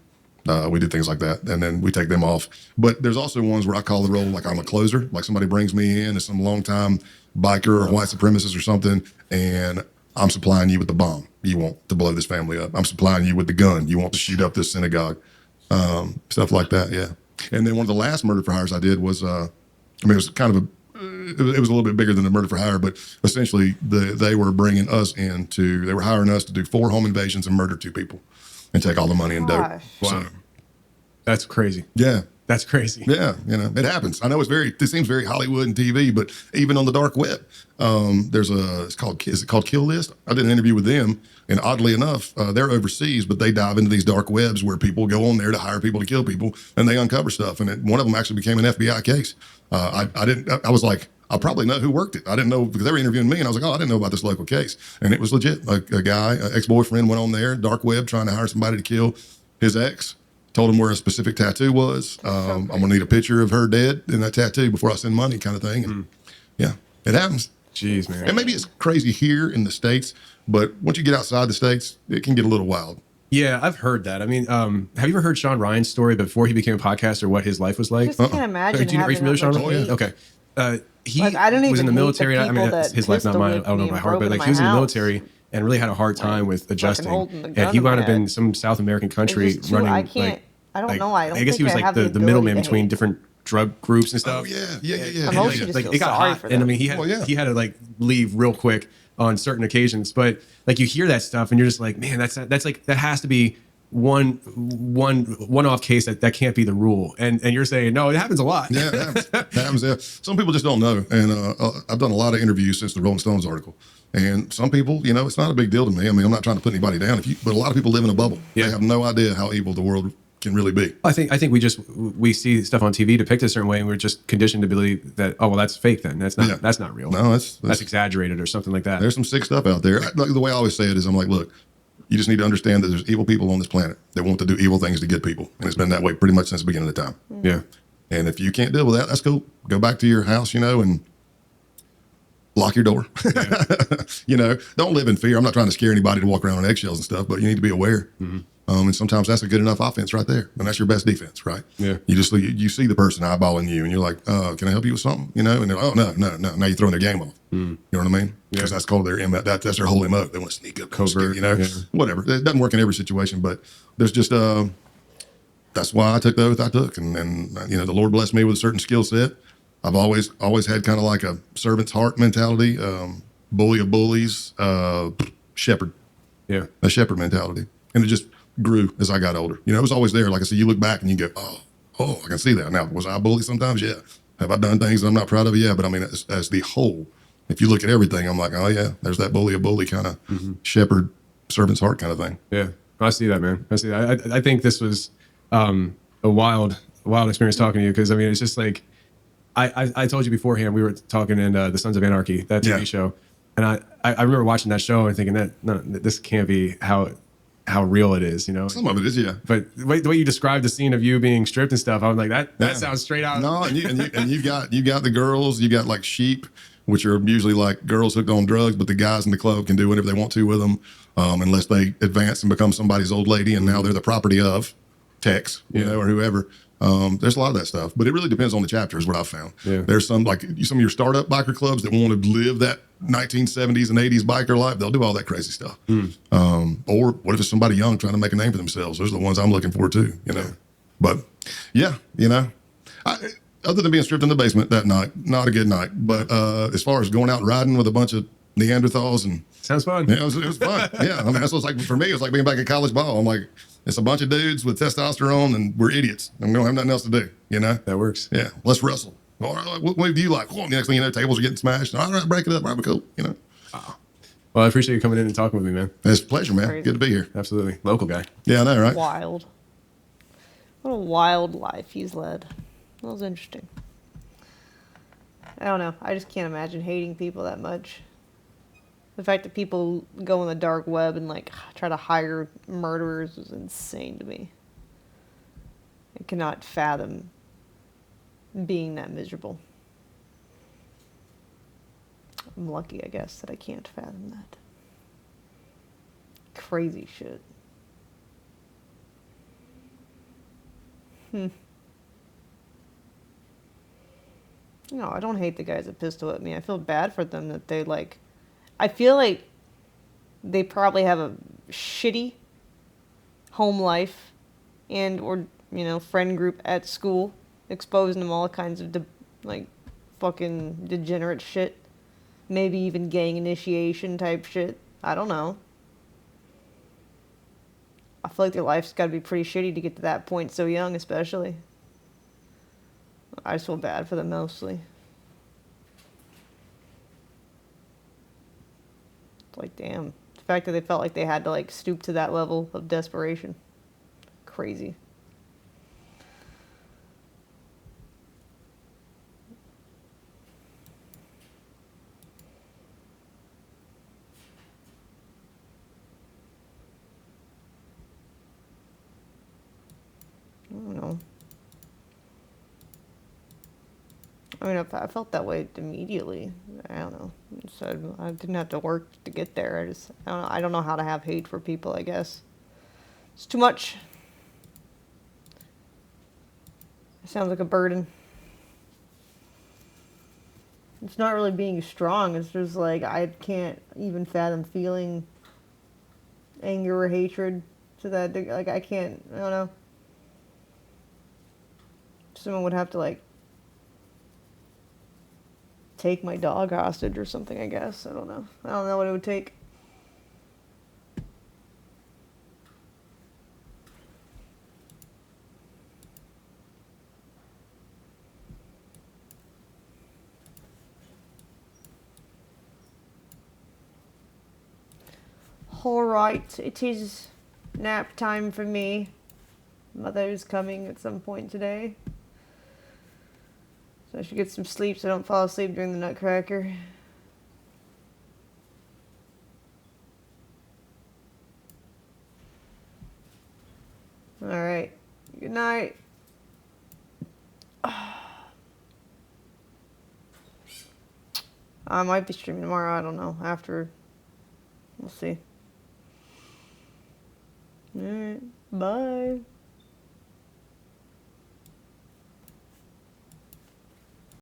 we did things like that. And then we take them off. But there's also ones where I call the role like I'm a closer, like somebody brings me in as some longtime biker or white supremacist or something, and I'm supplying you with the bomb you want to blow this family up. I'm supplying you with the gun you want to shoot up this synagogue. Stuff like that, yeah. And then one of the last murder for hires I did was, it was kind of it was a little bit bigger than a murder for hire, but essentially they were bringing us they were hiring us to do 4 home invasions and murder 2 people and take all the money and dope. Wow. So, that's crazy. Yeah. That's crazy. Yeah, it happens. I know it seems very Hollywood and TV, but even on the dark web, is it called Kill List? I did an interview with them, and oddly enough, they're overseas, but they dive into these dark webs where people go on there to hire people to kill people, and they uncover stuff. And one of them actually became an FBI case. I was like, I probably know who worked it. I didn't know because they were interviewing me, and I was like, I didn't know about this local case, and it was legit. Like a guy, an ex-boyfriend, went on there, dark web, trying to hire somebody to kill his ex. Told him where a specific tattoo was. I'm gonna need a picture of her dead in that tattoo before I send money, kind of thing. And yeah, it happens. Jeez, man. And maybe it's crazy here in the States, but once you get outside the States, it can get a little wild. Yeah, I've heard that. I mean, have you ever heard Sean Ryan's story before he became a podcaster, what his life was like? I just can't imagine. Do you know having Sean that Ryan? much hate. Okay. He Like, I don't was in even the hate the military. I mean, people that's that his life, not mine. I pistol don't know whipped by me heart, and but broke like he was in the my military and really had a hard time with adjusting. holding the gun And he to wound my up in head. some South American country It's just too- running. I can't. I don't know. I don't guess he think was I like have the the ability middleman to between hate. different drug groups and stuff. Oh yeah. I And, mostly just like, feel it got sorry hot, for and I them. mean, he had to like leave real quick on certain occasions. But like you hear that stuff, and you're just like, man, that's like that has to be one-off case that can't be the rule. And you're saying no, it happens a lot. Yeah, it happens. Yeah. Some people just don't know. And I've done a lot of interviews since the Rolling Stones article. And some people, it's not a big deal to me. I mean, I'm not trying to put anybody down. But a lot of people live in a bubble. Yeah. They have no idea how evil the world can really be. I think we see stuff on TV depicted a certain way, and we're just conditioned to believe that, oh well, that's fake. Then that's not real. No, that's exaggerated or something like that. There's some sick stuff out there. Like, the way I always say it is, I'm like, look, you just need to understand that there's evil people on this planet that want to do evil things to get people, and it's been that way pretty much since the beginning of the time. Yeah. And if you can't deal with that, that's cool. Go back to your house, and lock your door. Yeah. Don't live in fear. I'm not trying to scare anybody to walk around on eggshells and stuff, but you need to be aware. Mm-hmm. And sometimes that's a good enough offense right there, and that's your best defense, right? Yeah. You just you see the person eyeballing you, and you're like, "Can I help you with something?" And they're like, "Oh no." Now you're throwing their game off. You know what I mean? Because that's called their MO. That's their whole MO. They want to sneak up, covert. Whatever. It doesn't work in every situation, but there's just that's why I took the oath I took, and the Lord blessed me with a certain skill set. I've always had kind of like a servant's heart mentality, bully of bullies, shepherd. Yeah. A shepherd mentality. And it just grew as I got older. It was always there. Like I said, you look back and you go, oh, I can see that. Now, was I a bully sometimes? Yeah. Have I done things that I'm not proud of? Yeah. But I mean, as the whole, if you look at everything, I'm like, oh yeah, there's that bully of bully kind of shepherd, servant's heart kind of thing. Yeah. I see that, man. I see that. I think this was a wild experience talking to you, because I mean, it's just like, I told you beforehand, we were talking in the Sons of Anarchy, that TV show. And I remember watching that show and thinking that no, this can't be how real it is, you know. Some of it is, yeah. But the way you described the scene of you being stripped and stuff, I was like, that sounds straight out. No, and you got the girls, you got like sheep, which are usually like girls hooked on drugs, but the guys in the club can do whatever they want to with them, unless they advance and become somebody's old lady, and now they're the property of Tex, you know, or whoever. There's a lot of that stuff, but it really depends on the chapter, is what I've found. Yeah. There's some of your startup biker clubs that want to live that 1970s and 80s biker life. They'll do all that crazy stuff. Or what if it's somebody young trying to make a name for themselves? Those are the ones I'm looking for too, you know. But yeah, you know, other than being stripped in the basement that night, not a good night. But as far as going out and riding with a bunch of Neanderthals and sounds fun. Yeah, it was fun. Yeah, I mean, that's what's like for me. It was like being back at college ball. I'm like, it's a bunch of dudes with testosterone, and we're idiots, and we don't have nothing else to do. You know, that works. Yeah, let's wrestle. All right, what do you like? Well, the next thing you know, tables are getting smashed. All right, break it up. All right, cool. You know. Well, I appreciate you coming in and talking with me, man. It's a pleasure, man. Crazy. Good to be here. Absolutely, local guy. Yeah, I know, right? Wild. What a wild life he's led. That was interesting. I don't know. I just can't imagine hating people that much. The fact that people go on the dark web and like try to hire murderers is insane to me. I cannot fathom being that miserable. I'm lucky, I guess, that I can't fathom that. Crazy shit. No, I don't hate the guys that pistol at me. I feel bad for them that they like... I feel like they probably have a shitty home life and or, you know, friend group at school, exposing them all kinds of like fucking degenerate shit. Maybe even gang initiation type shit. I don't know. I feel like their life's got to be pretty shitty to get to that point so young, especially. I just feel bad for them mostly. It's like, damn. The fact that they felt like they had to, like, stoop to that level of desperation. Crazy. I don't know. I mean, I felt that way immediately. I don't know. So I didn't have to work to get there. I don't know how to have hate for people, I guess. It's too much. It sounds like a burden. It's not really being strong. It's just like, I can't even fathom feeling anger or hatred to that degree. Like, I don't know. Someone would have to, like, take my dog hostage or something, I guess. I don't know. I don't know what it would take. Alright, it is nap time for me. Mother's coming at some point today. So I should get some sleep so I don't fall asleep during the Nutcracker. Alright. Good night. I might be streaming tomorrow. I don't know. After. We'll see. Alright. Bye.